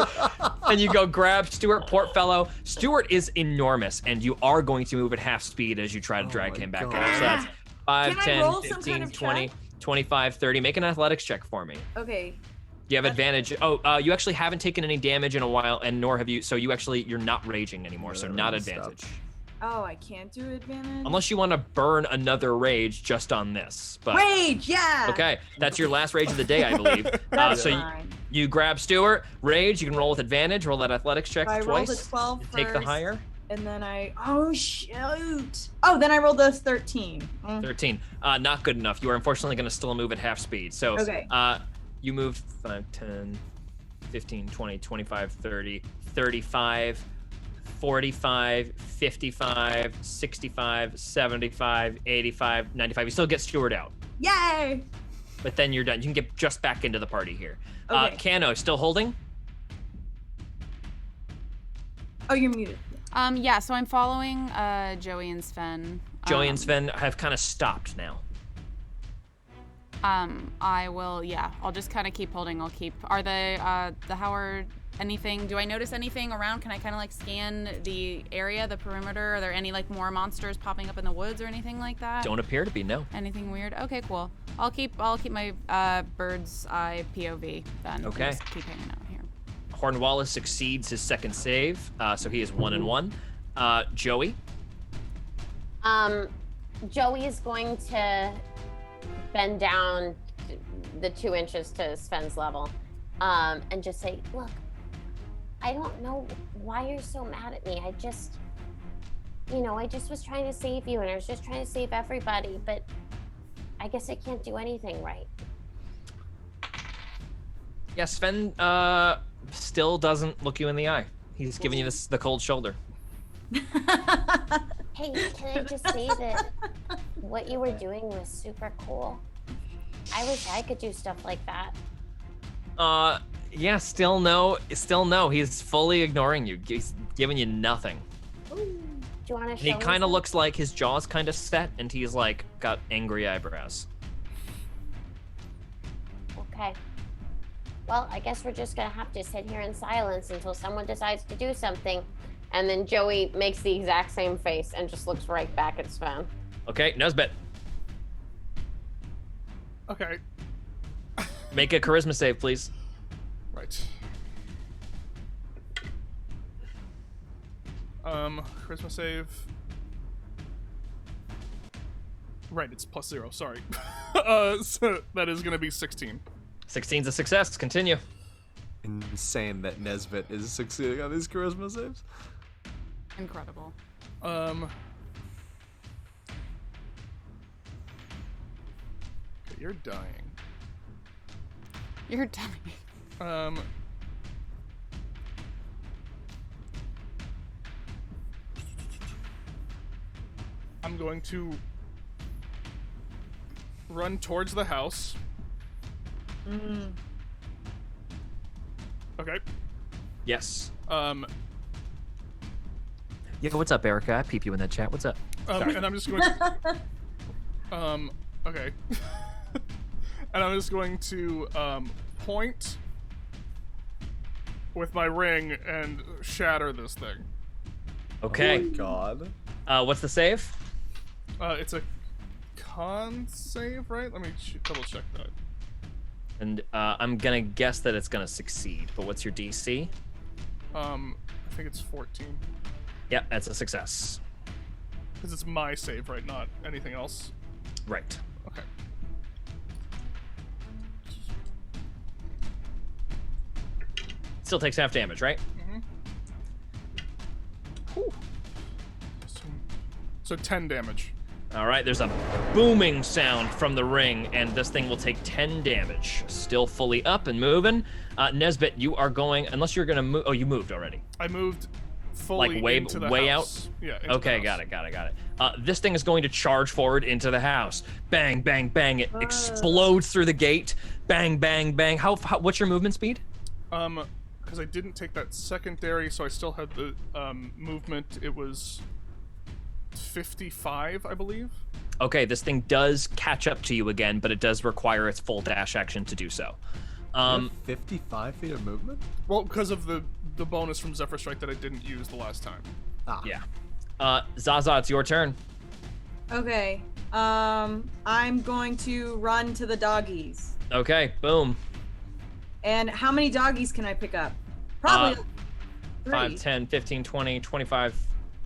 and you go grab Stuart Portfellow. Stuart is enormous, and you are going to move at half speed as you try to drag him back out. So that's 5, Can I 10, roll some 15, kind of 20, check? 25, 30. Make an athletics check for me. Okay. You have advantage. Oh, you actually haven't taken any damage in a while, and nor have you. So you're not raging anymore. So not advantage. Oh, I can't do advantage. Unless you want to burn another rage just on this. But Rage, yeah. okay, that's your last rage of the day, I believe. That's So fine. you grab Stuart, rage. You can roll with advantage. Roll that athletics check I rolled twice. a 12 first, Take the higher. and then oh shoot! Oh, then I rolled a 13. 13. Not good enough. You are unfortunately going to still move at half speed. So Okay. you moved 5, 10, 15, 20, 25, 30, 35, 45, 55, 65, 75, 85, 95. You still get Stuart out. Yay! But then you're done. You can get just back into the party here. Okay. Kano, still holding? Oh, you're muted. Yeah, so I'm following Joey and Sven. Joey and Sven have kind of stopped now. I will, yeah, I'll just kind of keep holding. Are the Howard anything? Do I notice anything around? Can I kind of like scan the area, the perimeter? Are there any like more monsters popping up in the woods or anything like that? Don't appear to be, no. Anything weird? Okay, cool. I'll keep my bird's eye POV then. Okay. Just keep hanging out here. Hornwallace succeeds his second save, so he is 1-1. Joey? Joey is going to bend down the 2 inches to Sven's level, and just say, "Look, I don't know why you're so mad at me. I just was trying to save you, and I was just trying to save everybody, but I guess I can't do anything right." Yeah, Sven still doesn't look you in the eye. He's giving you the cold shoulder. Hey, can I just say that what you were doing was super cool? I wish I could do stuff like that. Yeah, still no. He's fully ignoring you. He's giving you nothing. Do you want to And show he me kind of some? looks like his jaw's kind of set, and he's like got angry eyebrows. Okay. Well, I guess we're just gonna have to sit here in silence until someone decides to do something. And then Joey makes the exact same face and just looks right back at Sven. Okay, Nesbitt, Okay. make a charisma save, please. Right. Charisma save. Right, it's +0, sorry. So that is gonna be 16. 16's a success. Continue. Insane that Nesbitt is succeeding on these charisma saves. Incredible. Okay, you're dying. You're dying. I'm going to run towards the house. Okay. Yes. Yeah, what's up, Erica? I peep you in that chat. What's up? and I'm just going to, okay. And I'm just going to, point with my ring and shatter this thing. Okay. Oh my god. What's the save? It's a con save, right? Let me double check that. And I'm gonna guess that it's gonna succeed. But what's your DC? I think it's 14. Yep, that's a success. Because it's my save, right? Not anything else. Right. Okay. Still takes half damage, right? So 10 damage. All right, there's a booming sound from the ring, and this thing will take 10 damage. Still fully up and moving. Nesbitt, you are going, unless you're going to move. Oh, you moved already. I moved fully Like way into the way house. out? Yeah. Into Okay, the house. got it. This thing is going to charge forward into the house. Bang, bang, bang. It explodes through the gate. Bang, bang, bang. How what's your movement speed? Because I didn't take that secondary, so I still had the movement. It was 55, I believe. Okay, this thing does catch up to you again, but it does require its full dash action to do so. You have 55 feet of movement? Well, because of the bonus from Zephyr Strike that I didn't use the last time. Ah. Yeah. Zaza, it's your turn. Okay. I'm going to run to the doggies. Okay, boom. And how many doggies can I pick up? Probably 5, 3. 10, 15, 20, 25,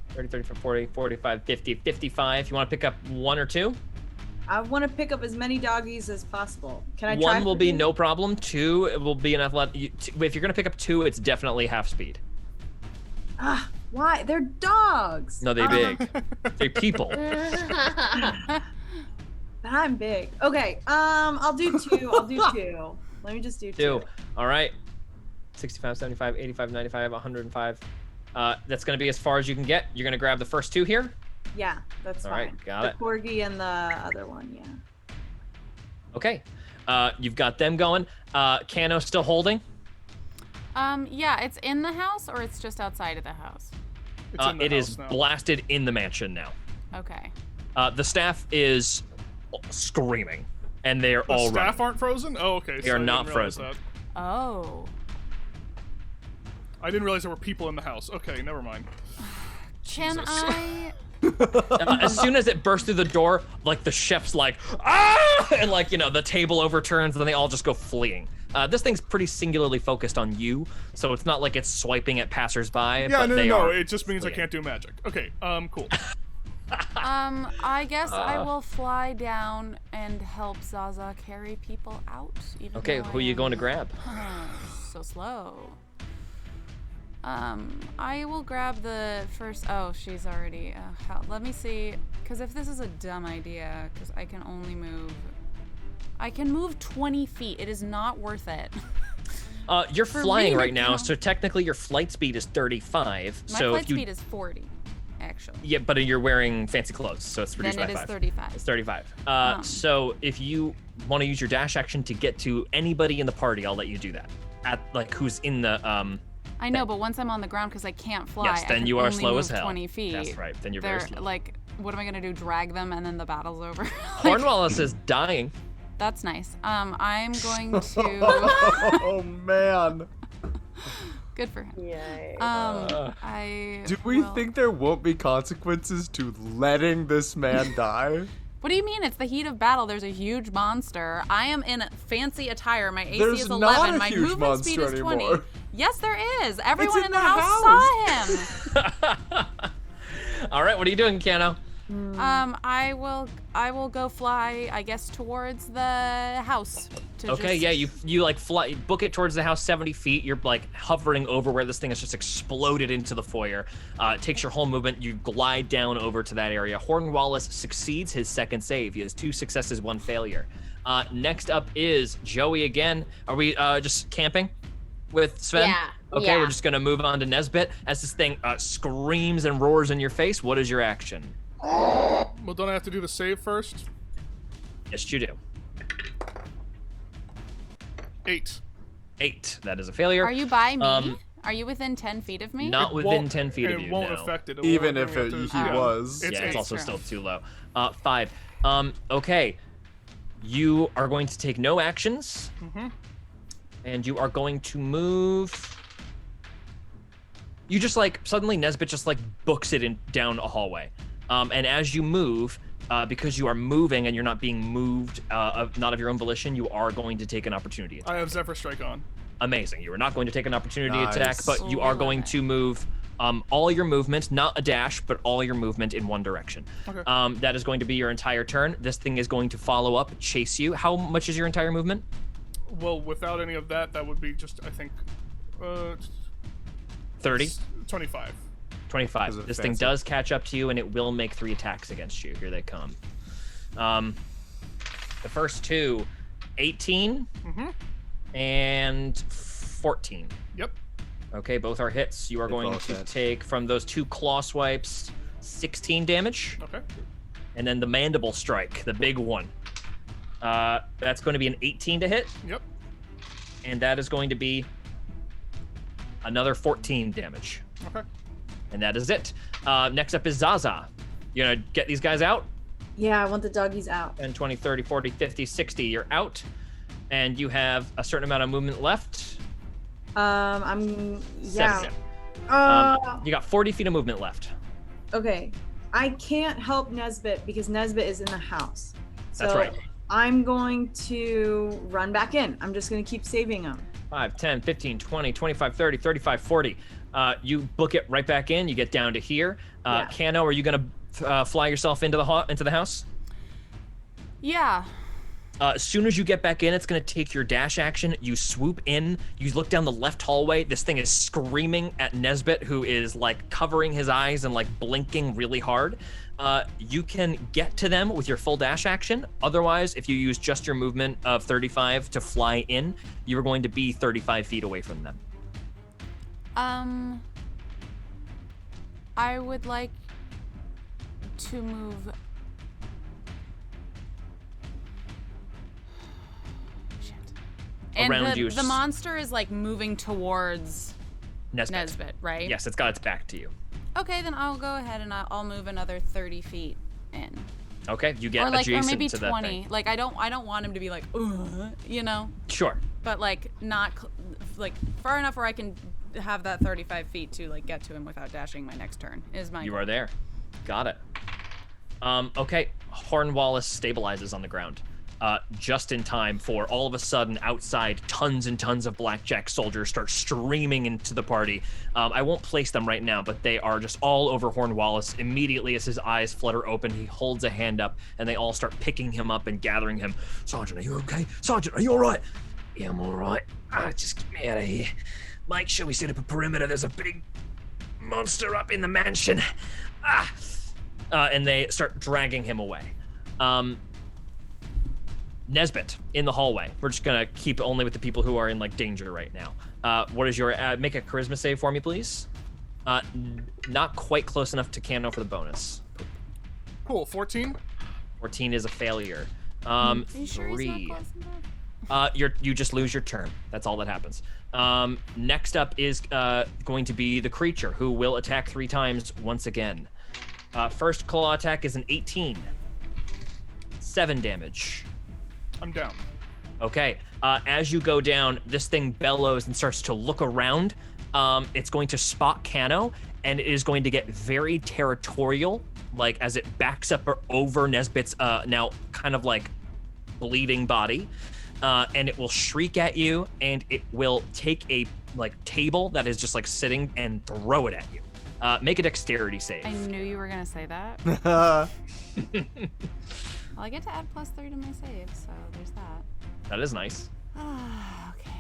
30, 35, 40, 45, 50, 55. You want to pick up 1 or 2? I want to pick up as many doggies as possible. Can I try? 1 will for be you? no problem. 2 it will be an athletic. If you're going to pick up 2, it's definitely half speed. Ah, why? They're dogs. No, they big. They people. But I'm big. Okay. I'll do 2. I'll do 2. Let me just do 2. 2. All right. 65, 75, 85, 95, 105. That's going to be as far as you can get. You're going to grab the first 2 here. Yeah, that's All fine. right, got the it. corgi and the other one, yeah. Okay. You've got them going. Kano still holding. Yeah, it's in the house or it's just outside of the house? It's in the It house is now. blasted in the mansion now. Okay. The staff is screaming, and they're The all staff running. aren't frozen? Oh, okay. They are I didn't not realize frozen. that. Oh. I didn't realize there were people in the house. Okay, never mind. Can Jesus. I? As soon as it bursts through the door, like the chef's like, ah, and like the table overturns, and then they all just go fleeing. This thing's pretty singularly focused on you, so it's not like it's swiping at passersby. Yeah, but they no. are It just means I fleeing. can't do magic. Okay, cool. I guess I will fly down and help Zaza carry people out. Even Okay, though who are I you am- going to grab? So slow. I will grab the first. Oh, she's already. Let me see. Because if this is a dumb idea, because I can only move. I can move 20 feet. It is not worth it. You're For flying me to right now, count- so technically your flight speed is 35. My so flight if you speed is 40, actually. yeah, but you're wearing fancy clothes, so it's reduced Then by it is 5. 35. It's 35. So if you want to use your dash action to get to anybody in the party, I'll let you do that. At like who's in the I know, but once I'm on the ground, because I can't fly, Yes, I then can you are only slow move as hell. 20 feet. That's right. Then you're very They're slow. like, what am I gonna do? Drag them and then the battle's over? Like, Cornwallis is dying. That's nice. I'm going to. Oh man. Good for him. Yay. I. Do we will- think there won't be consequences to letting this man die? What do you mean? It's the heat of battle. There's a huge monster. I am in fancy attire. My AC There's is not 11. a My huge movement speed is monster 20. anymore. Yes, there is. Everyone in in the the house saw him. All right, what are you doing, Cano? I will go fly, I guess, towards the house. Okay, yeah, you like fly, book it towards the house 70 feet. You're like hovering over where this thing has just exploded into the foyer. It takes your whole movement. You glide down over to that area. Hornwallace succeeds his second save. He has 2 successes, 1 failure. Next up is Joey again. Are we just camping with Sven? Yeah. Okay, yeah. we're just gonna move on to Nesbitt. As this thing screams and roars in your face, what is your action? Well, don't I have to do the save first? Yes, you do. 8. 8. That is a failure. Are you by me? Um, Are you within 10 feet of me? Not within 10 feet of and you, it won't no. affect it. Even won't if bring he to- yeah. was. Yeah, it's 8. also True. still too low. 5. Okay. You are going to take no actions. And you are going to move. You just like, suddenly Nesbitt just like books it in down a hallway. And as you move, because you are moving and you're not being moved, not of your own volition, you are going to take an opportunity attack. I have Zephyr Strike on. Amazing. You are not going to take an opportunity Nice. attack, but you are going to move all your movement, not a dash, but all your movement in one direction. Okay. That is going to be your entire turn. This thing is going to follow up, chase you. How much is your entire movement? Well, without any of that, that would be just, I think, 30? 25. 25. Because of This thing fancy. does catch up to you, and it will make 3 attacks against you. Here they come. The first 2, 18 and 14. Yep. Okay, both are hits. You are They going both to hit. take from those 2 claw swipes 16 damage, Okay. and then the mandible strike, the big one. That's going to be an 18 to hit, Yep. and that is going to be another 14 damage. Okay. And that is it. Next up is Zaza. You gonna get these guys out? Yeah, I want the doggies out. 10, 20, 30, 40, 50, 60. You're out. And you have a certain amount of movement left. I'm yeah. 7. Uh, You got 40 feet of movement left. okay. I can't help Nesbitt because Nesbitt is in the house. So That's right. I'm going to run back in. I'm just going to keep saving him. 5, 10, 15, 20, 25, 30, 35, 40. You book it right back in. You get down to here. Yeah. Cano, are you going to fly yourself into the house? Yeah. As soon as you get back in, it's going to take your dash action. You swoop in. You look down the left hallway. This thing is screaming at Nesbitt, who is like covering his eyes and like blinking really hard. You can get to them with your full dash action. Otherwise, if you use just your movement of 35 to fly in, you are going to be 35 feet away from them. I would like to move. Shit. And Around you. the monster is like moving towards Nesbitt. Nesbitt, right? Yes, it's got its back to you. Okay, then I'll go ahead and I'll move another 30 feet in. Okay, you get Or like, adjacent or maybe to that 20. thing. Like I don't want him to be like, you know, Sure. but like not like far enough where I can have that 35 feet to like get to him without dashing my next turn is my You goal. are there. Got it. Okay, Hornwallace stabilizes on the ground. Just in time for all of a sudden outside tons and tons of blackjack soldiers start streaming into the party. I won't place them right now, but they are just all over Hornwallace. Immediately as his eyes flutter open, he holds a hand up and they all start picking him up and gathering him. Sergeant, are you okay? Sergeant, are you all right? Yeah, I'm all right. Just get me out of here. Make sure we set up a perimeter. There's a big monster up in the mansion. And they start dragging him away. Nesbitt in the hallway. We're just gonna keep only with the people who are in like danger right now. What is your make a charisma save for me, please? Not quite close enough to Cano for the bonus. Cool. 14. 14 is a failure. Are you sure he's 3. not close enough? You just lose your turn. That's all that happens. Next up is going to be the creature who will attack 3 times once again. First claw attack is an 18. 7 damage. I'm down. Okay. As you go down, this thing bellows and starts to look around. It's going to spot Cano, and it is going to get very territorial, like as it backs up over Nesbitt's now kind of like bleeding body. And it will shriek at you, and it will take a like table that is just like sitting and throw it at you. Make a dexterity save. I knew you were gonna say that. Well, I get to add +3 to my save, so there's that. That is nice. Okay.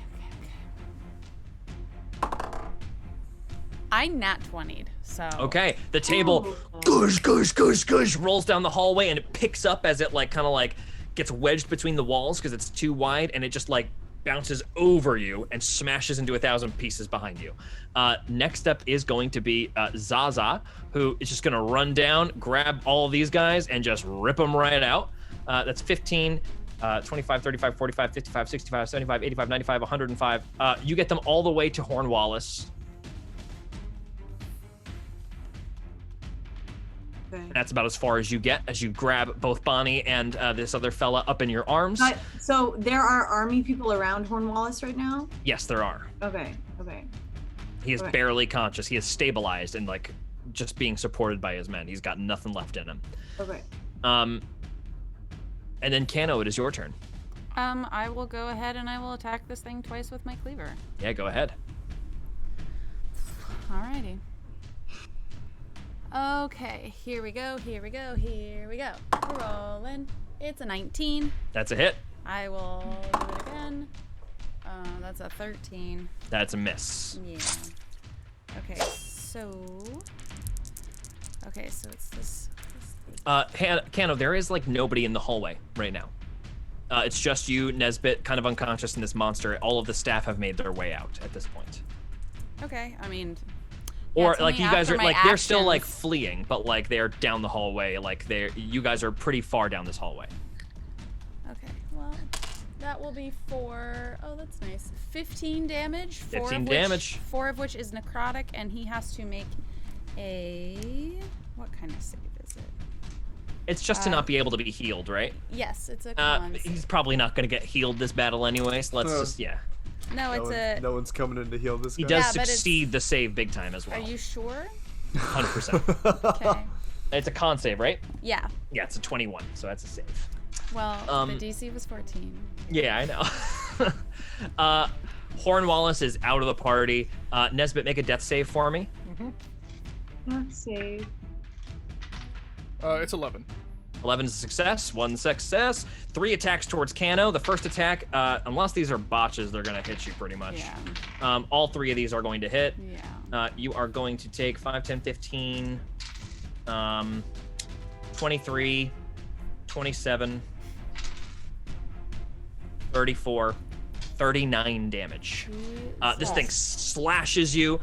I nat 20'd, so. Okay, the table gush rolls down the hallway, and it picks up as it like kind of like gets wedged between the walls because it's too wide, and it just like bounces over you and smashes into 1,000 pieces behind you. Next up is going to be Zaza, who is just gonna run down, grab all of these guys, and just rip them right out. That's 15, 25, 35, 45, 55, 65, 75, 85, 95, 105. You get them all the way to Hornwallace. Okay. That's about as far as you get as you grab both Bonnie and this other fella up in your arms. So there are army people around Hornwallace right now? Yes, there are. Okay. He is Okay. barely conscious. He is stabilized and like just being supported by his men. He's got nothing left in him. Okay. And then Cano, it is your turn. I will go ahead and I will attack this thing twice with my cleaver. Yeah, go ahead. Alrighty. Okay, here we go. We're rolling. It's a 19. That's a hit. I will do it again. That's a 13. That's a miss. Yeah. Okay, so it's this. Cano, there is like nobody in the hallway right now. It's just you, Nesbitt, kind of unconscious, and this monster. All of the staff have made their way out at this point. Okay, I mean. Or it's like only you guys after are my like they're still like actions. fleeing, but like they're down the hallway. Like you guys are pretty far down this hallway. Okay, well, that will be oh, that's nice. 15 damage. 15 damage. 4 of which is necrotic, and he has to make what kind of save is it? It's just to not be able to be healed, right? Yes, it's a con He's save. probably not going to get healed this battle anyway, so let's just, yeah. No, it's No one's coming in to heal this guy. He does Yeah, but it's- succeed the save big time as well. Are you sure? 100%. Okay. It's a con save, right? Yeah. Yeah, it's a 21, so that's a save. Well, Um, the DC was 14. Yeah, I know. Hornwallace is out of the party. Nesbitt, make a death save for me. Let's see. It's 11. 11 is a success, 1 success, 3 attacks towards Cano. The first attack, unless these are botches, they're going to hit you pretty much. Yeah. All 3 of these are going to hit. Yeah. You are going to take 5, 10, 15, 23, 27, 34, 39 damage. This thing slashes you.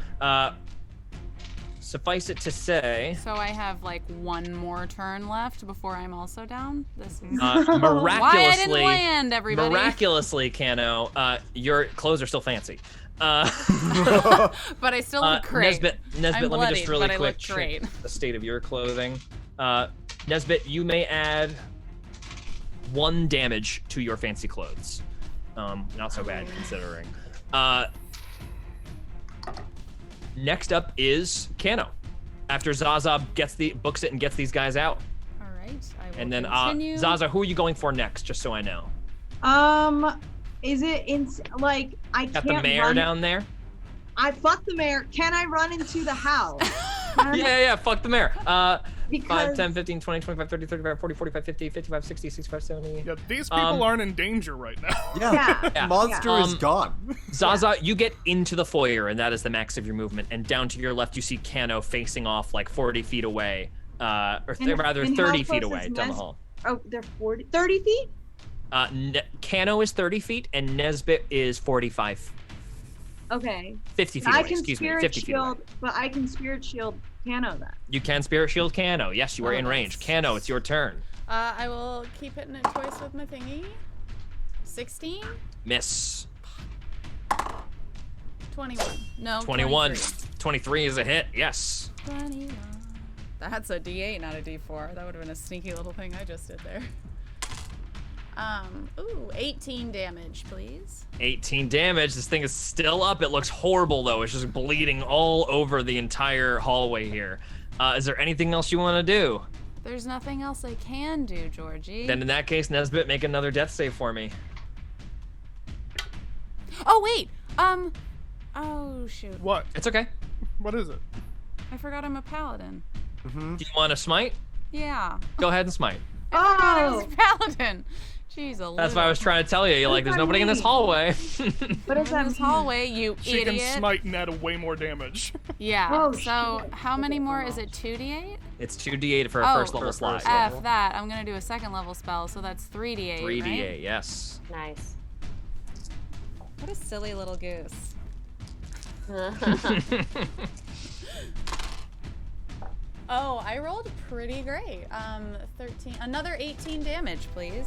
Suffice it to say, So I have like one more turn left before I'm also down. This is miraculously, why I didn't land, everybody. miraculously, Cano, your clothes are still fancy. But I still look great. Nesbitt, I'm let me bloodied, just really but I quick look check great. the state of your clothing. Nesbitt, you may add 1 damage to your fancy clothes. Not so bad considering. Next up is Cano. After Zaza books it and gets these guys out. All right. I will And then continue. Zaza, who are you going for next, just so I know? Is it in like I Got can't the mayor run? down there? Fuck the mayor. Can I run into the house? Yeah, fuck the mayor. 5, Because 10, 15, 20, 25, 30, 35, 40, 45, 50, 55, 60, 65, 70. Yeah, these people aren't in danger right now. Yeah. Yeah. Monster is gone. Zaza, you get into the foyer, and that is the max of your movement. And down to your left, you see Cano facing off like 40 feet away, or rather and 30 how feet close away is down the hall. Oh, they're 30 feet? Cano is 30 feet, and Nesbitt is 45. Okay. 50 feet I away, can excuse me, spirit 50 feet away. shield, but I can spirit shield Cano then. You can spirit shield Cano. Yes, you are Oh, in range. nice. Cano, it's your turn. I will keep hitting it twice with my thingy. 16? Miss. 21. No, 21. 23. 23 is a hit. Yes. 21. That's a D8, not a D4. That would have been a sneaky little thing I just did there. Ooh, 18 damage, please. 18 damage. This thing is still up. It looks horrible, though. It's just bleeding all over the entire hallway here. Is there anything else you want to do? There's nothing else I can do, Georgie. Then in that case, Nesbitt, make another death save for me. Oh, wait. Oh, shoot. What? It's okay. What is it? I forgot I'm a paladin. Do you want to smite? Yeah. Go ahead and smite. I was a paladin. Jeez, That's why I was trying to tell you. You're like, there's nobody in this hallway. What does that in this mean? hallway, you She idiot. can smite and add way more damage. Yeah. Oh, so shit. how many more? Is it 2d8? It's 2d8 for a Oh, first level for a slot. first F that. I'm gonna do a second level spell, so that's 3d8. 3d8, Right? yes. Nice. What a silly little goose. Oh, I rolled pretty great. 13. Another 18 damage, please.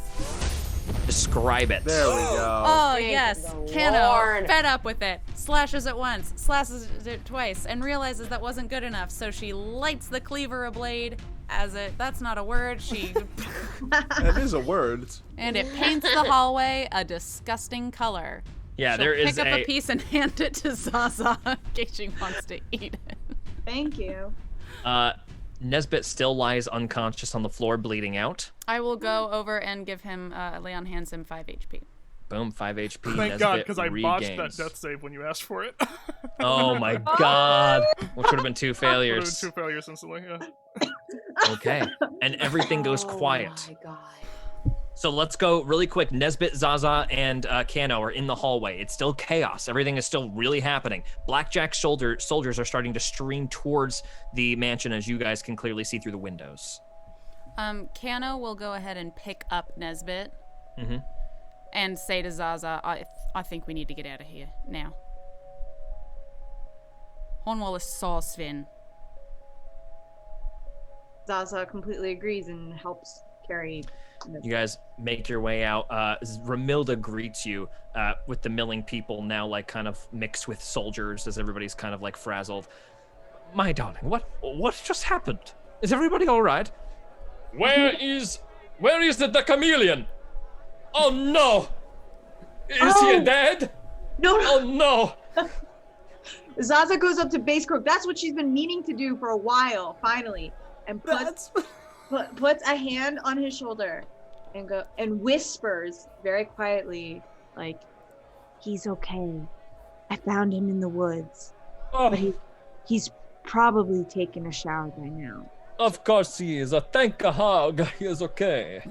Describe it. There we go. Oh, Thank yes. the Kano, Lord. fed up with it, slashes it once, slashes it twice, and realizes that wasn't good enough, so she lights the cleaver ablade as it, that's not a word, she, That is a word. and it paints the hallway a disgusting color. Yeah, She'll there is pick up a piece and hand it to Zaza in case she wants to eat it. Thank you. Nesbitt still lies unconscious on the floor, bleeding out. I will go over and give him, lay on hands him 5 HP. Boom, 5 HP. Thank Nesbitt God, because I botched regains. that death save when you asked for it. Oh my God. Which would have been 2 Would've failures. been 2 failures instantly, yeah. Okay. And everything goes quiet. Oh my God. So let's go really quick. Nesbitt, Zaza, and Kano are in the hallway. It's still chaos. Everything is still really happening. Blackjack soldiers are starting to stream towards the mansion, as you guys can clearly see through the windows. Kano will go ahead and pick up Nesbitt Mm-hmm. and say to Zaza, I think we need to get out of here now. Hornwaller saw Sven. Zaza completely agrees and helps carry. You guys make your way out. Ramilda greets you with the milling people now, like kind of mixed with soldiers, as everybody's kind of like frazzled. My darling, what just happened? Is everybody all right? Where is the chameleon? Oh no! Is he dead? No, no. Oh no! Zaza goes up to Base Croak. That's what she's been meaning to do for a while, finally, and puts a hand on his shoulder and whispers very quietly, like, "He's okay. I found him in the woods, Oh, but he's probably taken a shower by now." of course he is. Thank God he is okay.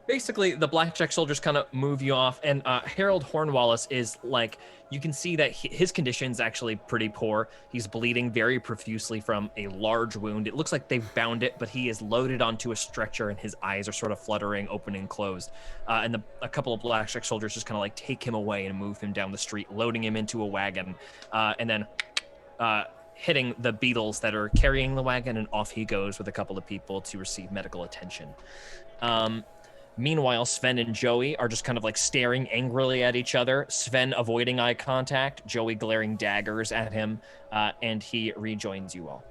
Basically, the blackjack soldiers kind of move you off, and Harold Hornwallace is like, you can see that his condition's actually pretty poor. He's bleeding very profusely from a large wound. It looks like they've bound it, but he is loaded onto a stretcher, and his eyes are sort of fluttering, open and closed. And a couple of blackjack soldiers just kind of like take him away and move him down the street, loading him into a wagon, and then hitting the beetles that are carrying the wagon, and off he goes with a couple of people to receive medical attention. Meanwhile, Sven and Joey are just kind of like staring angrily at each other. Sven avoiding eye contact, Joey glaring daggers at him, and he rejoins you all.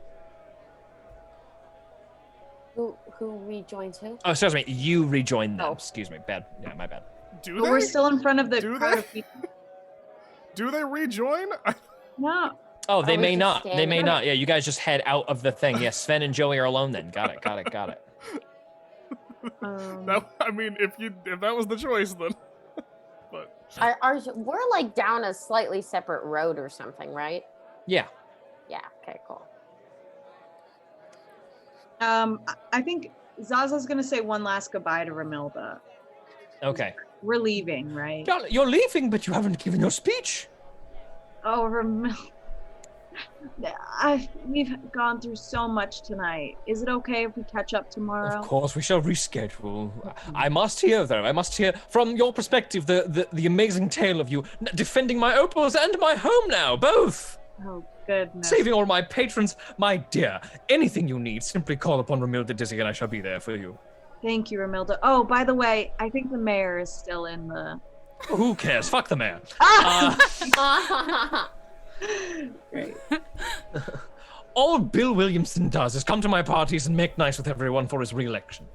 Who rejoins who? Oh, excuse me, you rejoin them. Oh. Excuse me, bad. Yeah, my bad. Do But we're they? still in front of the Do crowd they? of people. Do they rejoin? No. Oh, they we may just not. stand They may there? not. Yeah, you guys just head out of the thing. Yes, Sven and Joey are alone then. Got it. I mean, if that was the choice, then. But We're like down a slightly separate road or something, right? Yeah. Yeah. Okay. Cool. I think Zaza's gonna say one last goodbye to Ramilda. Okay. We're leaving, right? Darling, you're leaving, but you haven't given your speech. Oh, Ramilda. We've gone through so much tonight. Is it okay if we catch up tomorrow? Of course, we shall reschedule. I must hear, though. I must hear, from your perspective, the amazing tale of you defending my opals and my home now, both. Oh, goodness. Saving all my patrons. My dear, anything you need, simply call upon Ramilda Dizzy and I shall be there for you. Thank you, Ramilda. Oh, by the way, I think the mayor is still in the... Who cares? Fuck the mayor. Great. all Bill Williamson does is come to my parties and make nice with everyone for his re-election.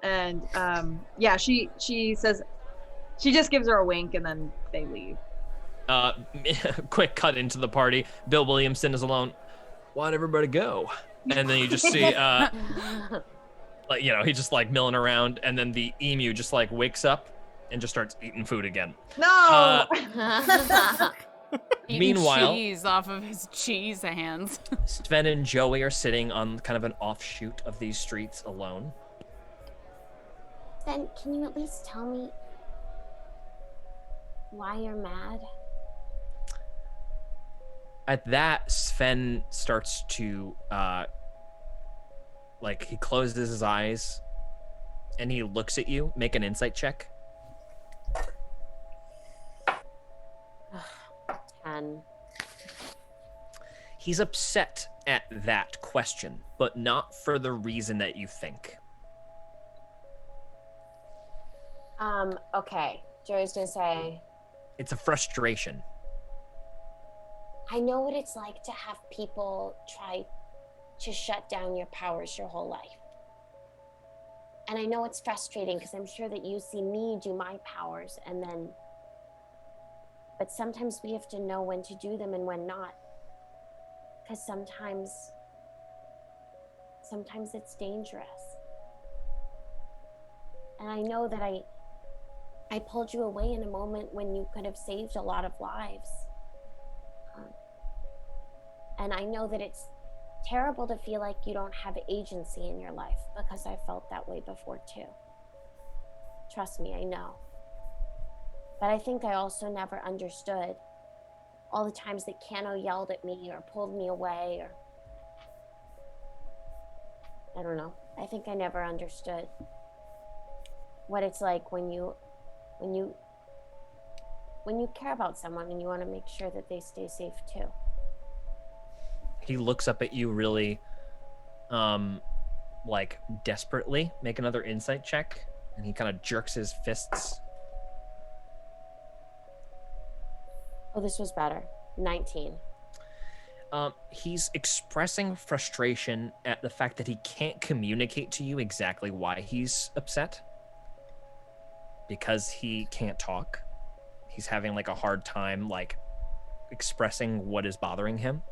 And yeah, she says, she just gives her a wink and then they leave. Quick cut into the party. Bill Williamson is alone. Why'd everybody go? And then you just see, like, you know, he's just like milling around, and then the emu just like wakes up and just starts eating food again. No! Eating Meanwhile, cheese off of his cheese hands. Sven and Joey are sitting on kind of an offshoot of these streets alone. Then can you at least tell me why you're mad? At that, Sven starts to, like, he closes his eyes and he looks at you. Make an insight check. 10. He's upset at that question, but not for the reason that you think. Okay. Joey's gonna say, It's a frustration. I know what it's like to have people try to shut down your powers your whole life. And I know it's frustrating because I'm sure that you see me do my powers and then, but sometimes we have to know when to do them and when not. Because sometimes it's dangerous. And I know that I pulled you away in a moment when you could have saved a lot of lives. And I know that it's terrible to feel like you don't have agency in your life, because I felt that way before too. Trust me, I know. But I think I also never understood all the times that Kano yelled at me or pulled me away, or I don't know. I think I never understood what it's like when you care about someone and you want to make sure that they stay safe too. He looks up at you really, like, desperately. Make another insight check. And he kind of jerks his fists. Oh, this was better. 19. He's expressing frustration at the fact that he can't communicate to you exactly why he's upset. Because he can't talk. He's having, like, a hard time, like, expressing what is bothering him.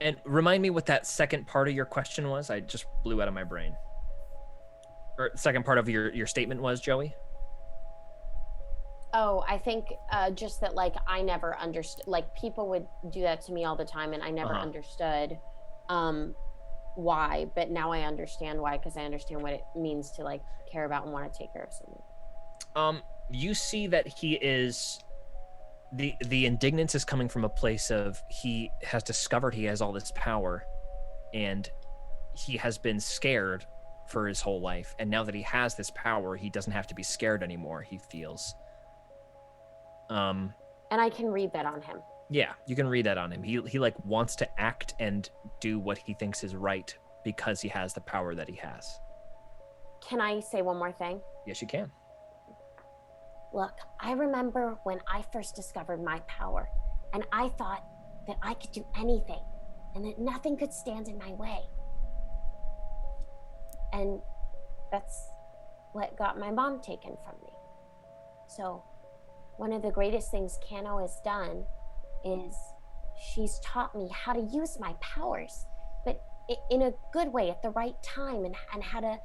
And remind me what that second part of your question was. I just blew out of my brain. Or second part of your statement was, Joey? Oh, I think just that, like, I never understood, like, people would do that to me all the time and I never understood why, but now I understand why, because I understand what it means to, like, care about and want to take care of someone. You see that he is... The indignance is coming from a place of he has discovered he has all this power, and he has been scared for his whole life. And now that he has this power, he doesn't have to be scared anymore, he feels. And I can read that on him. Yeah, you can read that on him. He like wants to act and do what he thinks is right because he has the power that he has. Can I say one more thing? Yes, you can. Look, I remember when I first discovered my power, and I thought that I could do anything and that nothing could stand in my way. And that's what got my mom taken from me. So one of the greatest things Kano has done is she's taught me how to use my powers, but in a good way at the right time, and how to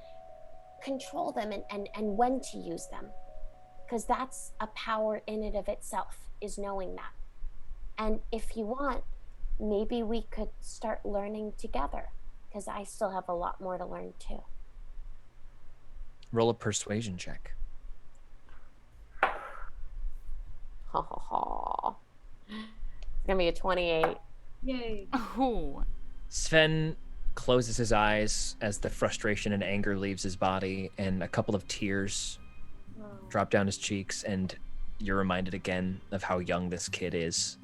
control them and when to use them. Because that's a power in and of itself, is knowing that. And if you want, maybe we could start learning together, because I still have a lot more to learn too. Roll a persuasion check. Ha ha ha. It's gonna be a 28. Yay. Ooh. Sven closes his eyes as the frustration and anger leaves his body, and a couple of tears drop down his cheeks, and you're reminded again of how young this kid is.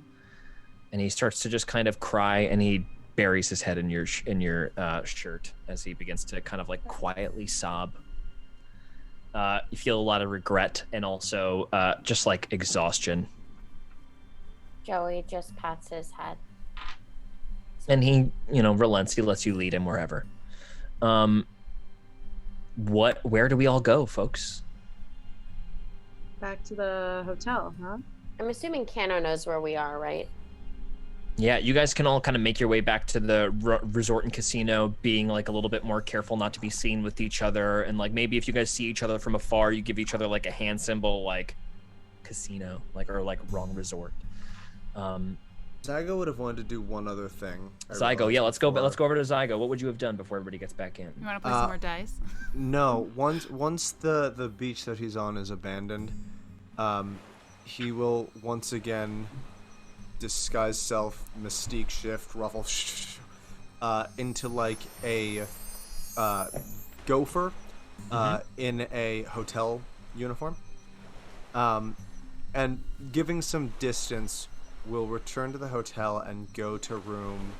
And he starts to just kind of cry, and he buries his head in your shirt as he begins to kind of like quietly sob. You feel a lot of regret and also just like exhaustion. Joey just pats his head. And he, relents. He lets you lead him wherever. Where do we all go, folks? Back to the hotel, huh? I'm assuming Kano knows where we are, right? Yeah, you guys can all kind of make your way back to the resort and casino, being like a little bit more careful not to be seen with each other. And like maybe if you guys see each other from afar, you give each other like a hand symbol, like casino, or wrong resort. Zygo would have wanted to do one other thing. Zygo, yeah, let's go over to Zygo. What would you have done before everybody gets back in? You want to play some more dice? No, once the beach that he's on is abandoned, he will once again disguise self, mystique shift, ruffle into like a gopher in a hotel uniform, and giving some distance, will return to the hotel and go to room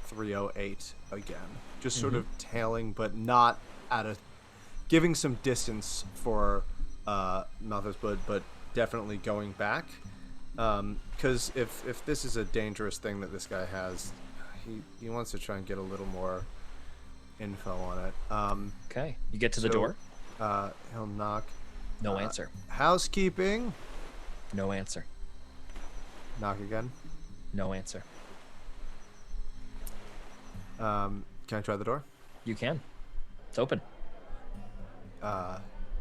308 again, just sort of tailing, but not giving some distance for Malthus, but definitely going back. Because if this is a dangerous thing that this guy has, he wants to try and get a little more info on it. Okay, you get to the door. He'll knock. No answer. Housekeeping. No answer. Knock again. No answer. Can I try the door? You can. It's open.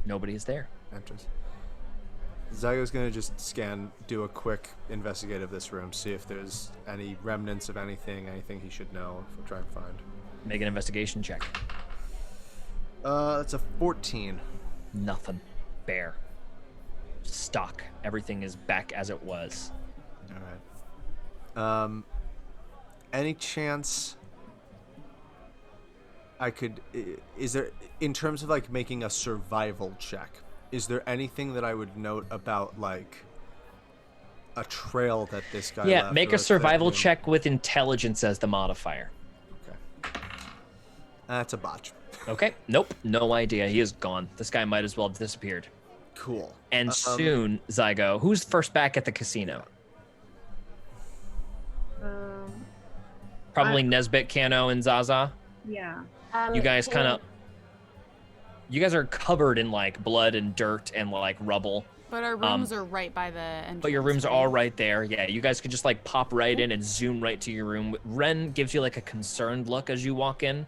Nobody is there. Enters. Zygo's gonna just do a quick investigate of this room, see if there's any remnants of anything he should know. If we'll try and find. Make an investigation check. It's a 14. Nothing. Bare. Stock. Everything is back as it was. All right. Any chance I could? Is there, in terms of like making a survival check, is there anything that I would note about like a trail that this guy? Yeah, left, make or a survival check with intelligence as the modifier. Okay. That's a botch. Okay. Nope. No idea. He is gone. This guy might as well have disappeared. Cool. And soon, Zygo, who's first back at the casino? Probably Nesbitt, Kano, and Zaza. Yeah. You guys you guys are covered in like blood and dirt and like rubble. But our rooms are right by the entrance. But your rooms are all right there. Yeah, you guys could just like pop right in and zoom right to your room. Ren gives you like a concerned look as you walk in,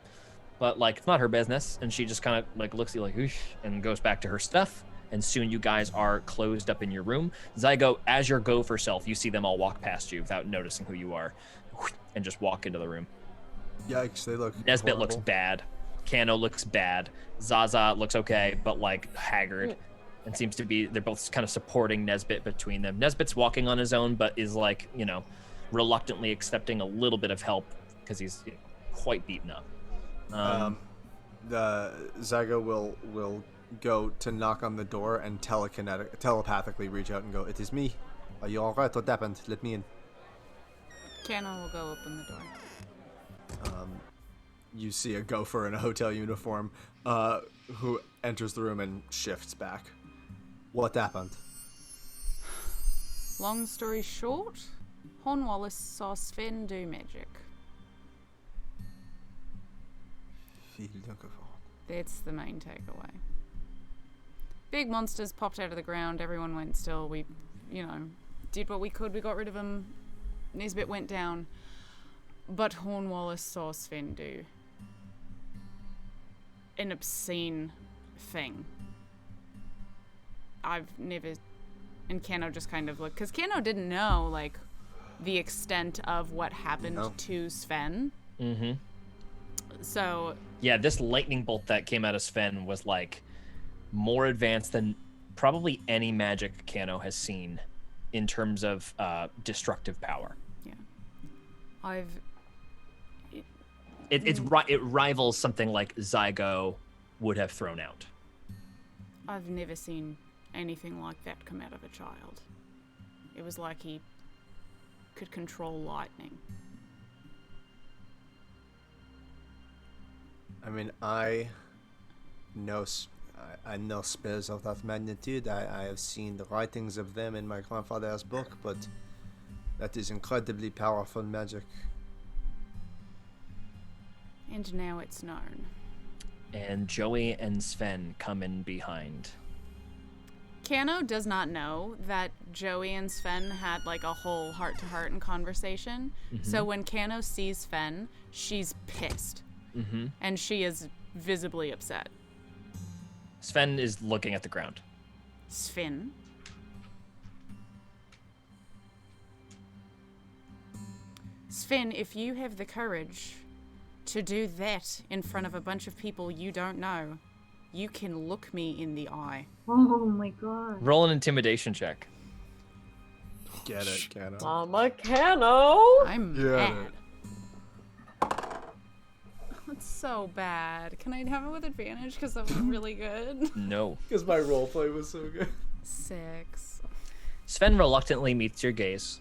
but like it's not her business, and she just kind of like looks at you like oosh and goes back to her stuff. And soon you guys are closed up in your room. Zygo, as your gopher self, you see them all walk past you without noticing who you are, and just walk into the room. Yikes! They look. Nesbitt horrible. looks bad. Kano looks bad. Zaza looks okay, but like haggard. And seems to be, they're both kind of supporting Nesbitt between them. Nesbitt's walking on his own, but is like, reluctantly accepting a little bit of help because he's quite beaten up. The Zygo will go to knock on the door and telepathically reach out and go, "It is me. Are you all right? What happened? Let me in." Kano will go open the door. You see a gopher in a hotel uniform who enters the room and shifts back. What happened? Long story short, Hornwallace saw Sven do magic. That's the main takeaway. Big monsters popped out of the ground, everyone went still, we, did what we could, we got rid of them, Nesbitt went down, but Hornwallace saw Sven do an obscene thing. I've never, and Kano just kind of looked, because Kano didn't know, like, the extent of what happened to Sven. Mm-hmm. So... Yeah, this lightning bolt that came out of Sven was, like, more advanced than probably any magic Kano has seen in terms of destructive power. Yeah. It rivals something like Zygo would have thrown out. I've never seen anything like that come out of a child. It was like he could control lightning. I mean, I know spells of that magnitude. I have seen the writings of them in my grandfather's book, but That is incredibly powerful magic. And now it's known. And Joey and Sven come in behind. Kano does not know that Joey and Sven had like a whole heart-to-heart and conversation. So when Kano sees Sven, she's pissed. And she is visibly upset. Sven is looking at the ground. Sven? Sven, if you have the courage to do that in front of a bunch of people you don't know, you can look me in the eye. Oh my god. Roll an intimidation check. Get it, Kano. Mama Cano. I'm Get mad. it. That's so bad. Can I have it with advantage because that was really good? No. Because my roleplay was so good. 6. Sven reluctantly meets your gaze.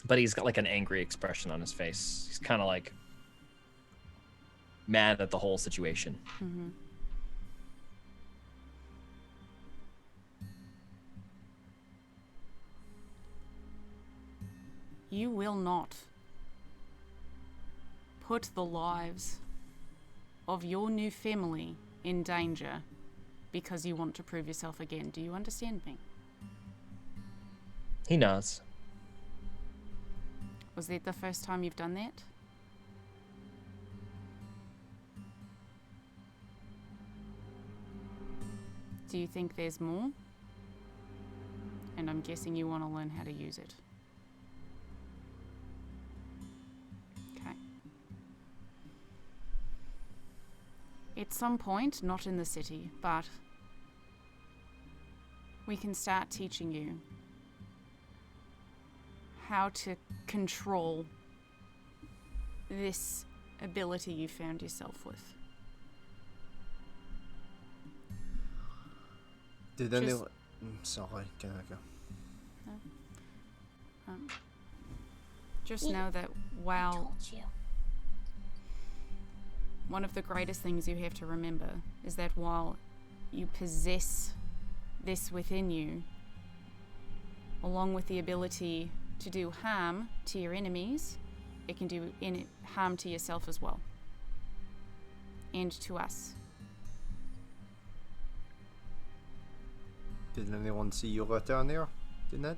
But he's got like an angry expression on his face. He's kind of like mad at the whole situation. You will not put the lives of your new family in danger because you want to prove yourself again. Do you understand me? He nods. Was that the first time you've done that? Do you think there's more? And I'm guessing you want to learn how to use it. Okay. At some point, not in the city, but we can start teaching you how to control this ability you found yourself with. Did Just- anyone... Sorry, can I go? Just know that while Told you. one of the greatest things you have to remember is that while you possess this within you, along with the ability to do harm to your enemies, it can do harm to yourself as well. And to us. Did anyone see you right down there? Didn't it?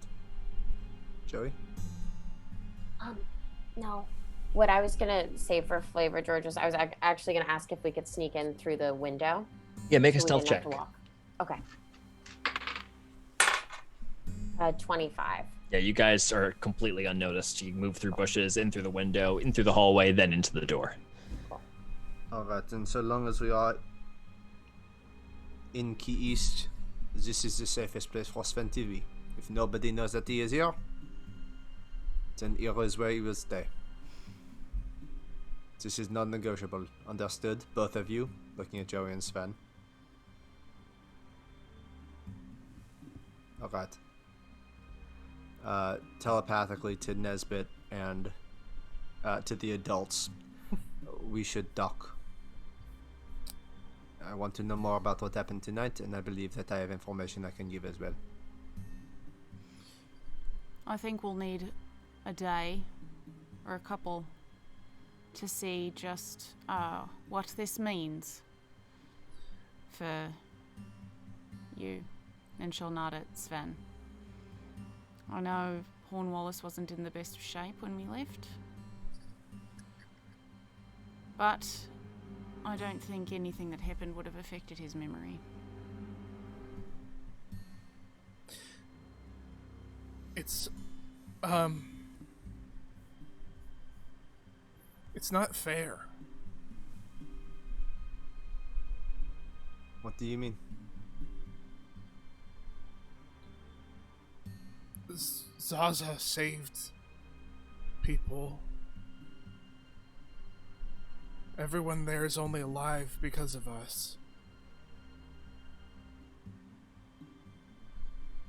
Joey? No. What I was gonna say for flavor, George, was I was actually gonna ask if we could sneak in through the window. Yeah, make a so we stealth didn't check. have to walk. Okay. 25. Yeah, you guys are completely unnoticed. You move through bushes, in through the window, in through the hallway, then into the door. Alright, and so long as we are in Key East, this is the safest place for Sven to be. If nobody knows that he is here, then here is where he will stay. This is non-negotiable. Understood? Both of you? Looking at Joey and Sven. Alright. Telepathically to Nesbitt and to the adults. We should dock. I want to know more about what happened tonight, and I believe that I have information I can give as well. I think we'll need a day or a couple to see just what this means for you. And she'll nod at Sven. I know Hornwallace wasn't in the best of shape when we left, but I don't think anything that happened would have affected his memory. It's not fair. What do you mean? Zaza saved people. Everyone there is only alive because of us.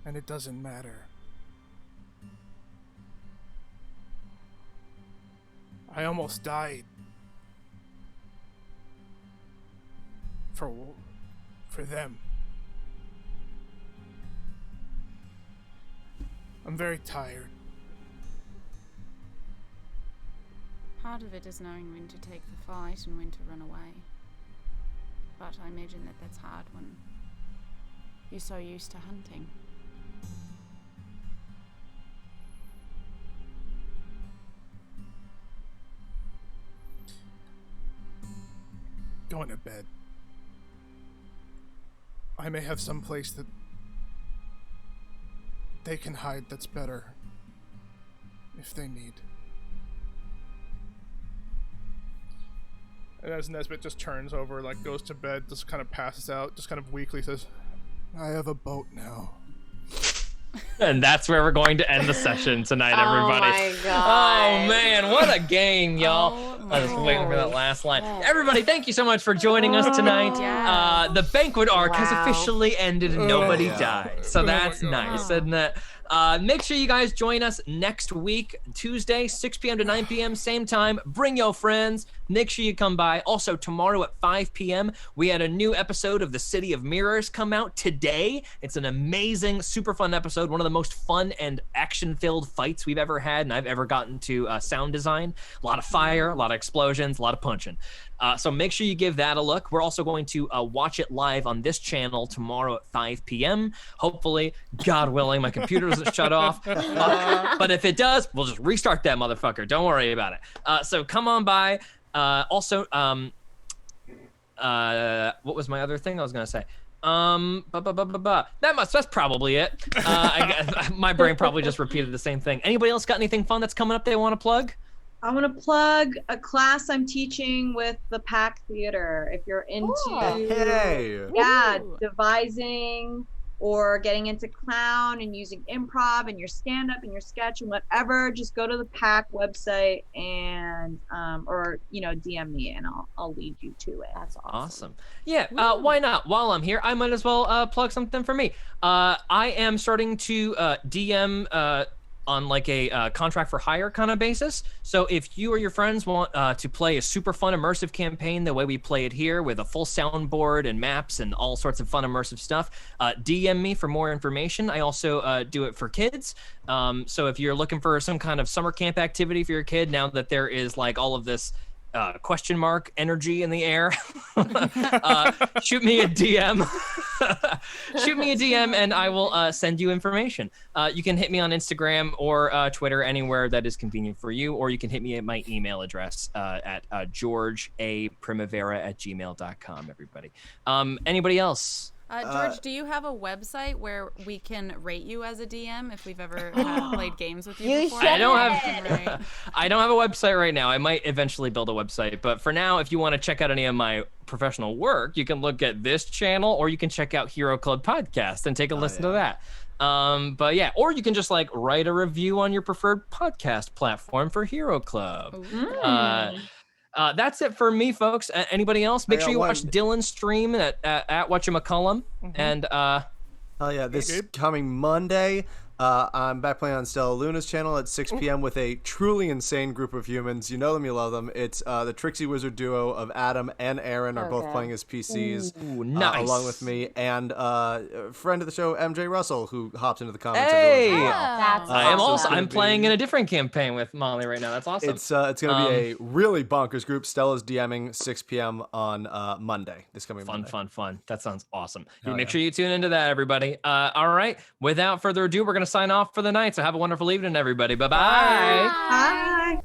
And it doesn't matter. I almost died for them. I'm very tired. Part of it is knowing when to take the fight and when to run away. But I imagine that that's hard when you're so used to hunting. Going to bed. I may have some place that they can hide that's better if they need. And as Nesbitt just turns over, like goes to bed, just kind of passes out, just kind of weakly says, I have a boat now. And that's where we're going to end the session tonight, everybody. Oh my god. Oh man, what a game, y'all. I was waiting for that last line. Everybody, thank you so much for joining us tonight. Yes. The banquet arc has officially ended and nobody yeah. died. So that's my God. nice, isn't it? Make sure you guys join us next week, Tuesday, 6 p.m. to 9 p.m., same time. Bring your friends. Make sure you come by. Also, tomorrow at 5 p.m., we had a new episode of The City of Mirrors come out today. It's an amazing, super fun episode, one of the most fun and action-filled fights we've ever had, and I've ever gotten to sound design. A lot of fire, a lot of explosions, a lot of punching. So make sure you give that a look. We're also going to watch it live on this channel tomorrow at 5 p.m. Hopefully, God willing, my computer doesn't shut off. But if it does, we'll just restart that motherfucker. Don't worry about it. So come on by. Also, what was my other thing I was going to say? That's probably it. My brain probably just repeated the same thing. Anybody else got anything fun that's coming up they want to plug? I want to plug a class I'm teaching with the Pack Theater. If you're into Hey. yeah, Woo. devising or getting into clown and using improv and your stand-up and your sketch and whatever, just go to the Pack website and or DM me and I'll lead you to it. That's Awesome. Yeah, why not? While I'm here, I might as well plug something for me. I am starting to DM on like a contract for hire kind of basis. So if you or your friends want to play a super fun immersive campaign the way we play it here with a full soundboard and maps and all sorts of fun immersive stuff, DM me for more information. I also do it for kids. So if you're looking for some kind of summer camp activity for your kid, now that there is like all of this question mark energy in the air, shoot me a DM. Shoot me a DM and I will send you information. You can hit me on Instagram or Twitter, anywhere that is convenient for you, or you can hit me at my email address at georgeaprimavera@gmail.com, everybody. Anybody else? George, do you have a website where we can rate you as a DM if we've ever played games with you You before? should. I don't have Right. I don't have a website right now. I might eventually build a website, but for now, if you want to check out any of my professional work, you can look at this channel or you can check out Hero Club Podcast and take a listen to that. But yeah, or you can just like write a review on your preferred podcast platform for Hero Club. That's it for me, folks. Anybody else? Make I sure got you one. watch Dylan's stream at Mccullum. And Oh yeah, this Gabe? coming Monday, I'm back playing on Stella Luna's channel at 6 p.m. with a truly insane group of humans. You know them, you love them. It's the Trixie Wizard duo of Adam and Aaron are both playing as PCs, Ooh, nice. along with me, and a friend of the show, MJ Russell, who hops into the comments Hey! every once in a while. That's I am also awesome. I'm playing in a different campaign with Molly right now. That's awesome. It's going to be a really bonkers group. Stella's DMing 6 p.m. on Monday, this coming Monday. Fun. That sounds awesome. Oh, Make yeah. sure you tune into that, everybody. All right. Without further ado, we're going to sign off for the night. So have a wonderful evening, everybody. Bye-bye. Bye.